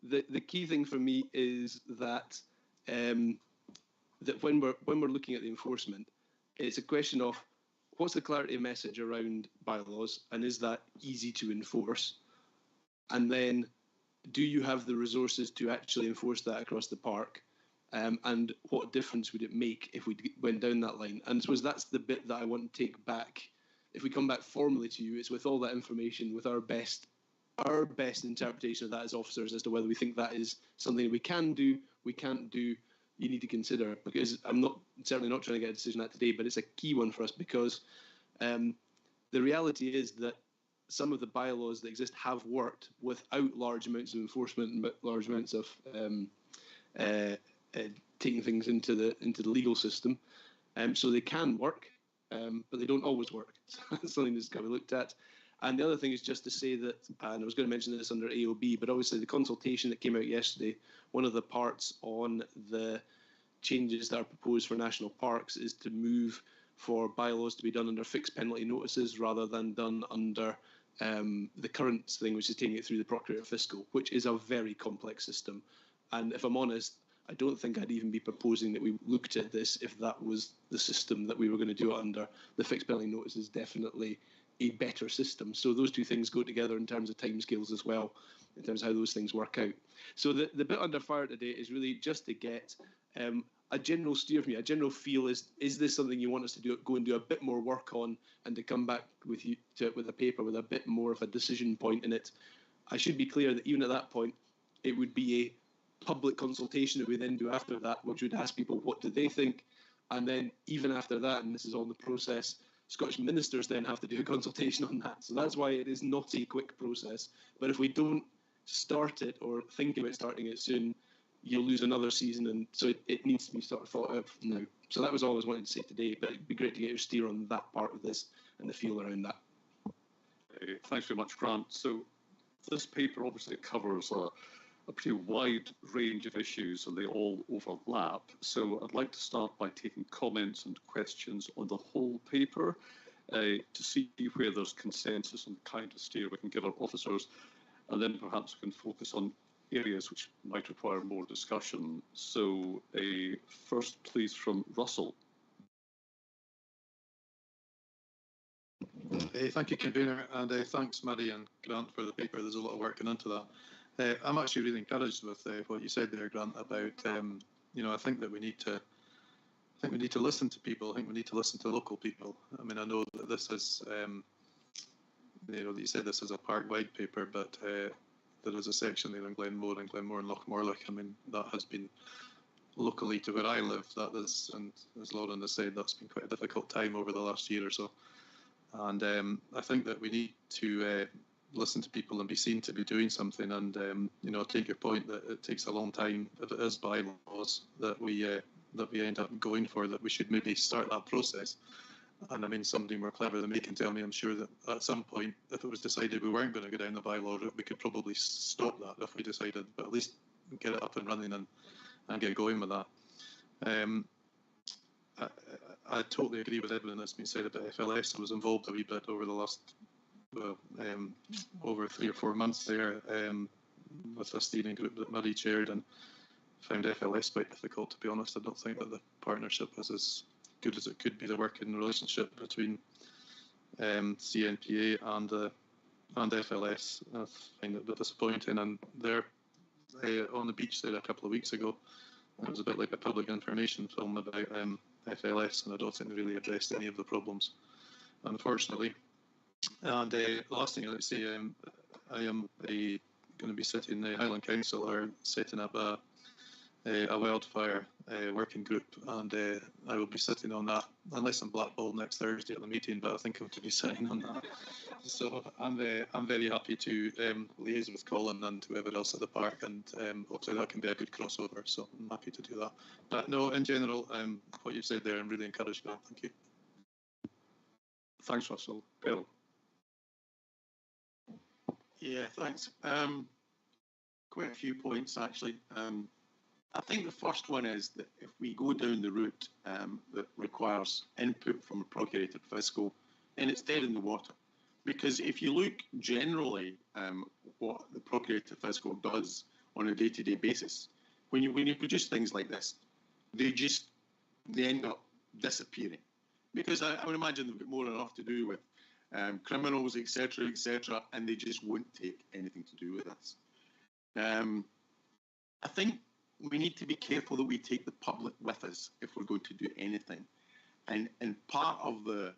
Speaker 11: the key thing for me is that that when we're looking at the enforcement, it's a question of what's the clarity of message around bylaws, and is that easy to enforce? And then, do you have the resources to actually enforce that across the park? And what difference would it make if we went down that line? And I suppose that's the bit that I want to take back. If we come back formally to you, it's with all that information, with our best interpretation of that as officers as to whether we think that is something we can do, we can't do, you need to consider. Because I'm certainly not trying to get a decision on that today, but it's a key one for us, because the reality is that some of the bylaws that exist have worked without large amounts of enforcement and large amounts of taking things into the legal system. So they can work, but they don't always work. So that's something that's got to be looked at. And the other thing is just to say that, and I was going to mention this under AOB, but obviously the consultation that came out yesterday, one of the parts on the changes that are proposed for national parks is to move for bylaws to be done under fixed penalty notices rather than done under the current thing, which is taking it through the Procurator Fiscal, which is a very complex system. And if I'm honest, I don't think I'd even be proposing that we looked at this if that was the system that we were going to do it under. The fixed penalty notice is definitely a better system. So those two things go together in terms of timescales as well, in terms of how those things work out. So the bit under fire today is really just to get A general steer for me, a general feel is this something you want us to do, go and do a bit more work on, and to come back with you with a paper with a bit more of a decision point in it. I should be clear that even at that point, it would be a public consultation that we then do after that, which would ask people what do they think, and then even after that, and this is all in the process, Scottish ministers then have to do a consultation on that. So that's why it is not a quick process. But if we don't start it or think about starting it soon, you'll lose another season, and so it needs to be sort of thought of now. So that was all I was wanting to say today, but it'd be great to get your steer on that part of this and the feel around that.
Speaker 3: Thanks very much, Grant. So this paper obviously covers a pretty wide range of issues, and they all overlap. So I'd like to start by taking comments and questions on the whole paper to see where there's consensus on the kind of steer we can give our officers, and then perhaps we can focus on areas which might require more discussion. So first, please, from Russell.
Speaker 6: Thank you, convener, and thanks, Murray and Grant, for the paper. There's a lot of work going into that. I'm actually really encouraged with what you said there, Grant, about I think that we need to listen to people. I think we need to listen to local people. I mean, I know that this is that you said this is a park-wide paper, but there is a section there in Glenmore and Lochmorlich. I mean, that has been locally to where I live. That is, and as Lauren has said, that's been quite a difficult time over the last year or so. And I think that we need to listen to people and be seen to be doing something. And take your point that it takes a long time. If it is bylaws that we end up going for, that we should maybe start that process. And I mean, somebody more clever than me can tell me, I'm sure, that at some point, if it was decided we weren't going to go down the bylaw route, we could probably stop that if we decided, but at least get it up and running and get going with that. I totally agree with everything that's been said about FLS. I was involved a wee bit over the last, over 3 or 4 months there with a steering group that Murray chaired, and found FLS quite difficult, to be honest. I don't think that the partnership is as good as it could be, the working relationship between CNPA and FLS. I find it a bit disappointing. And there, on the beach there a couple of weeks ago, it was a bit like a public information film about FLS, and I don't think they really addressed any of the problems, unfortunately. And the last thing I'd like to say, I am going to be sitting, the Highland Council are setting up a wildfire working group, and I will be sitting on that, unless I'm blackballed next Thursday at the meeting, but I think I'm to be sitting on that. So I'm very happy to liaise with Colin and whoever else at the park, and hopefully that can be a good crossover, so I'm happy to do that. But no, in general, what you've said there, I'm really encouraged by it. Thank you.
Speaker 3: Thanks, Russell. Bill.
Speaker 15: Yeah, thanks. Quite a few points, actually. I think the first one is that if we go down the route that requires input from a procurator fiscal, then it's dead in the water. Because if you look generally what the procurator fiscal does on a day-to-day basis, when you produce things like this, they end up disappearing. Because I would imagine they've got more than enough to do with criminals, etc., and they just won't take anything to do with us. I think we need to be careful that we take the public with us if we're going to do anything. And part of the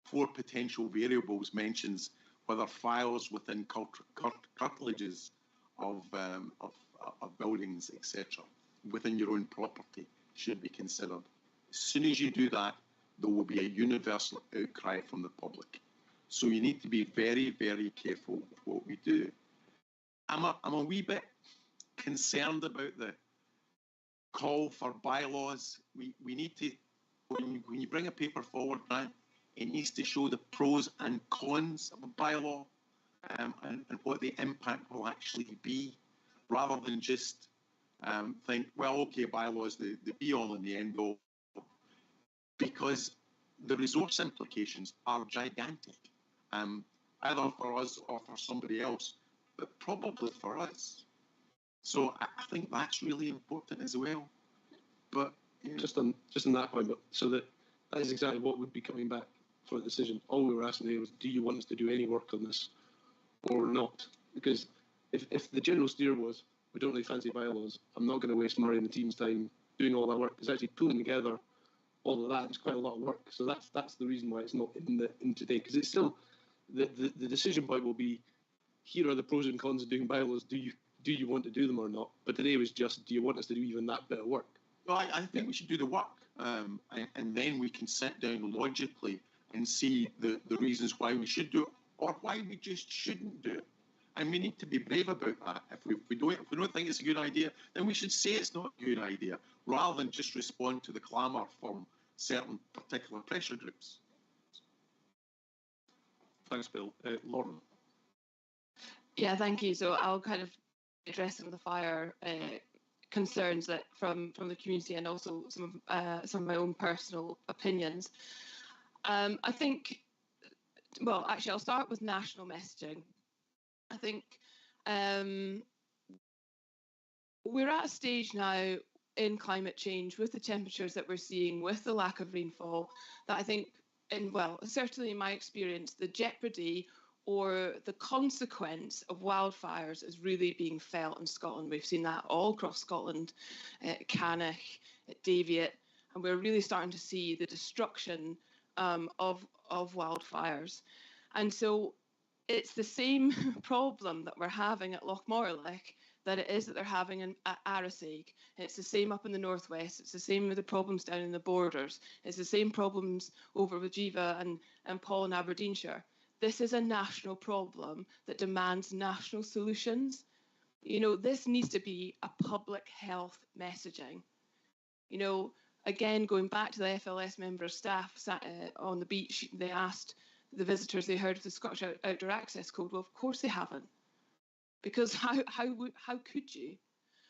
Speaker 15: 4 potential variables mentions whether files within curtilages of buildings, etc., within your own property should be considered. As soon as you do that, there will be a universal outcry from the public. So you need to be very, very careful with what we do. I'm a wee bit concerned about the call for bylaws. We need to, when you bring a paper forward, right, it needs to show the pros and cons of a bylaw and what the impact will actually be, rather than just think, well, okay, bylaws, the be-all and the end-all, because the resource implications are gigantic, either for us or for somebody else, but probably for us. So I think that's really important as well. But
Speaker 11: just on that point, but so that is exactly what would be coming back for the decision. All we were asking there was, do you want us to do any work on this or not? Because if the general steer was, we don't really fancy bylaws, I'm not going to waste Murray and the team's time doing all that work, because actually pulling together all of that is quite a lot of work. So that's the reason why it's not in today, because it's still the decision point will be, here are the pros and cons of doing bylaws. Do you want to do them or not? But today was just, do you want us to do even that bit of work?
Speaker 15: Well, I think we should do the work, and then we can sit down logically and see the reasons why we should do it or why we just shouldn't do it. And we need to be brave about that. If we don't think it's a good idea, then we should say it's not a good idea, rather than just respond to the clamour from certain particular pressure groups.
Speaker 3: Thanks, Bill. Lauren.
Speaker 16: Yeah, thank you. So I'll kind of address some of the fire concerns that from the community, and also some of my own personal opinions. I think, well, actually, I'll start with national messaging. I think we're at a stage now in climate change, with the temperatures that we're seeing, with the lack of rainfall, that I think, certainly in my experience, the jeopardy or the consequence of wildfires is really being felt in Scotland. We've seen that all across Scotland, at Cannock, at Daviot, and we're really starting to see the destruction of wildfires. And so it's the same problem that we're having at Lochmorlich that it is that they're having at Arisaig. It's the same up in the northwest. It's the same with the problems down in the borders. It's the same problems over with Jiva and Paul in Aberdeenshire. This is a national problem that demands national solutions. You know, this needs to be a public health messaging. You know, again, going back to the FLS member of staff sat on the beach, they asked the visitors they heard of the Scottish Outdoor Access Code. Well, of course they haven't, because how could you?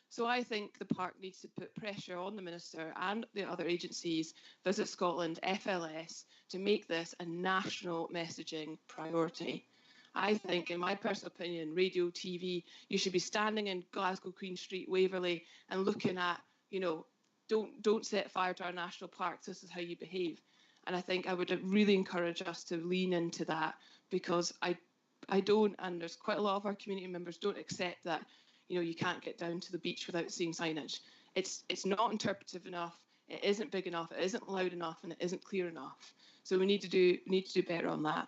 Speaker 16: So I think the park needs to put pressure on the Minister and the other agencies, Visit Scotland, FLS, to make this a national messaging priority. I think, in my personal opinion, radio, TV, you should be standing in Glasgow Queen Street, Waverley, and looking at, you know, don't set fire to our national parks, this is how you behave. And I think I would really encourage us to lean into that, because I don't, and there's quite a lot of our community members don't accept that, you know, you can't get down to the beach without seeing signage. It's not interpretive enough, it isn't big enough, it isn't loud enough, and it isn't clear enough. So we need to do better on that.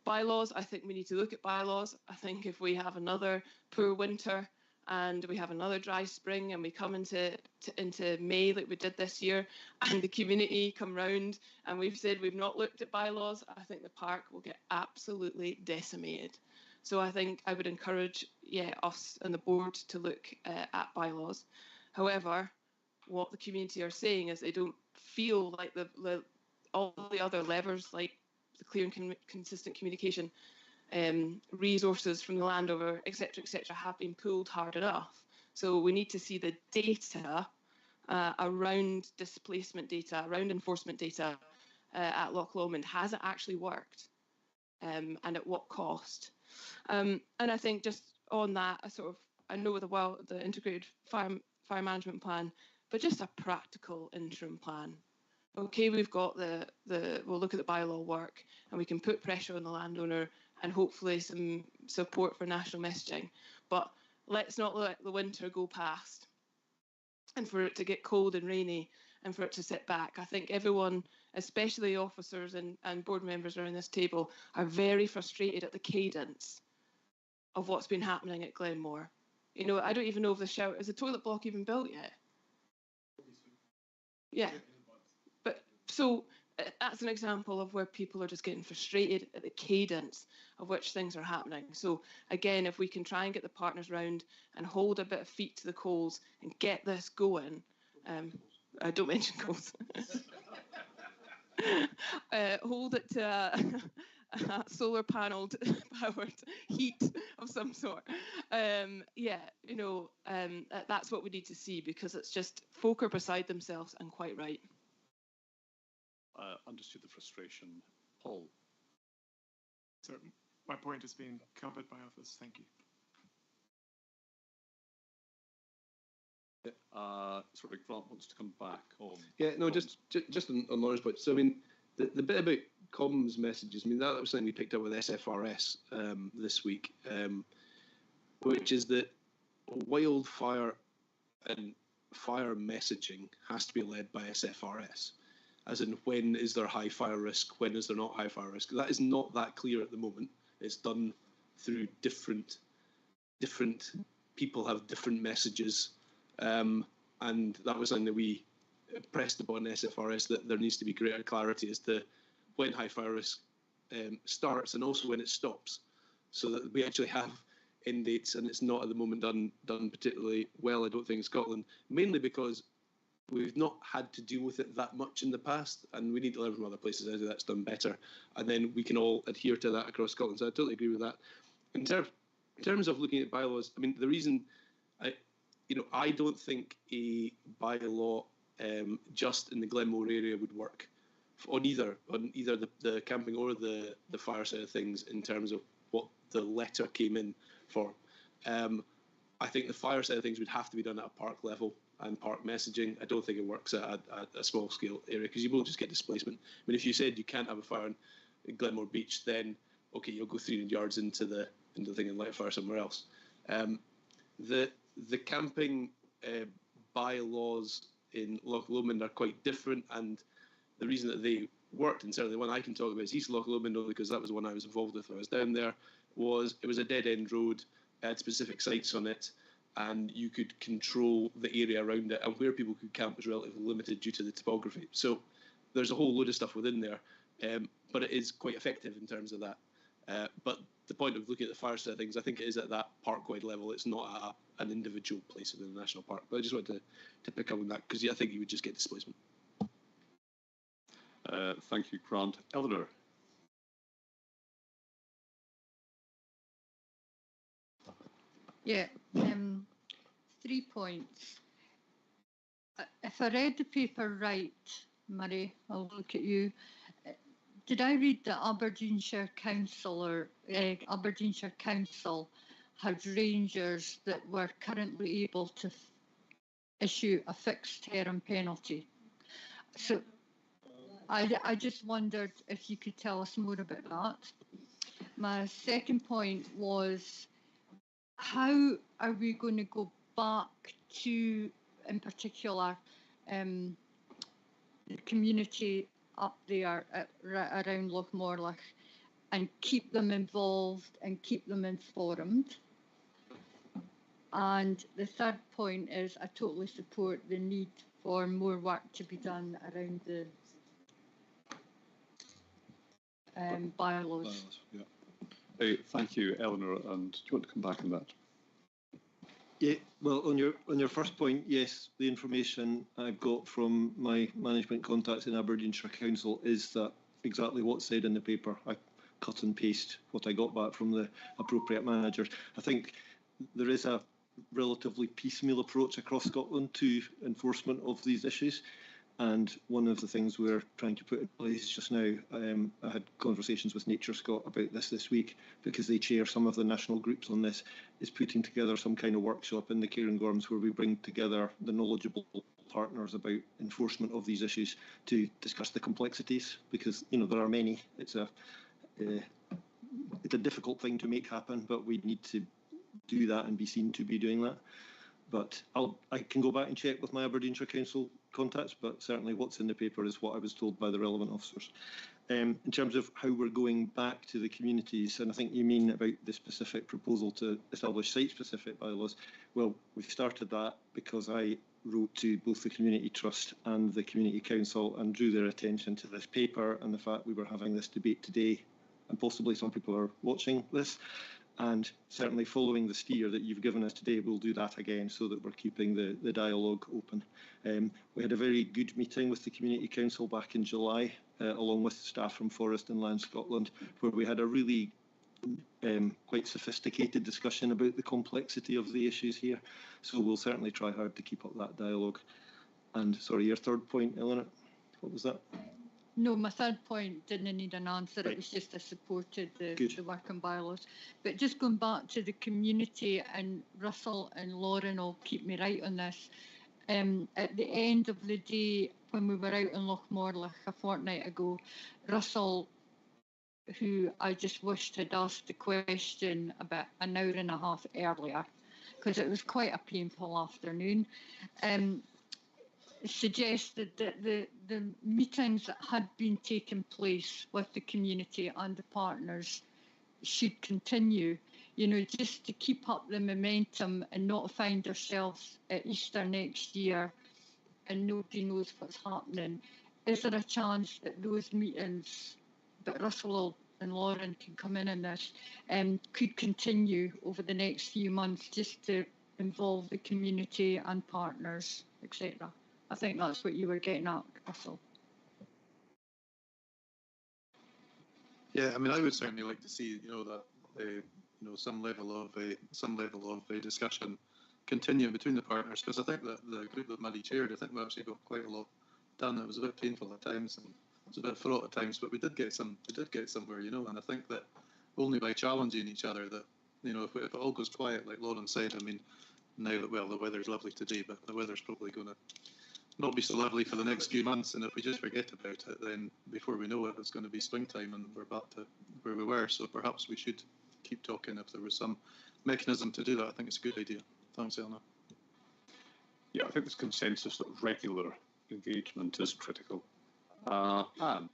Speaker 16: Bylaws, I think we need to look at bylaws. I think if we have another poor winter and we have another dry spring and we come into May like we did this year, and the community come round and we've said we've not looked at bylaws, I think the park will get absolutely decimated. So I think I would encourage, us and the board to look at bylaws. However, what the community are saying is they don't feel like all the other levers, like the clear and consistent communication, resources from the landowner, etc., have been pulled hard enough. So we need to see the data around displacement data, around enforcement data at Loch Lomond. Has it actually worked? And at what cost? And I think just on that, I know the integrated fire management plan, but just a practical interim plan. Okay, we've got we'll look at the bylaw work, and we can put pressure on the landowner and hopefully some support for national messaging. But let's not let the winter go past and for it to get cold and rainy and for it to sit back. I think everyone, especially officers and board members around this table, are very frustrated at the cadence of what's been happening at Glenmore. You know, I don't even know if is the toilet block even built yet? Yeah. But so that's an example of where people are just getting frustrated at the cadence of which things are happening. So again, if we can try and get the partners round and hold a bit of feet to the coals and get this going, I don't mention coals. Hold it to a solar panelled powered heat of some sort. You know, that's what we need to see, because it's just folk are beside themselves, and quite right.
Speaker 3: Understood the frustration. Paul.
Speaker 18: So my point has been covered by others. Thank you.
Speaker 3: Sort of Grant wants to come back on.
Speaker 11: Yeah, no, just on Lauren's point. So I mean, the bit about comms messages. I mean, that was something we picked up with SFRS this week, which is that wildfire and fire messaging has to be led by SFRS, as in when is there high fire risk, when is there not high fire risk. That is not that clear at the moment. It's done through different people have different messages, and that was something that we pressed upon SFRS, that there needs to be greater clarity as to when high fire risk starts and also when it stops, so that we actually have end dates, and it's not at the moment done particularly well, I don't think, in Scotland, mainly because we've not had to deal with it that much in the past, and we need to learn from other places how that's done better, and then we can all adhere to that across Scotland. So I totally agree with that. In terms of looking at bylaws, I mean, the reason I don't think a bylaw just in the Glenmore area would work on either the camping or the fire side of things in terms of what the letter came in for. I think the fire side of things would have to be done at a park level and park messaging. I don't think it works at a small scale area, because you will just get displacement. I mean, if you said you can't have a fire in Glenmore Beach, then okay, you'll go 300 yards into the thing and light a fire somewhere else. The camping bylaws in Loch Lomond are quite different, and the reason that they worked, and certainly the one I can talk about is East Loch Lomond, only because that was the one I was involved with when I was down there, was it was a dead-end road, it had specific sites on it, and you could control the area around it, and where people could camp was relatively limited due to the topography. So there's a whole load of stuff within there, but it is quite effective in terms of that. But the point of looking at the fire side of things, I think it is at that park-wide level. It's not at an individual place within the national park. But I just wanted to pick up on that, because I think you would just get displacement.
Speaker 3: Thank you, Grant. Eleanor.
Speaker 19: Yeah, 3 points. If I read the paper right, Murray, I'll look at you. Did I read that Aberdeenshire Council had rangers that were currently able to issue a fixed term penalty? So I just wondered if you could tell us more about that. My second point was, how are we going to go back to, in particular, the community up there around Lochmorlich, and keep them involved and keep them informed? And the third point is, I totally support the need for more work to be done around the bylaws.
Speaker 3: Yeah. Thank you, Eleanor. And do you want to come back on that?
Speaker 13: Yeah, well, on your first point, yes, the information I've got from my management contacts in Aberdeenshire Council is that exactly what's said in the paper. I cut and paste what I got back from the appropriate managers. I think there is a relatively piecemeal approach across Scotland to enforcement of these issues. And one of the things we're trying to put in place just now, I had conversations with Nature Scot about this week, because they chair some of the national groups on this, is putting together some kind of workshop in the Cairngorms where we bring together the knowledgeable partners about enforcement of these issues to discuss the complexities, because there are many. It's a difficult thing to make happen, but we need to do that and be seen to be doing that. But I can go back and check with my Aberdeenshire Council contacts, but certainly what's in the paper is what I was told by the relevant officers. In terms of how we're going back to the communities, and I think you mean about the specific proposal to establish site-specific bylaws, well, we've started that because I wrote to both the Community Trust and the Community Council and drew their attention to this paper and the fact we were having this debate today, and possibly some people are watching this. And certainly following the steer that you've given us today, we'll do that again so that we're keeping the dialogue open. We had a very good meeting with the Community Council back in July, along with staff from Forest and Land Scotland, where we had a really quite sophisticated discussion about the complexity of the issues here. So we'll certainly try hard to keep up that dialogue. And sorry, your third point, Eleanor, what was that?
Speaker 19: No, my third point didn't need an answer. Right. It was just I supported the work on bylaws. But just going back to the community, and Russell and Lauren will keep me right on this. At the end of the day, when we were out in Lochmorlich a fortnight ago, Russell, who I just wished had asked the question about an hour and a half earlier, because it was quite a painful afternoon, suggested that the meetings that had been taking place with the community and the partners should continue, you know, just to keep up the momentum and not find ourselves at Easter next year and nobody knows what's happening. Is there a chance that those meetings, that Russell and Lauren can come in on this, could continue over the next few months just to involve the community and partners, etc.? I think that's what you were getting at, Russell.
Speaker 6: Yeah, I mean, I would certainly like to see, you know, that some level of discussion continue between the partners, because I think that the group that Maddie chaired, I think we actually got quite a lot done. It was a bit painful at times and it was a bit fraught at times, but we did get somewhere, you know. And I think that only by challenging each other that, you know, if it all goes quiet, like Lauren said, I mean, now that, well, the weather's lovely today, but the weather's probably going to not be so lovely for the next few months, and if we just forget about it, then before we know it, it's going to be springtime and we're back to where we were. So perhaps we should keep talking. If there was some mechanism to do that, I think it's a good idea. Thanks, Eleanor.
Speaker 3: Yeah, I think there's consensus that regular engagement is critical. Anne?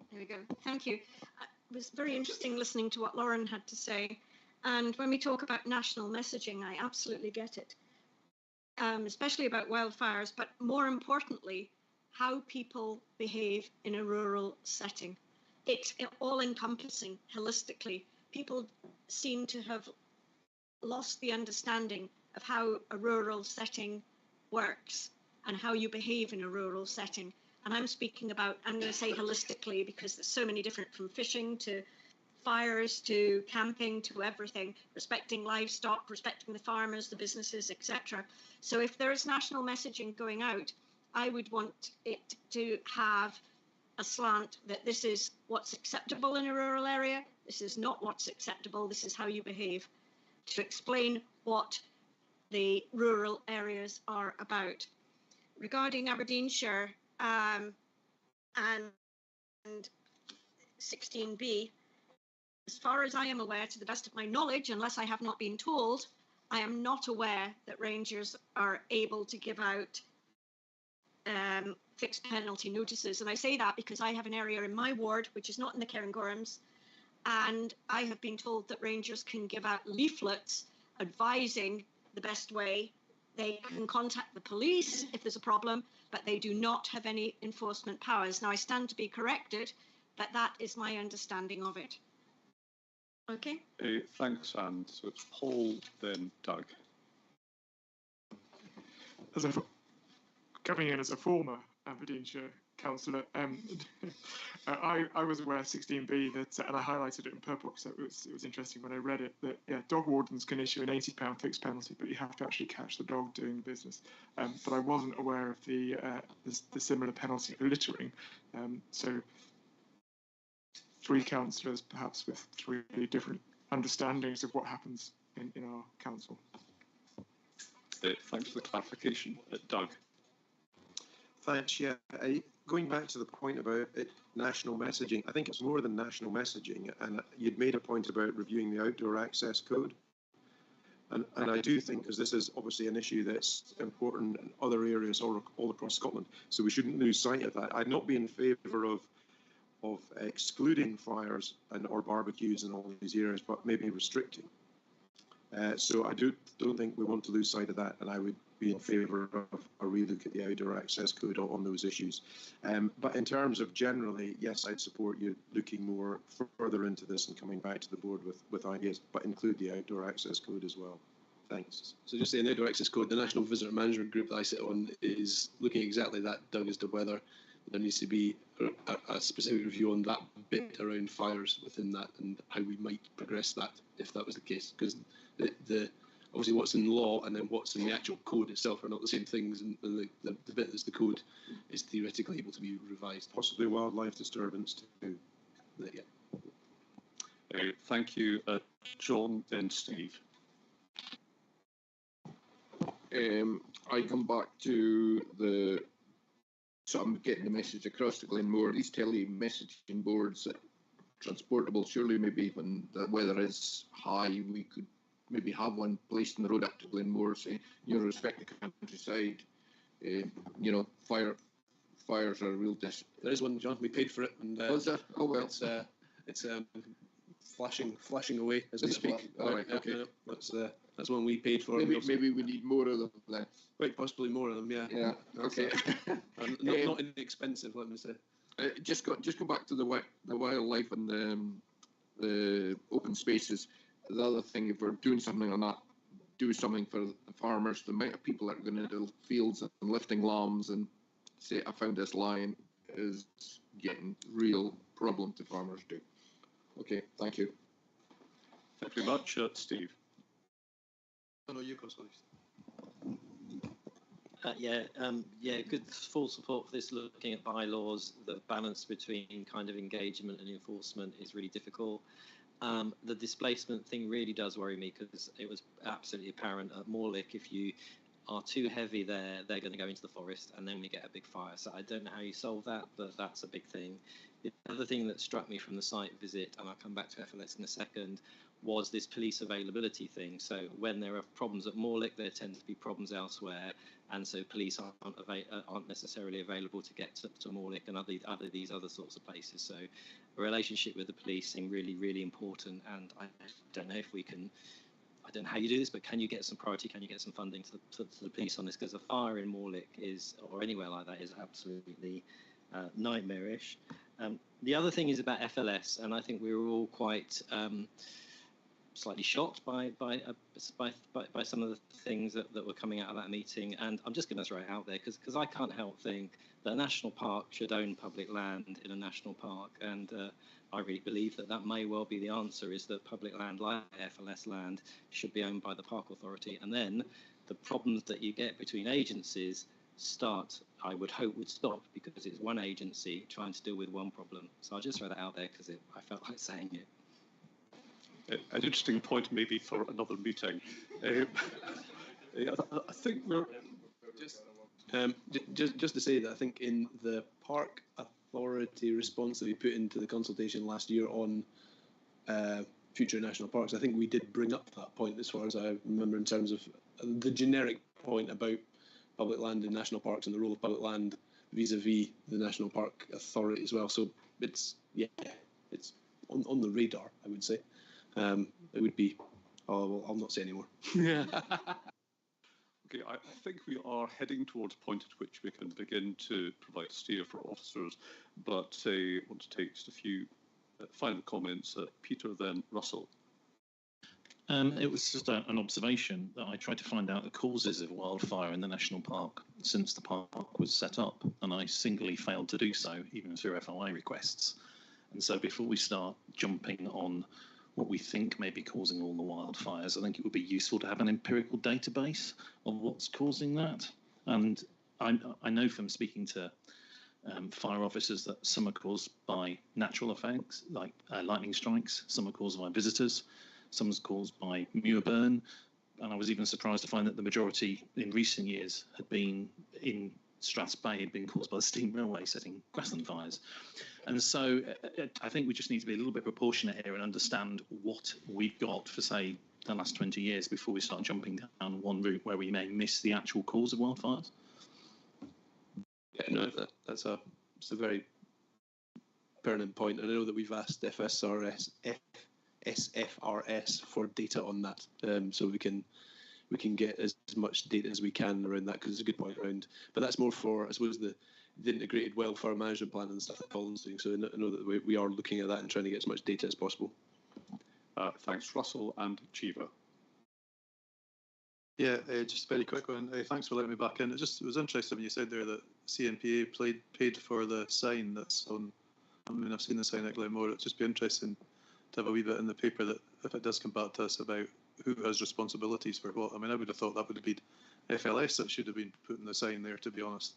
Speaker 8: There we go. Thank you. It was very interesting listening to what Lauren had to say. And when we talk about national messaging, I absolutely get it, especially about wildfires, but more importantly, how people behave in a rural setting. It's all-encompassing, holistically. People seem to have lost the understanding of how a rural setting works and how you behave in a rural setting. And I'm speaking about, I'm going to say holistically, because there's so many different, from fishing to fires to camping to everything, respecting livestock, respecting the farmers, the businesses, etc. So if there is national messaging going out, I would want it to have a slant that this is what's acceptable in a rural area, this is not what's acceptable, this is how you behave, to explain what the rural areas are about. Regarding Aberdeenshire and 16B, as far as I am aware, to the best of my knowledge, unless I have not been told, I am not aware that rangers are able to give out fixed penalty notices. And I say that because I have an area in my ward, which is not in the Cairngorms, and I have been told that rangers can give out leaflets advising the best way. They can contact the police if there's a problem, but they do not have any enforcement powers. Now, I stand to be corrected, but that is my understanding of it. Okay.
Speaker 3: Thanks, Anne. So it's Paul, then Doug.
Speaker 18: Coming in as a former Aberdeenshire councillor, I was aware of 16B that, and I highlighted it in purple because it was interesting when I read it, that yeah, dog wardens can issue an £80 fixed penalty, but you have to actually catch the dog doing the business. But I wasn't aware of the similar penalty for littering. So 3 councillors, perhaps with 3 different understandings of what happens in our council.
Speaker 3: Thanks for the clarification. Doug.
Speaker 7: Thanks, yeah. Going back to the point about national messaging, I think it's more than national messaging, and you'd made a point about reviewing the outdoor access code. And I do think, because this is obviously an issue that's important in other areas all across Scotland, so we shouldn't lose sight of that. I'd not be in favour of excluding fires or barbecues in all these areas, but maybe restricting. So I don't think we want to lose sight of that, and I would be in favour of a relook at the outdoor access code on those issues. But in terms of generally, yes, I'd support you looking more further into this and coming back to the board with ideas, but include the outdoor access code as well. Thanks.
Speaker 11: So just saying, the outdoor access code, the National Visitor Management Group that I sit on is looking exactly that, Doug, as to whether there needs to be a specific review on that bit around fires within that and how we might progress that if that was the case. Because obviously what's in law and then what's in the actual code itself are not the same things, and the bit that's the code is theoretically able to be revised.
Speaker 7: Possibly wildlife disturbance too.
Speaker 3: Yeah. Thank you. John, then Steve.
Speaker 1: I come back to so I'm getting the message across to Glenmore, these tele-messaging boards that transportable. Surely maybe when the weather is high, we could maybe have one placed in the road up to Glenmore, say, respect the countryside. Fires are a real
Speaker 11: There is one, John. We paid for it, and
Speaker 1: was there? Oh well,
Speaker 11: it's flashing away as we speak.
Speaker 1: All right, okay.
Speaker 11: No, that's one we paid for.
Speaker 1: Maybe we need more of them then.
Speaker 11: Quite possibly more of them, yeah.
Speaker 1: Yeah. Okay.
Speaker 11: Not inexpensive, let me say.
Speaker 1: Just go back to the wildlife and the open spaces. The other thing, if we're doing something on that, do something for the farmers. The amount of people that are going into the fields and lifting lambs and say, I found this lion, is getting real problem to farmers do. Okay, thank you.
Speaker 3: Thank you very much, Steve.
Speaker 6: I know you go, Steve.
Speaker 17: Good full support for this. Looking at bylaws, the balance between kind of engagement and enforcement is really difficult. The displacement thing really does worry me because it was absolutely apparent at Morlick, if you are too heavy there, they're going to go into the forest and then we get a big fire. So I don't know how you solve that, but that's a big thing. The other thing that struck me from the site visit, and I'll come back to FLS in a second, was this police availability thing. So when there are problems at Morlick, there tend to be problems elsewhere, and so police aren't necessarily available to get to Morlick and these other sorts of places. So a relationship with the police seemed really, really important, and I don't know if we can. I don't know how you do this, but can you get some priority? Can you get some funding to the police on this? Because a fire in Morlick or anywhere like that is absolutely nightmarish. The other thing is about FLS, and I think we were all quite slightly shocked by some of the things that were coming out of that meeting. And I'm just going to throw it out there because I can't help think that a national park should own public land in a national park, and I really believe that may well be the answer, is that public land like FLS land should be owned by the Park Authority, and then the problems that you get between agencies I would hope would stop, because it's one agency trying to deal with one problem. So I'll just throw that out there because I felt like saying it.
Speaker 3: An interesting point maybe for another meeting. I think we're
Speaker 11: just to say that I think in the Park Authority response that we put into the consultation last year on future national parks, I think we did bring up that point, as far as I remember, in terms of the generic point about public land in national parks and the role of public land vis-a-vis the National Park Authority as well. So it's on the radar, I would say. It would be. Oh, well, I'll not say anymore.
Speaker 3: Yeah. Okay, I think we are heading towards a point at which we can begin to provide steer for officers, but I want to take just a few final comments. Peter, then Russell.
Speaker 2: It was just an observation that I tried to find out the causes of wildfire in the national park since the park was set up, and I singly failed to do so, even through FOI requests. And so before we start jumping on what we think may be causing all the wildfires, I think it would be useful to have an empirical database of what's causing that. And I know from speaking to fire officers that some are caused by natural effects, like lightning strikes, some are caused by visitors, some is caused by Muir burn, and I was even surprised to find that the majority in recent years had been in Strathspey, had been caused by the steam railway setting grassland fires. And so I think we just need to be a little bit proportionate here and understand what we've got for, say, the last 20 years before we start jumping down one route where we may miss the actual cause of wildfires.
Speaker 11: Yeah, no, that's a very pertinent point. And I know that we've asked SFRS for data on that, so we can get as much data as we can around that, because it's a good point around. But that's more for, I suppose, the integrated wildfire management plan and stuff that Colin's doing. So I know that we are looking at that and trying to get as much data as possible.
Speaker 3: Thanks, Russell and Chiva.
Speaker 6: Yeah, just a very quick one. Thanks for letting me back in. It was interesting when you said there that CNPA paid for the sign that's on. I mean, I've seen the sign at Glenmore. It'd just be interesting to have a wee bit in the paper that if it does come back to us about who has responsibilities for what. I mean, I would have thought that would have been FLS that should have been putting the sign there, to be honest.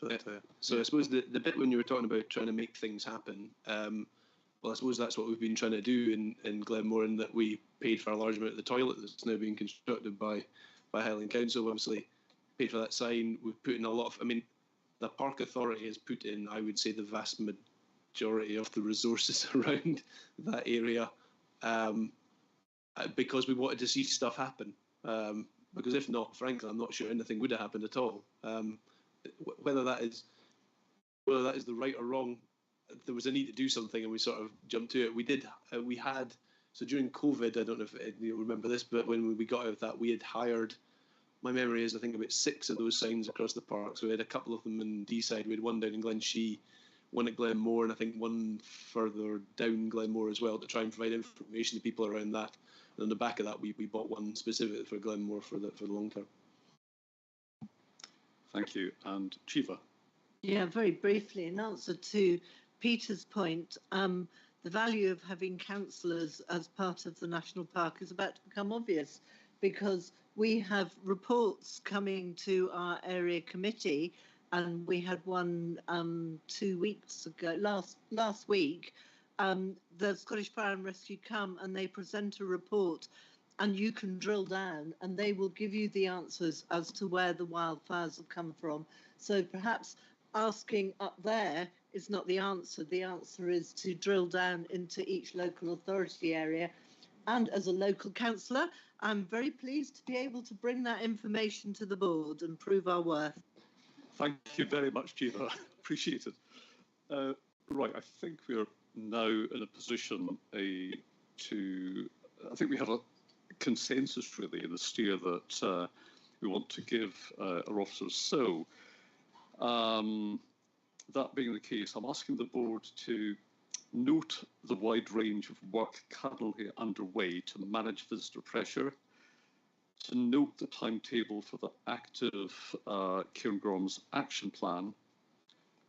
Speaker 6: But,
Speaker 11: so I suppose the bit when you were talking about trying to make things happen, well, I suppose that's what we've been trying to do in Glenmore, in that we paid for a large amount of the toilet that's now being constructed by Highland Council. Obviously, paid for that sign. We've put in a lot of. I mean, the Park Authority has put in, I would say, the vast majority of the resources around that area, because we wanted to see stuff happen. Because if not, frankly, I'm not sure anything would have happened at all. Whether that is the right or wrong, there was a need to do something, and we sort of jumped to it. We had so during COVID, I don't know if you remember this, but when we got out of that, we had hired. My memory is, I think, about 6 of those signs across the park. So we had a couple of them in Deeside. We had one down in Glenshee, one at Glenmore, and I think one further down Glenmore as well, to try and provide information to people around that. And on the back of that, we bought one specifically for Glenmore for the long term.
Speaker 3: Thank you. And Chiva.
Speaker 4: Yeah, very briefly, in answer to Peter's point, the value of having councillors as part of the national park is about to become obvious, because we have reports coming to our area committee, and we had one 2 weeks ago, last week. The Scottish Fire and Rescue come and they present a report, and you can drill down and they will give you the answers as to where the wildfires have come from. So perhaps asking up there is not the answer. The answer is to drill down into each local authority area. And as a local councillor, I'm very pleased to be able to bring that information to the board and prove our worth.
Speaker 3: Thank you very much, Chiva. Appreciate it. Right, I think we're now in a position I think we have a consensus really in the steer that we want to give our officers. So, that being the case, I'm asking the board to note the wide range of work currently underway to manage visitor pressure, to note the timetable for the active Cairngorms action plan,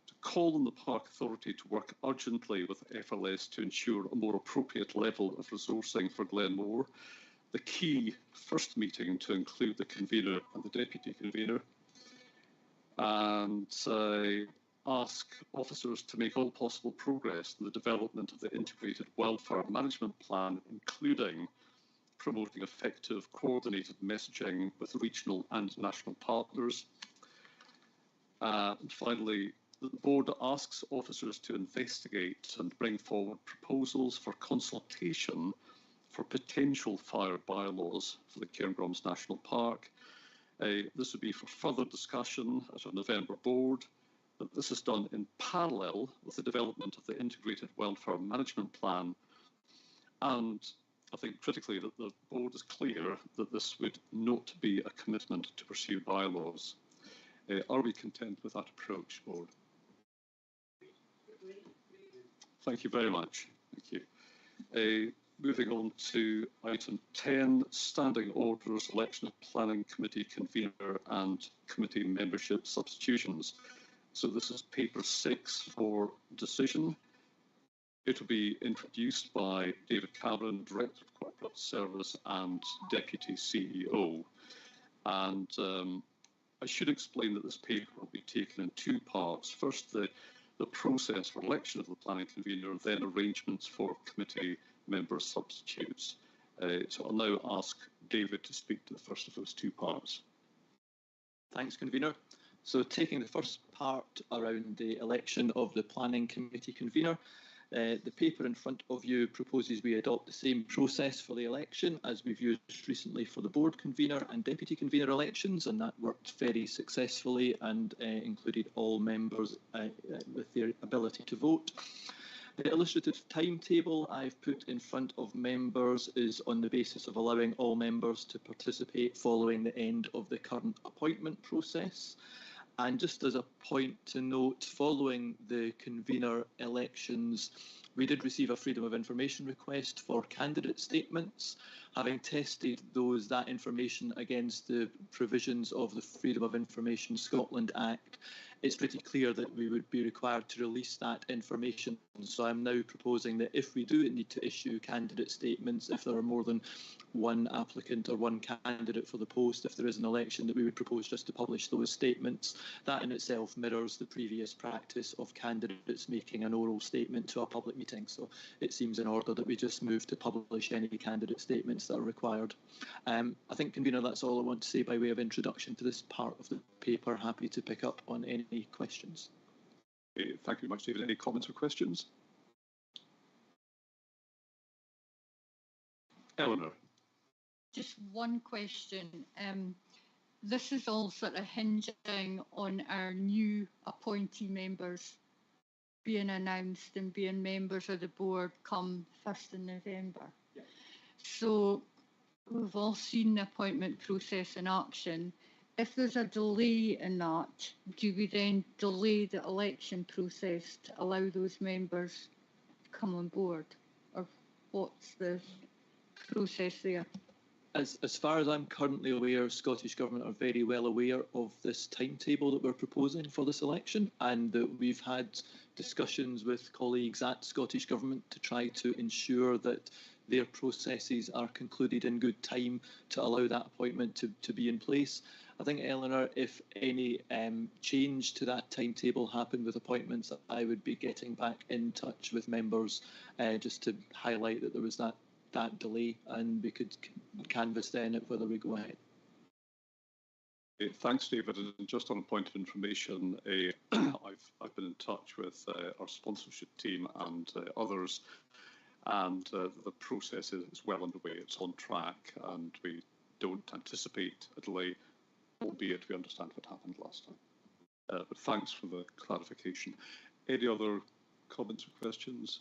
Speaker 3: to call on the Park Authority to work urgently with FLS to ensure a more appropriate level of resourcing for Glenmore, the key first meeting to include the convener and the deputy convener, and ask officers to make all possible progress in the development of the integrated wildfire management plan, including promoting effective coordinated messaging with regional and national partners. And finally, the board asks officers to investigate and bring forward proposals for consultation for potential fire bylaws for the Cairngorms National Park. This would be for further discussion at a November board. That this is done in parallel with the development of the integrated wildfire management plan. And I think critically that the board is clear that this would not be a commitment to pursue bylaws. Are we content with that approach, board? Thank you very much. Thank you. Moving on to item 10, standing orders, election of planning committee convener and committee membership substitutions. So this is paper 6 for decision. It will be introduced by David Cameron, Director of Corporate Service and Deputy CEO. And I should explain that this paper will be taken in 2 parts. First, the process for election of the planning convener, then arrangements for committee member substitutes. So I'll now ask David to speak to the first of those 2 parts.
Speaker 5: Thanks, convener. So taking the first part around the election of the planning committee convener, the paper in front of you proposes we adopt the same process for the election as we've used recently for the board convener and deputy convener elections, and that worked very successfully and included all members with their ability to vote. The illustrative timetable I've put in front of members is on the basis of allowing all members to participate following the end of the current appointment process. And just as a point to note, following the convener elections, we did receive a Freedom of Information request for candidate statements. Having tested that information against the provisions of the Freedom of Information Scotland Act, it's pretty clear that we would be required to release that information. So I'm now proposing that if we do need to issue candidate statements, if there are more than one applicant or one candidate for the post, if there is an election, that we would propose just to publish those statements. That in itself mirrors the previous practice of candidates making an oral statement to a public meeting. So it seems in order that we just move to publish any candidate statements that are required. I think, convener, that's all I want to say by way of introduction to this part of the paper. Happy to pick up on any questions.
Speaker 3: Thank you very much, David. Any comments or questions? Eleanor.
Speaker 19: Just one question. This is all sort of hinging on our new appointee members being announced and being members of the board come 1st of November. Yeah. So we've all seen the appointment process in action. If there's a delay in that, do we then delay the election process to allow those members to come on board? Or what's the process there?
Speaker 5: As far as I'm currently aware, Scottish Government are very well aware of this timetable that we're proposing for this election, and that we've had discussions with colleagues at Scottish Government to try to ensure that their processes are concluded in good time to allow that appointment to be in place. I think, Eleanor, if any change to that timetable happened with appointments, I would be getting back in touch with members just to highlight that there was that delay, and we could canvass then at whether we go ahead.
Speaker 3: Thanks, David. And just on a point of information, I've been in touch with our sponsorship team and others, and the process is well underway. It's on track, and we don't anticipate a delay, albeit we understand what happened last time. But thanks for the clarification. Any other comments or questions?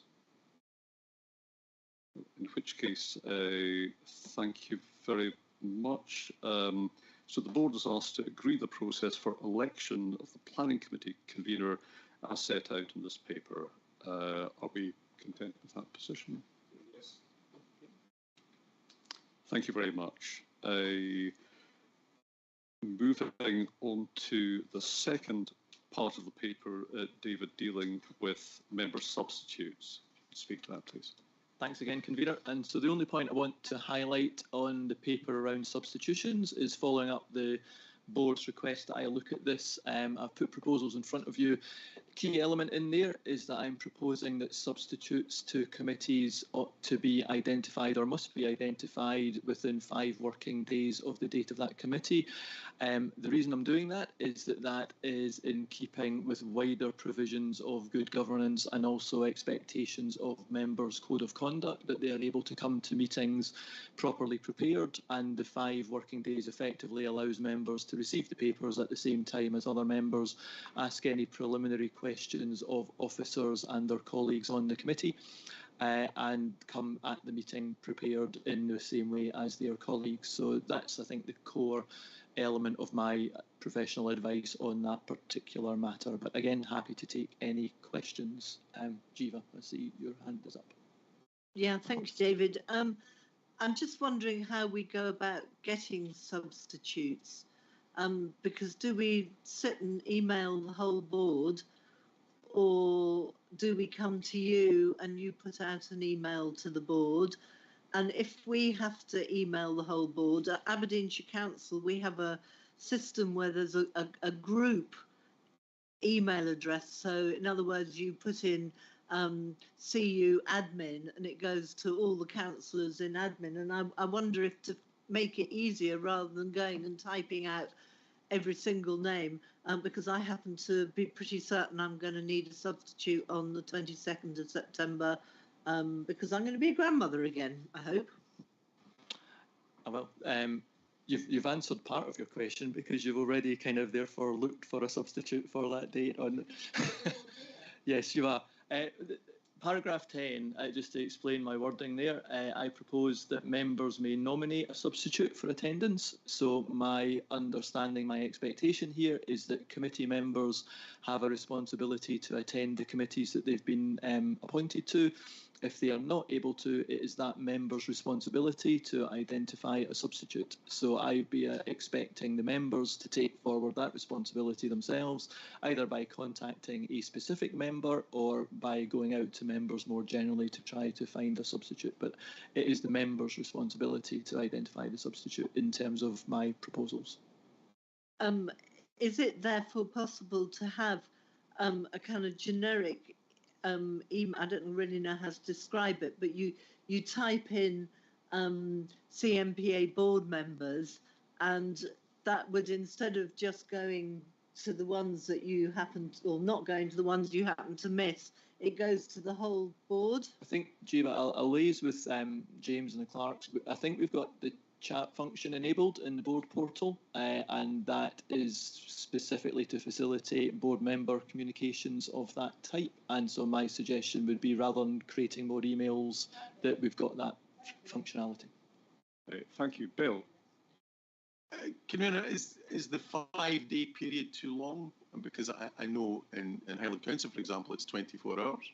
Speaker 3: In which case, thank you very much. So the board is asked to agree the process for election of the planning committee convener as set out in this paper. Are we content with that position? Yes. Thank you very much. Moving on to the second part of the paper, David, dealing with member substitutes. Speak to that, please.
Speaker 5: Thanks again, convener. And so the only point I want to highlight on the paper around substitutions is following up the board's request that I look at this. I've put proposals in front of you. Key element in there is that I'm proposing that substitutes to committees ought to be identified or must be identified within 5 working days of the date of that committee. The reason I'm doing that is that is in keeping with wider provisions of good governance and also expectations of members' code of conduct, that they are able to come to meetings properly prepared, and the 5 working days effectively allows members to receive the papers at the same time as other members, ask any preliminary questions of officers and their colleagues on the committee, and come at the meeting prepared in the same way as their colleagues. So that's, I think, the core element of my professional advice on that particular matter. But again, happy to take any questions. Jiva, I see your hand is up.
Speaker 4: Yeah, thanks, David. I'm just wondering how we go about getting substitutes. Because do we sit and email the whole board, or do we come to you and you put out an email to the board? And if we have to email the whole board, at Aberdeenshire Council, we have a system where there's a group email address. So in other words, you put in CU admin and it goes to all the councillors in admin. And I wonder if to make it easier, rather than going and typing out every single name, because I happen to be pretty certain I'm going to need a substitute on the 22nd of September, because I'm going to be a grandmother again, I hope.
Speaker 5: Well, you've answered part of your question, because you've already kind of therefore looked for a substitute for that date. On yes, you are. Paragraph 10, just to explain my wording there, I propose that members may nominate a substitute for attendance. So my understanding, my expectation here is that committee members have a responsibility to attend the committees that they've been appointed to. If they are not able to, it is that member's responsibility to identify a substitute. So I'd be expecting the members to take forward that responsibility themselves, either by contacting a specific member or by going out to members more generally to try to find a substitute. But it is the member's responsibility to identify the substitute in terms of my proposals.
Speaker 4: Is it therefore possible to have a kind of generic email? I don't really know how to describe it, but you type in CMPA board members, and that would, instead of just going to the ones that you happen to, or not going to the ones you happen to miss, it goes to the whole board.
Speaker 5: I think, Jiva, I'll liaise with James and the clerks. I think we've got the chat function enabled in the board portal, and that is specifically to facilitate board member communications of that type. And so my suggestion would be, rather than creating more emails, that we've got that functionality.
Speaker 3: Thank you. Bill?
Speaker 15: Convener, is the 5-day period too long? Because I know in Highland Council, for example, it's 24 hours,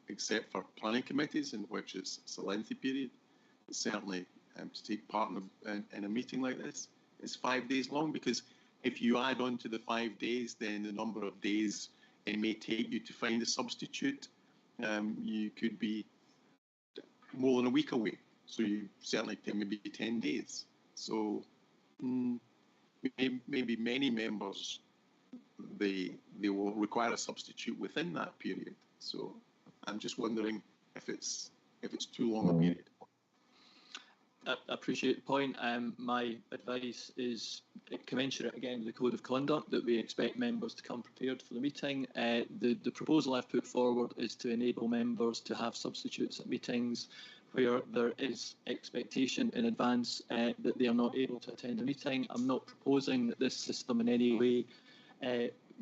Speaker 15: except for planning committees, in which it's a lengthy period. Certainly, to take part in a meeting like this, is 5 days long, because if you add on to the 5 days, then the number of days it may take you to find a substitute, you could be more than a week away. So you certainly take maybe 10 days. So maybe many members, they will require a substitute within that period. So I'm just wondering if it's too long a period.
Speaker 5: I appreciate the point. My advice is commensurate again with the Code of Conduct, that we expect members to come prepared for the meeting. The proposal I've put forward is to enable members to have substitutes at meetings where there is expectation in advance that they are not able to attend a meeting. I'm not proposing that this system in any way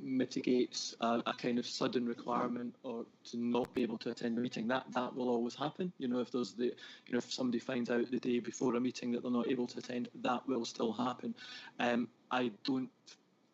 Speaker 5: mitigates a kind of sudden requirement or to not be able to attend a meeting. That will always happen. If there's if somebody finds out the day before a meeting that they're not able to attend, that will still happen. I don't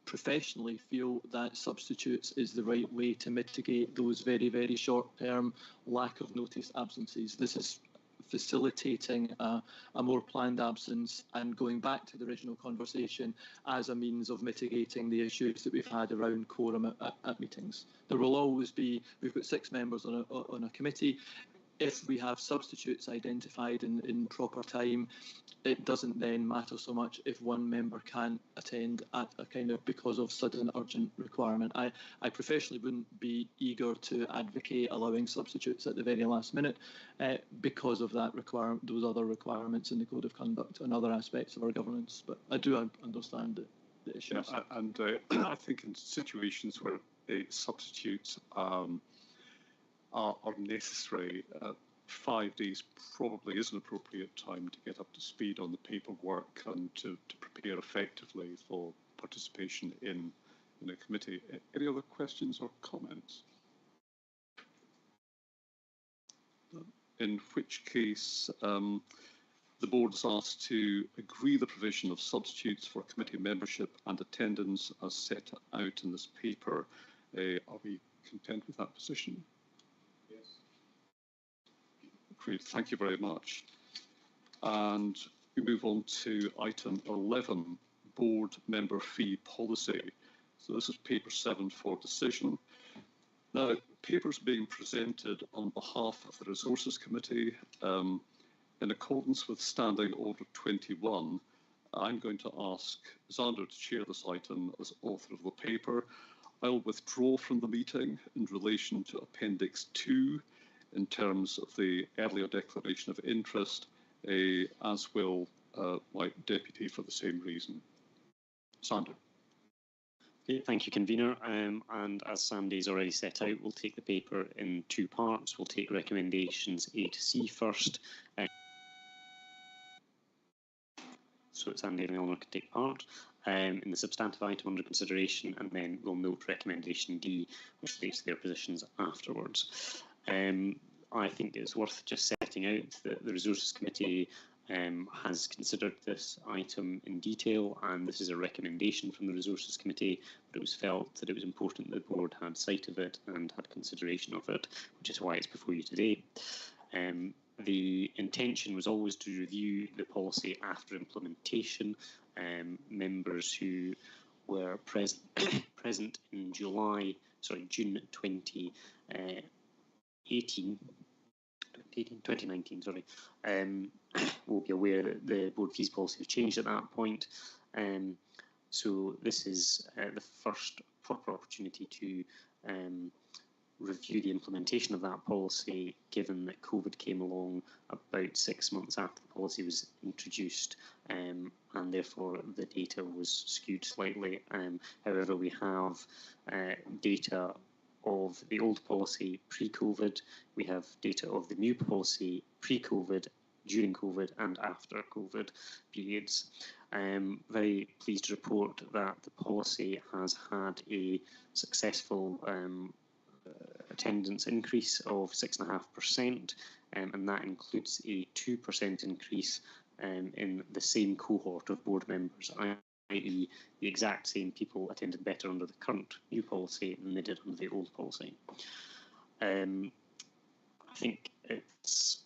Speaker 5: professionally feel that substitutes is the right way to mitigate those very, very short-term lack of notice absences. This is facilitating a more planned absence and going back to the original conversation as a means of mitigating the issues that we've had around quorum at meetings. There will always be, we've got 6 members on a committee. If we have substitutes identified in proper time, it doesn't then matter so much if one member can't attend at a kind of because of sudden urgent requirement. I professionally wouldn't be eager to advocate allowing substitutes at the very last minute because of that requirement, those other requirements in the Code of Conduct and other aspects of our governance. But I do understand the issues.
Speaker 3: Yeah, and I think in situations where substitutes are necessary, 5 days probably is an appropriate time to get up to speed on the paperwork and to prepare effectively for participation in a committee. Any other questions or comments? In which case, the board is asked to agree the provision of substitutes for committee membership and attendance as set out in this paper. Are we content with that position? Great, thank you very much. And we move on to item 11, board member fee policy. So this is paper 7 for decision. Now, papers being presented on behalf of the Resources Committee. In accordance with Standing Order 21, I'm going to ask Xander to chair this item as author of the paper. I'll withdraw from the meeting in relation to Appendix 2, in terms of the earlier declaration of interest, as will my deputy for the same reason. Xander.
Speaker 14: Okay, thank you, Convener. And as Sandy's already set out, we'll take the paper in 2 parts. We'll take recommendations A to C first. So it's Andy and Eleanor can take part in the substantive item under consideration, and then we'll note recommendation D, which relates to their positions afterwards. I think it's worth just setting out that the Resources Committee has considered this item in detail, and this is a recommendation from the Resources Committee, but it was felt that it was important that the board had sight of it and had consideration of it, which is why it's before you today. The intention was always to review the policy after implementation. Members who were present in June 2019, will be aware that the board fees policy has changed at that point. So this is the first proper opportunity to review the implementation of that policy, given that COVID came along about 6 months after the policy was introduced, and therefore the data was skewed slightly. However, we have data of the old policy pre-COVID. We have data of the new policy pre-COVID, during COVID and after COVID periods. Very pleased to report that the policy has had a successful attendance increase of 6.5%, and that includes a 2% increase in the same cohort of board members, i.e. the exact same people attended better under the current new policy than they did under the old policy. I think it's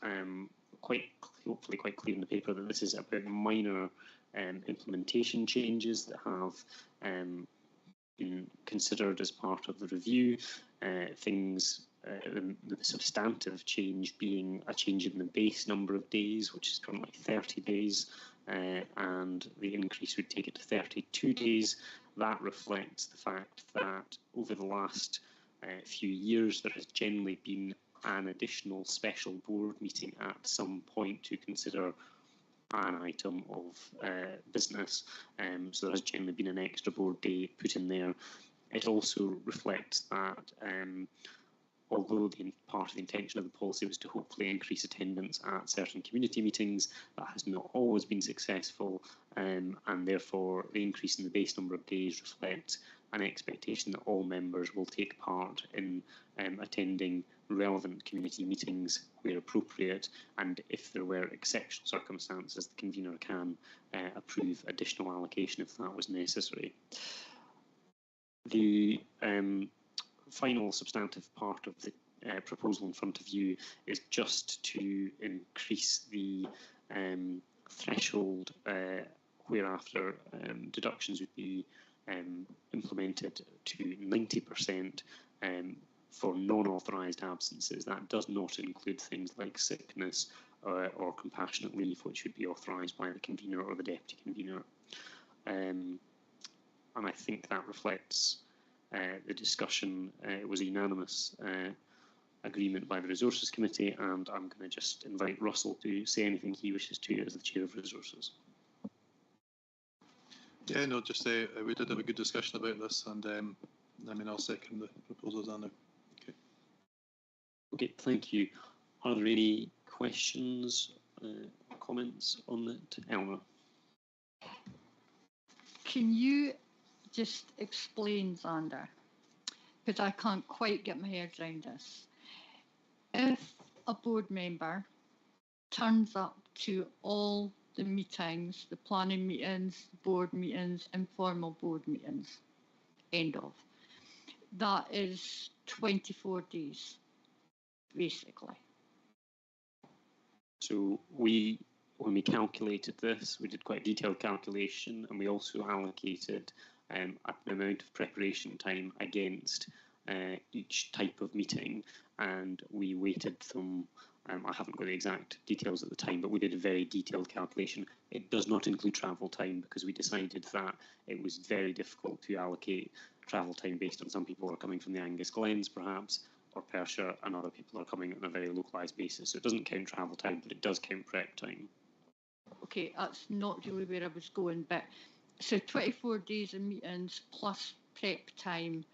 Speaker 14: hopefully quite clear in the paper that this is about minor implementation changes that have been considered as part of the review. The substantive change being a change in the base number of days, which is currently 30 days, and the increase would take it to 32 days. That reflects the fact that over the last few years there has generally been an additional special board meeting at some point to consider an item of business, so there has generally been an extra board day put in there. It also reflects that although part of the intention of the policy was to hopefully increase attendance at certain community meetings, that has not always been successful, and therefore the increase in the base number of days reflects an expectation that all members will take part in attending relevant community meetings where appropriate, and if there were exceptional circumstances, the convener can approve additional allocation if that was necessary. The final substantive part of the proposal in front of you is just to increase the threshold whereafter deductions would be implemented to 90% for non-authorised absences. That does not include things like sickness or compassionate leave, which would be authorised by the convener or the deputy convener. And I think that reflects the discussion. It was a unanimous agreement by the Resources Committee, and I'm going to just invite Russell to say anything he wishes to as the Chair of Resources.
Speaker 6: Yeah, no, just say we did have a good discussion about this, and I mean, I'll second the proposals on there. Okay.
Speaker 14: Okay, thank you. Are there any questions, comments on it? Eleanor?
Speaker 19: Can you just explain, Xander, because I can't quite get my head around this. If a board member turns up to all the meetings, the planning meetings, board meetings, informal board meetings, end of, that is 24 days, basically.
Speaker 14: So when we calculated this, we did quite a detailed calculation, and we also allocated an amount of preparation time against each type of meeting, and we weighted them. I haven't got the exact details at the time, but we did a very detailed calculation. It does not include travel time because we decided that it was very difficult to allocate travel time based on some people are coming from the Angus Glens perhaps, or Perthshire, and other people are coming on a very localised basis. So it doesn't count travel time, but it does count prep time.
Speaker 19: Okay, that's not really where I was going, but so 24 days of meetings plus prep time,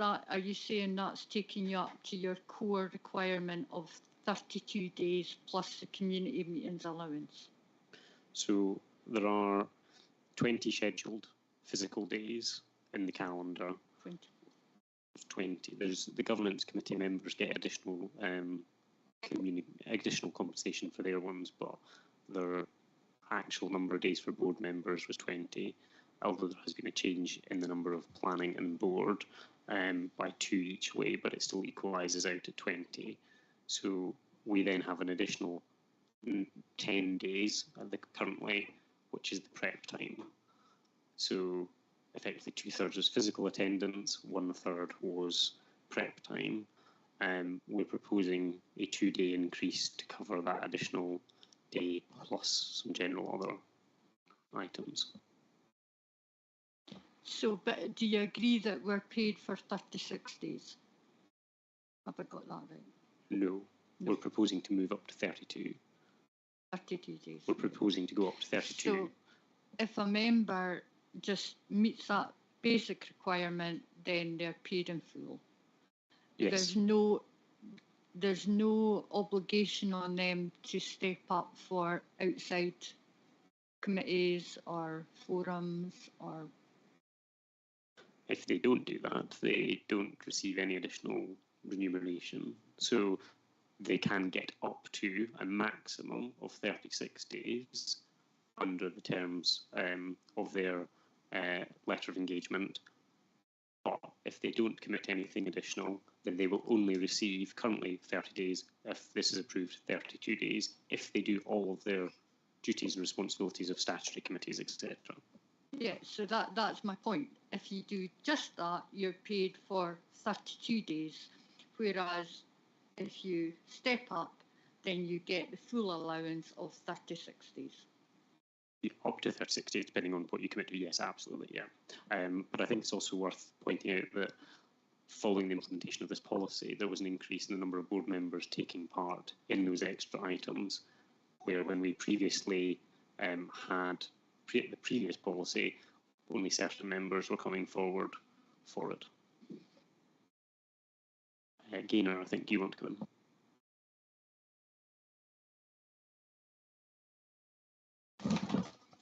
Speaker 19: are you saying that's taking you up to your core requirement of 32 days plus the community meetings allowance?
Speaker 14: So there are 20 scheduled physical days in the calendar. 20. There's the governance committee members get additional additional compensation for their ones, but their actual number of days for board members was 20, although there has been a change in the number of planning and board by 2 each way, but it still equalises out at 20. So we then have an additional 10 days currently, which is the prep time. So effectively 2/3 was physical attendance, 1/3 was prep time. We're proposing a 2-day increase to cover that additional day plus some general other items.
Speaker 19: So, but do you agree that we're paid for 36 days? Have I got that right?
Speaker 14: No, we're proposing to move up to 32.
Speaker 19: 32 days.
Speaker 14: We're proposing to go up to 32.
Speaker 19: So, if a member just meets that basic requirement, then they're paid in full.
Speaker 2: Yes.
Speaker 19: There's no obligation on them to step up for outside committees or forums or.
Speaker 14: If they don't do that, they don't receive any additional remuneration. So they can get up to a maximum of 36 days under the terms of their letter of engagement. But if they don't commit to anything additional, then they will only receive currently 30 days. If this is approved, 32 days, if they do all of their duties and responsibilities of statutory committees, etc.
Speaker 19: Yeah, so that's my point. If you do just that, you're paid for 32 days, whereas if you step up, then you get the full allowance of 36 days.
Speaker 14: Up to 36 days, depending on what you commit to. Yes, absolutely, yeah. But I think it's also worth pointing out that following the implementation of this policy, there was an increase in the number of board members taking part in those extra items, where when we previously had the previous policy, only certain members were coming forward for it. Gaynor, I think you want to come in.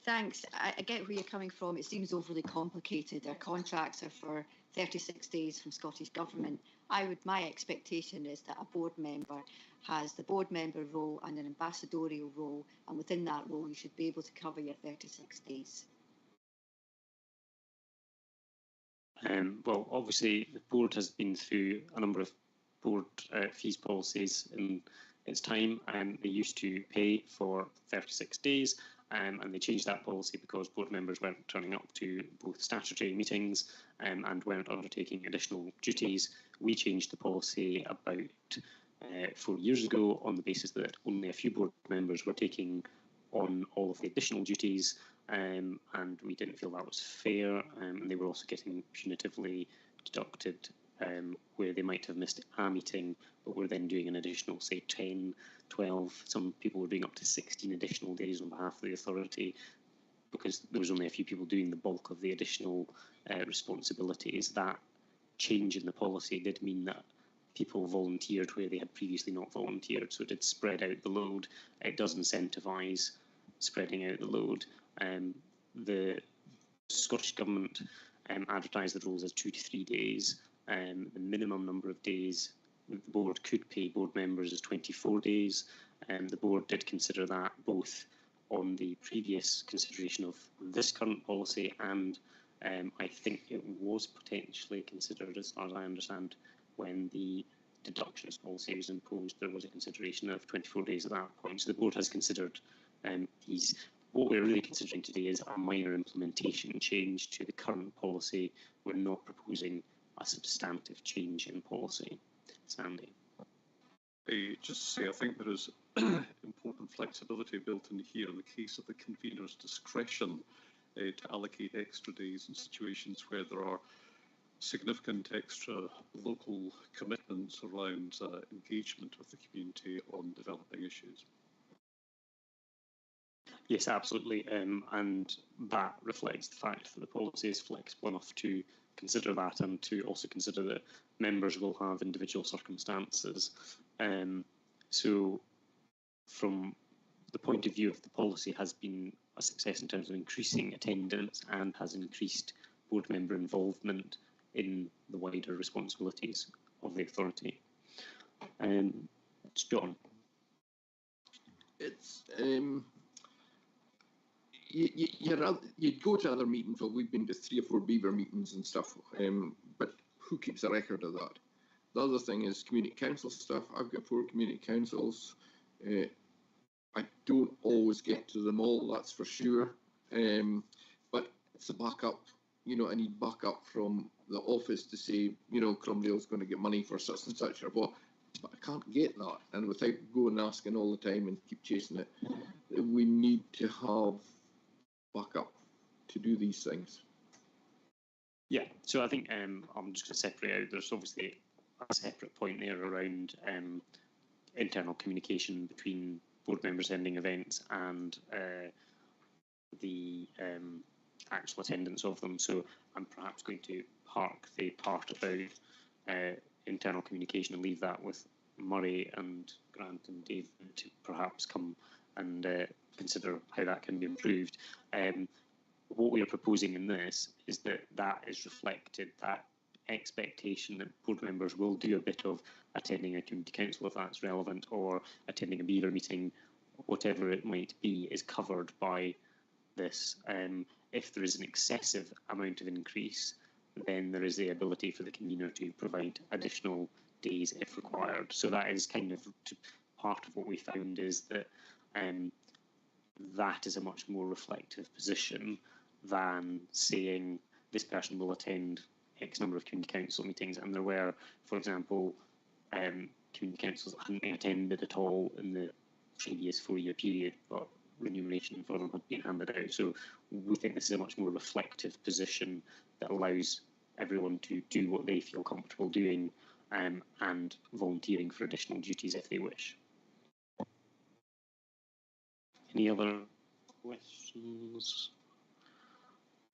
Speaker 20: Thanks. I get where you're coming from. It seems overly complicated. Our contracts are for 36 days from Scottish Government. My expectation is that a board member has the board member role and an ambassadorial role, and within that role you should be able to cover your 36 days.
Speaker 14: Well, obviously the board has been through a number of board fees policies in its time, and they used to pay for 36 days. And they changed that policy because board members weren't turning up to both statutory meetings and weren't undertaking additional duties. We changed the policy about 4 years ago on the basis that only a few board members were taking on all of the additional duties, and we didn't feel that was fair, and they were also getting punitively deducted where they might have missed a meeting, but were then doing an additional, say, 10, 12, some people were doing up to 16 additional days on behalf of the authority, because there was only a few people doing the bulk of the additional responsibilities. That change in the policy did mean that people volunteered where they had previously not volunteered, so it did spread out the load. It does incentivise spreading out the load. The Scottish Government advertised the rules as 2 to 3 days. The minimum number of days the board could pay board members is 24 days. The board did consider that both on the previous consideration of this current policy, and I think it was potentially considered, as far as I understand, when the deductions policy was imposed, there was a consideration of 24 days at that point. So the board has considered these. What we're really considering today is a minor implementation change to the current policy. We're not proposing a substantive change in policy. Sandy.
Speaker 3: Just to say, I think there is important flexibility built in here in the case of the convener's discretion to allocate extra days in situations where there are significant extra local commitments around engagement with the community on developing issues.
Speaker 14: Yes, absolutely, and that reflects the fact that the policy is flexible enough to consider that, and to also consider that members will have individual circumstances. So from the point of view of the policy, has been a success in terms of increasing attendance and has increased board member involvement in the wider responsibilities of the authority. It's John.
Speaker 1: It's you'd go to other meetings. Well, we've been to 3 or 4 Beaver meetings and stuff, but who keeps a record of that? The other thing is community council stuff. I've got 4 community councils. I don't always get to them all, that's for sure. But it's a backup. You know, I need backup from the office to say, you know, Cromdale's going to get money for such and such or what. But I can't get that. And without going asking all the time and keep chasing it, we need to have backup to do these things.
Speaker 14: Yeah, so I think I'm just going to separate out. There's obviously a separate point there around internal communication between board members attending events and the actual attendance of them. So I'm perhaps going to park the part about internal communication and leave that with Murray and Grant and David to perhaps come and consider how that can be improved. What we are proposing in this is that that is reflected, that expectation that board members will do a bit of attending a community council if that's relevant, or attending a beaver meeting, whatever it might be, is covered by this. If there is an excessive amount of increase, then there is the ability for the convener to provide additional days if required. So that is kind of part of what we found, is that that is a much more reflective position than saying this person will attend X number of community council meetings. And there were, for example, community councils that hadn't been attended at all in the previous 4-year period, but remuneration for them had been handed out. So we think this is a much more reflective position that allows everyone to do what they feel comfortable doing, and volunteering for additional duties if they wish. Any other questions?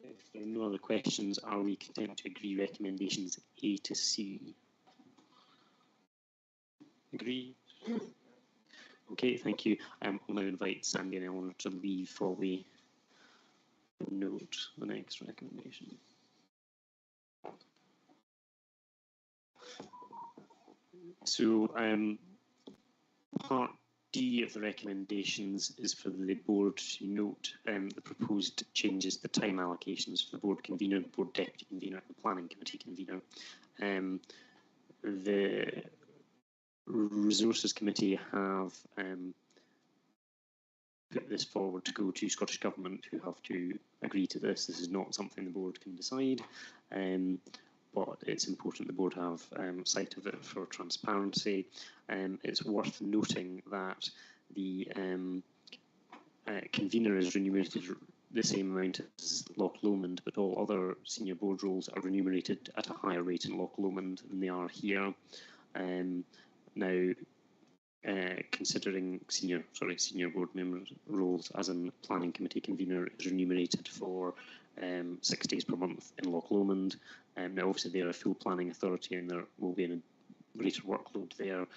Speaker 14: If there are no other questions, are we content to agree recommendations A to C? Agree? Okay, thank you. I'll now invite Sandy and Eleanor to leave while we note the next recommendation. So part D of the recommendations is for the board to note the proposed changes to the time allocations for the board convener, board deputy convener, and the planning committee convener. The resources committee have put this forward to go to Scottish Government, who have to agree to this. This is not something the board can decide, but it's important the board have sight of it for transparency. It's worth noting that the convener is remunerated the same amount as Loch Lomond, but all other senior board roles are remunerated at a higher rate in Loch Lomond than they are here. Now, considering senior board member roles, as in planning committee convener is remunerated for 6 days per month in Loch Lomond. Now, obviously, they're a full planning authority and there will be a greater workload there.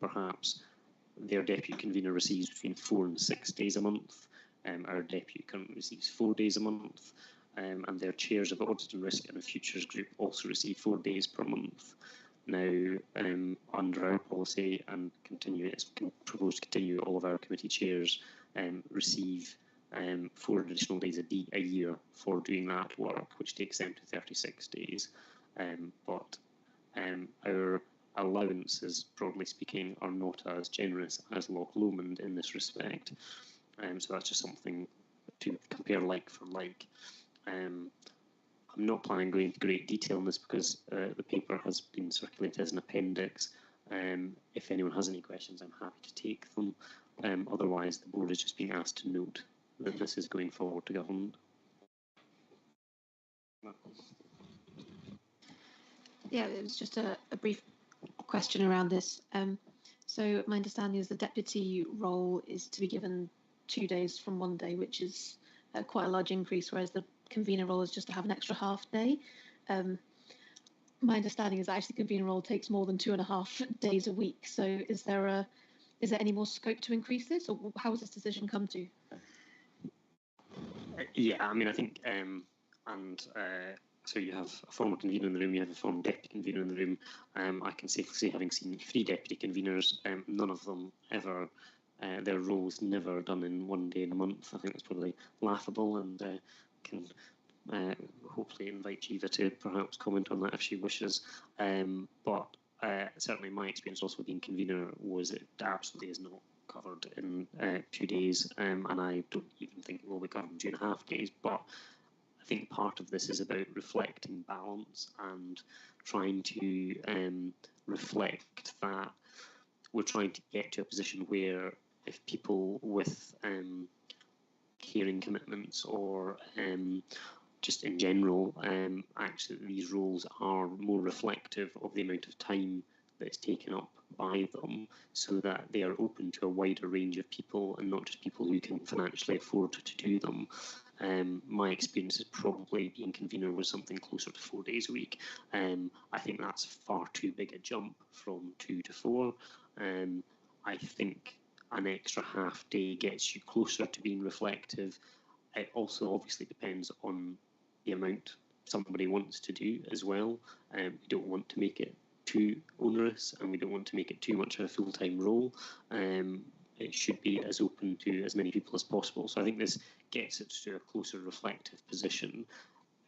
Speaker 14: Perhaps their deputy convener receives between 4 and 6 days a month. Our deputy currently receives 4 days a month. And their chairs of audit and risk and a futures group also receive 4 days per month. Now, under our policy and it's proposed to continue, all of our committee chairs receive 4 additional days a year for doing that work, which takes them to 36 days. But our allowances, broadly speaking, are not as generous as Loch Lomond in this respect. So that's just something to compare like for like. I'm not planning on going into great detail on this because the paper has been circulated as an appendix. If anyone has any questions, I'm happy to take them. Otherwise, the board is just being asked to note that this is going forward to government.
Speaker 8: Yeah, it was just a brief question around this. So my understanding is the deputy role is to be given 2 days from 1 day, which is quite a large increase, whereas the convener role is just to have an extra half day. My understanding is that actually the convener role takes more than 2.5 days a week. So is there any more scope to increase this, or how has this decision come to?
Speaker 14: Yeah, I mean, I think, so you have a former convener in the room, you have a former deputy convener in the room. I can safely say, having seen 3 deputy conveners, none of them ever, their roles never done in 1 day in a month. I think that's probably laughable, and can hopefully invite Jiva to perhaps comment on that if she wishes. But certainly my experience also being convener was it absolutely is not covered in 2 days, and I don't even think it will be covered in 2.5 days. But I think part of this is about reflecting balance and trying to reflect that we're trying to get to a position where if people with caring commitments or just in general, actually these roles are more reflective of the amount of time that's taken up by them, so that they are open to a wider range of people and not just people who can financially afford to do them. My experience is probably being convener was something closer to 4 days a week. I think that's far too big a jump from 2 to 4. I think an extra half day gets you closer to being reflective. It also obviously depends on the amount somebody wants to do as well. We don't want to make it too onerous, and we don't want to make it too much of a full-time role. It should be as open to as many people as possible. So I think this gets it to a closer reflective position.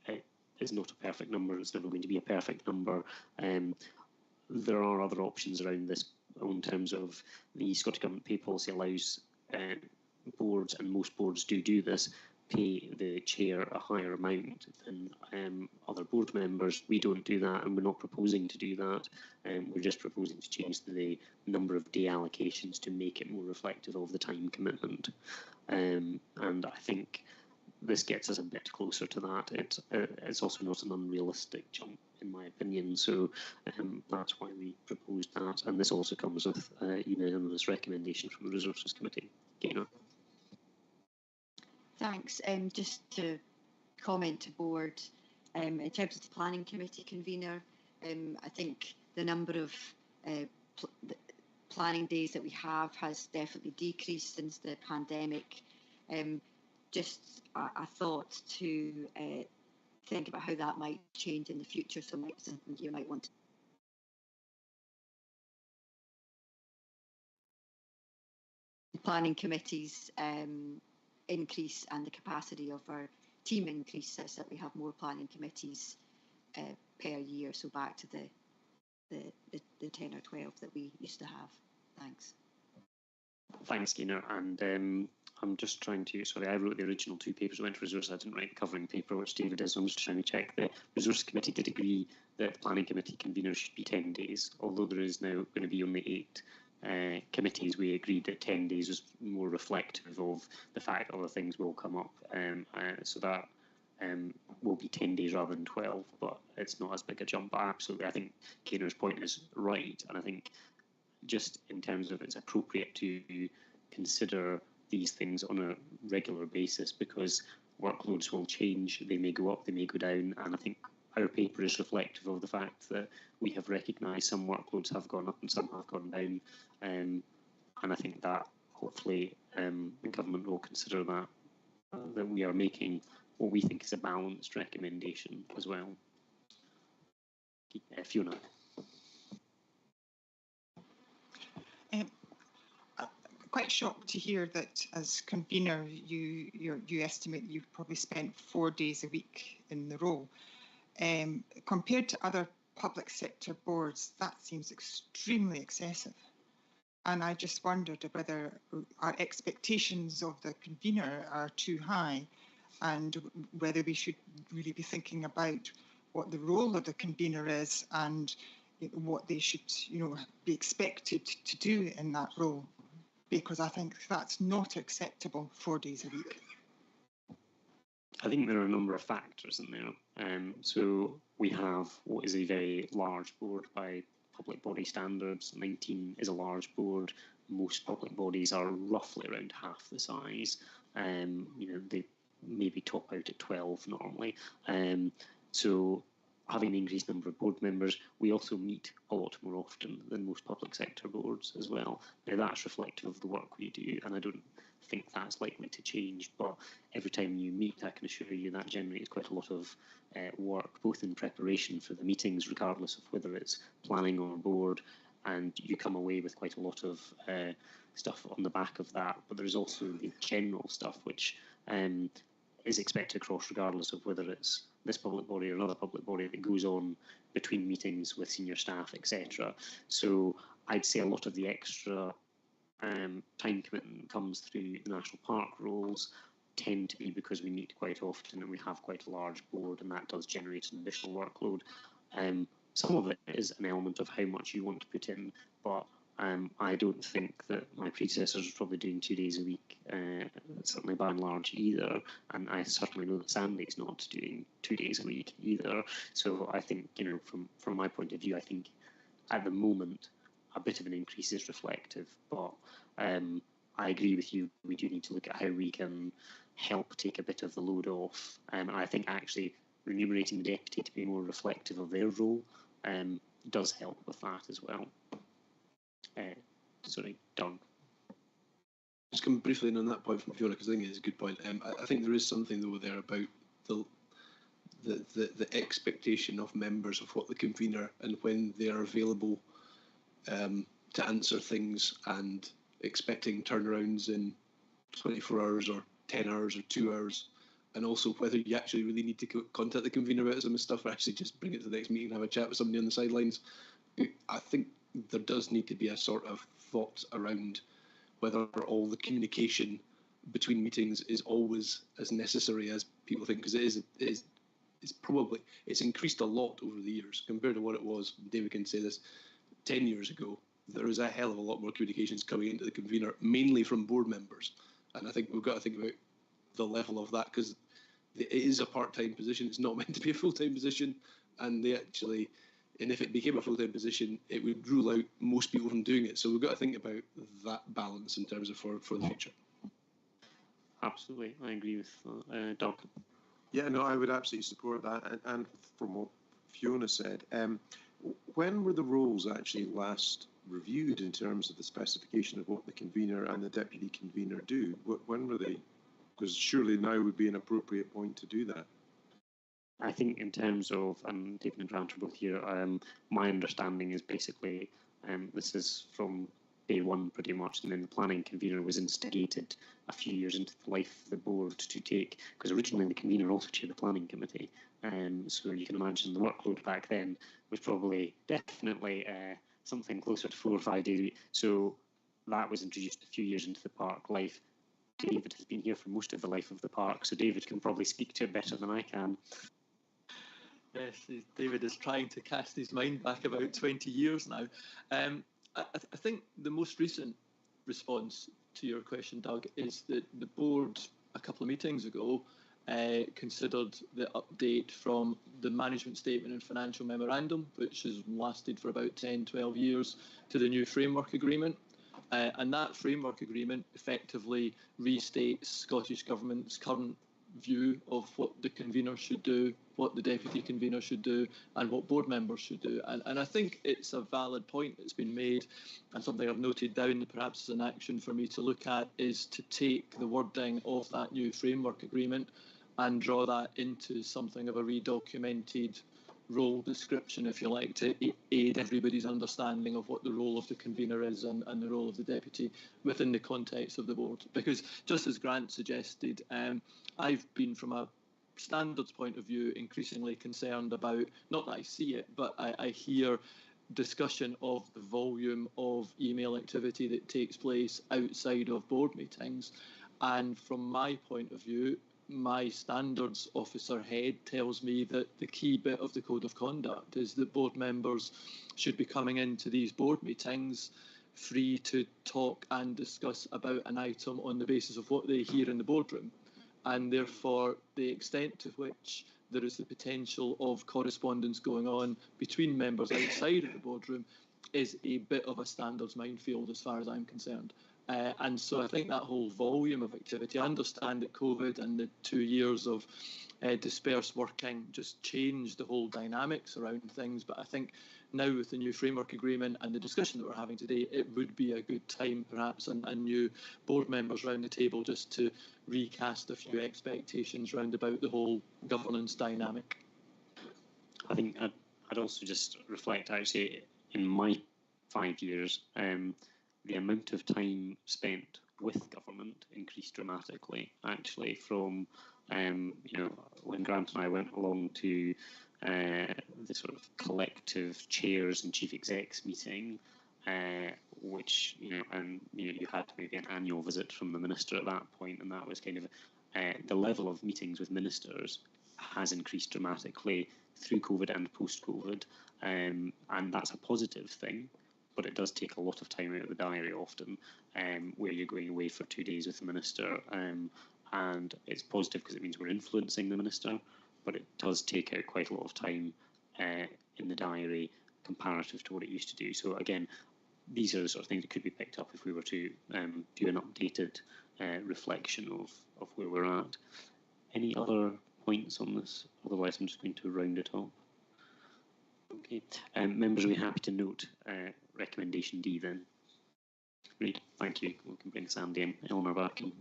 Speaker 14: It is not a perfect number. It's never going to be a perfect number. There are other options around this in terms of the Scottish Government pay policy allows boards, and most boards do this, pay the chair a higher amount than other board members. We don't do that, and we're not proposing to do that. We're just proposing to change the number of day allocations to make it more reflective of the time commitment. And I think this gets us a bit closer to that. It's also not an unrealistic jump, in my opinion. So that's why we proposed that. And this also comes with unanimous recommendation from the Resources Committee. Gaynor.
Speaker 20: Thanks. Just to comment to board, in terms of the planning committee convener, I think the number of planning days that we have has definitely decreased since the pandemic. Just a thought to think about how that might change in the future. So something you might want to. Planning committees increase and the capacity of our team increase such that we have more planning committees per year. So back to the 10 or 12 that we used to have. Thanks.
Speaker 14: Thanks, Gaynor. And I'm just trying to, sorry, I wrote the original 2 papers, I went to resource, I didn't write the covering paper, which David is, so I'm just trying to check. The Resource Committee did agree that the Planning Committee convener should be 10 days, although there is now going to be only 8 committees. We agreed that 10 days is more reflective of the fact that other things will come up. So that will be 10 days rather than 12, but it's not as big a jump. But absolutely, I think Gaynor's point is right, and I think just in terms of it's appropriate to consider these things on a regular basis, because workloads will change, they may go up, they may go down, and I think our paper is reflective of the fact that we have recognised some workloads have gone up and some have gone down, and I think that hopefully the government will consider that we are making what we think is a balanced recommendation as well. Fiona.
Speaker 10: Quite shocked to hear that as convener you estimate you've probably spent 4 days a week in the role. Compared to other public sector boards, that seems extremely excessive. And I just wondered whether our expectations of the convener are too high, and whether we should really be thinking about what the role of the convener is and what they should, be expected to do in that role. Because I think that's not acceptable 4 days a week.
Speaker 14: I think there are a number of factors in there. So we have what is a very large board by public body standards. 19 is a large board. Most public bodies are roughly around half the size. They maybe top out at 12 normally. So having an increased number of board members, we also meet a lot more often than most public sector boards as well. Now that's reflective of the work we do, and I don't think that's likely to change, but every time you meet, I can assure you that generates quite a lot of work, both in preparation for the meetings, regardless of whether it's planning or board, and you come away with quite a lot of stuff on the back of that. But there's also the general stuff which is expected across, regardless of whether it's this public body or another public body, that goes on between meetings with senior staff, etc. So I'd say a lot of the extra time commitment comes through the national park roles, tend to be because we meet quite often and we have quite a large board, and that does generate an additional workload. Some of it is an element of how much you want to put in, but I don't think that my predecessors were probably doing 2 days a week, certainly by and large either, and I certainly know that Sandy's not doing 2 days a week either. So I think, from my point of view, I think at the moment a bit of an increase is reflective, but I agree with you, we do need to look at how we can help take a bit of the load off. And I think actually remunerating the deputy to be more reflective of their role does help with that as well. Sorry, Doug.
Speaker 11: Just come briefly in on that point from Fiona, because I think it's a good point. I think there is something though there about the expectation of members of what the convener and when they are available to answer things, and expecting turnarounds in 24 hours or 10 hours or 2 hours, and also whether you actually really need to contact the convener about some of the stuff or actually just bring it to the next meeting and have a chat with somebody on the sidelines. I think there does need to be a sort of thought around whether all the communication between meetings is always as necessary as people think, because it's increased a lot over the years compared to what it was. David can say this 10 years ago. There is a hell of a lot more communications coming into the convener, mainly from board members, and I think we've got to think about the level of that, because it is a part-time position. It's not meant to be a full-time position, and if it became a full-time position, it would rule out most people from doing it. So we've got to think about that balance in terms of for the future.
Speaker 14: Absolutely, I agree with Doug.
Speaker 7: Yeah, no, I would absolutely support that. And from what Fiona said, when were the roles actually last reviewed in terms of the specification of what the convener and the deputy convener do? When were they? Because surely now would be an appropriate point to do that.
Speaker 14: I think in terms of, David and Grant are both here, my understanding is basically, this is from day one pretty much, and then the planning convener was instigated a few years into the life of the board to take, because originally the convener also chaired the planning committee, so you can imagine the workload back then was probably definitely something closer to 4 or 5 days a week. So that was introduced a few years into the park life. David has been here for most of the life of the park, so David can probably speak to it better than I can.
Speaker 5: Yes, David is trying to cast his mind back about 20 years now. I think the most recent response to your question, Doug, is that the board a couple of meetings ago considered the update from the management statement and financial memorandum, which has lasted for about 10, 12 years, to the new framework agreement. And that framework agreement effectively restates Scottish Government's current view of what the convener should do, what the deputy convener should do, and what board members should do. And I think it's a valid point that's been made, and something I've noted down perhaps as an action for me to look at is to take the wording of that new framework agreement and draw that into something of a redocumented role description, if you like, to aid everybody's understanding of what the role of the convener is and the role of the deputy within the context of the board. Because just as Grant suggested, I've been, from a standards point of view, increasingly concerned about, not that I see it, but I hear discussion of the volume of email activity that takes place outside of board meetings. And from my point of view, my standards officer head tells me that the key bit of the code of conduct is that board members should be coming into these board meetings free to talk and discuss about an item on the basis of what they hear in the boardroom, and therefore the extent to which there is the potential of correspondence going on between members outside of the boardroom is a bit of a standards minefield as far as I'm concerned. And so I think that whole volume of activity, I understand that COVID and the 2 years of dispersed working just changed the whole dynamics around things, but I think now with the new framework agreement and the discussion that we're having today, it would be a good time perhaps, and new board members around the table, just to recast a few expectations round about the whole governance dynamic.
Speaker 14: I think I'd also just reflect, actually, in my 5 years, the amount of time spent with government increased dramatically, actually, from when Grant and I went along to the sort of collective chairs and chief execs meeting, which you had maybe an annual visit from the minister at that point, and that was kind of the level of meetings with ministers has increased dramatically through COVID and post-COVID, and that's a positive thing. But it does take a lot of time out of the diary often, where you're going away for 2 days with the minister, and it's positive because it means we're influencing the minister, but it does take out quite a lot of time in the diary comparative to what it used to do. So again, these are the sort of things that could be picked up if we were to do an updated reflection of where we're at. Any other points on this? Otherwise, I'm just going to round it up. Okay. Members will be happy to note recommendation D then. Great, thank you. We can bring Sandy and Eleanor back in.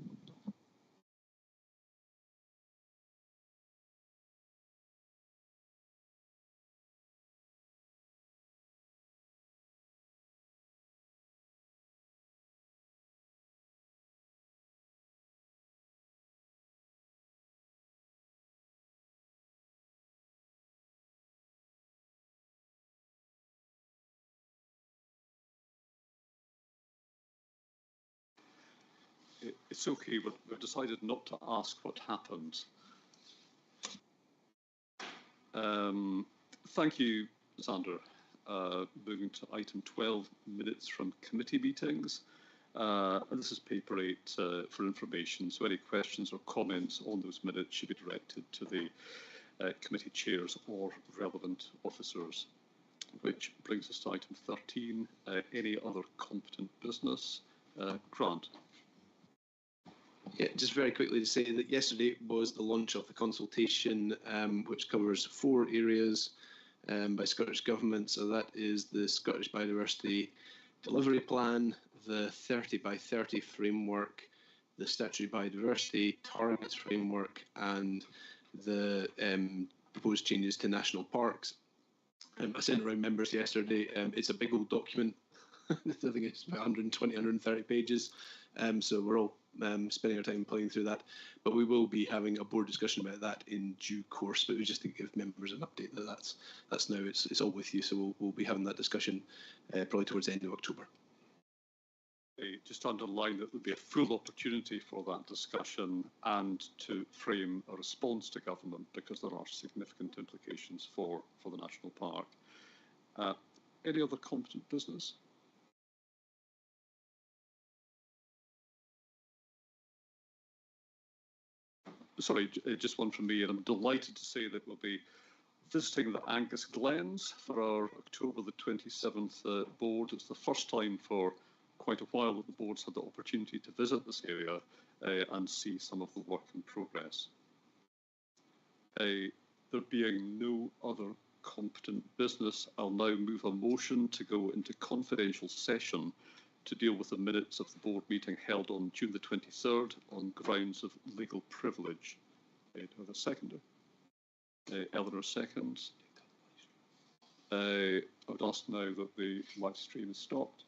Speaker 3: It's okay, but we've decided not to ask what happened. Thank you, Xander. Moving to item 12, minutes from committee meetings. This is paper 8 for information, so any questions or comments on those minutes should be directed to the committee chairs or relevant officers. Which brings us to item 13, any other competent business. Grant.
Speaker 11: Yeah, just very quickly to say that yesterday was the launch of the consultation, which covers 4 areas by Scottish Government. So that is the Scottish Biodiversity Delivery Plan, the 30 by 30 framework, the Statutory Biodiversity Targets framework, and the proposed changes to national parks. I sent around members yesterday. It's a big old document. I think it's about 120, 130 pages. So we're all spending our time playing through that. But we will be having a board discussion about that in due course. But it was just to give members an update that that's now it's all with you. So we'll be having that discussion probably towards the end of October.
Speaker 3: Just to underline that there'll be a full opportunity for that discussion and to frame a response to government, because there are significant implications for the national park. Any other competent business? Sorry, just one from me, and I'm delighted to say that we'll be visiting the Angus Glens for our October the 27th board. It's the first time for quite a while that the board's had the opportunity to visit this area and see some of the work in progress. There being no other competent business, I'll now move a motion to go into confidential session to deal with the minutes of the board meeting held on June the 23rd on grounds of legal privilege. Do I have a seconder? Eleanor seconds. I would ask now that the live stream is stopped.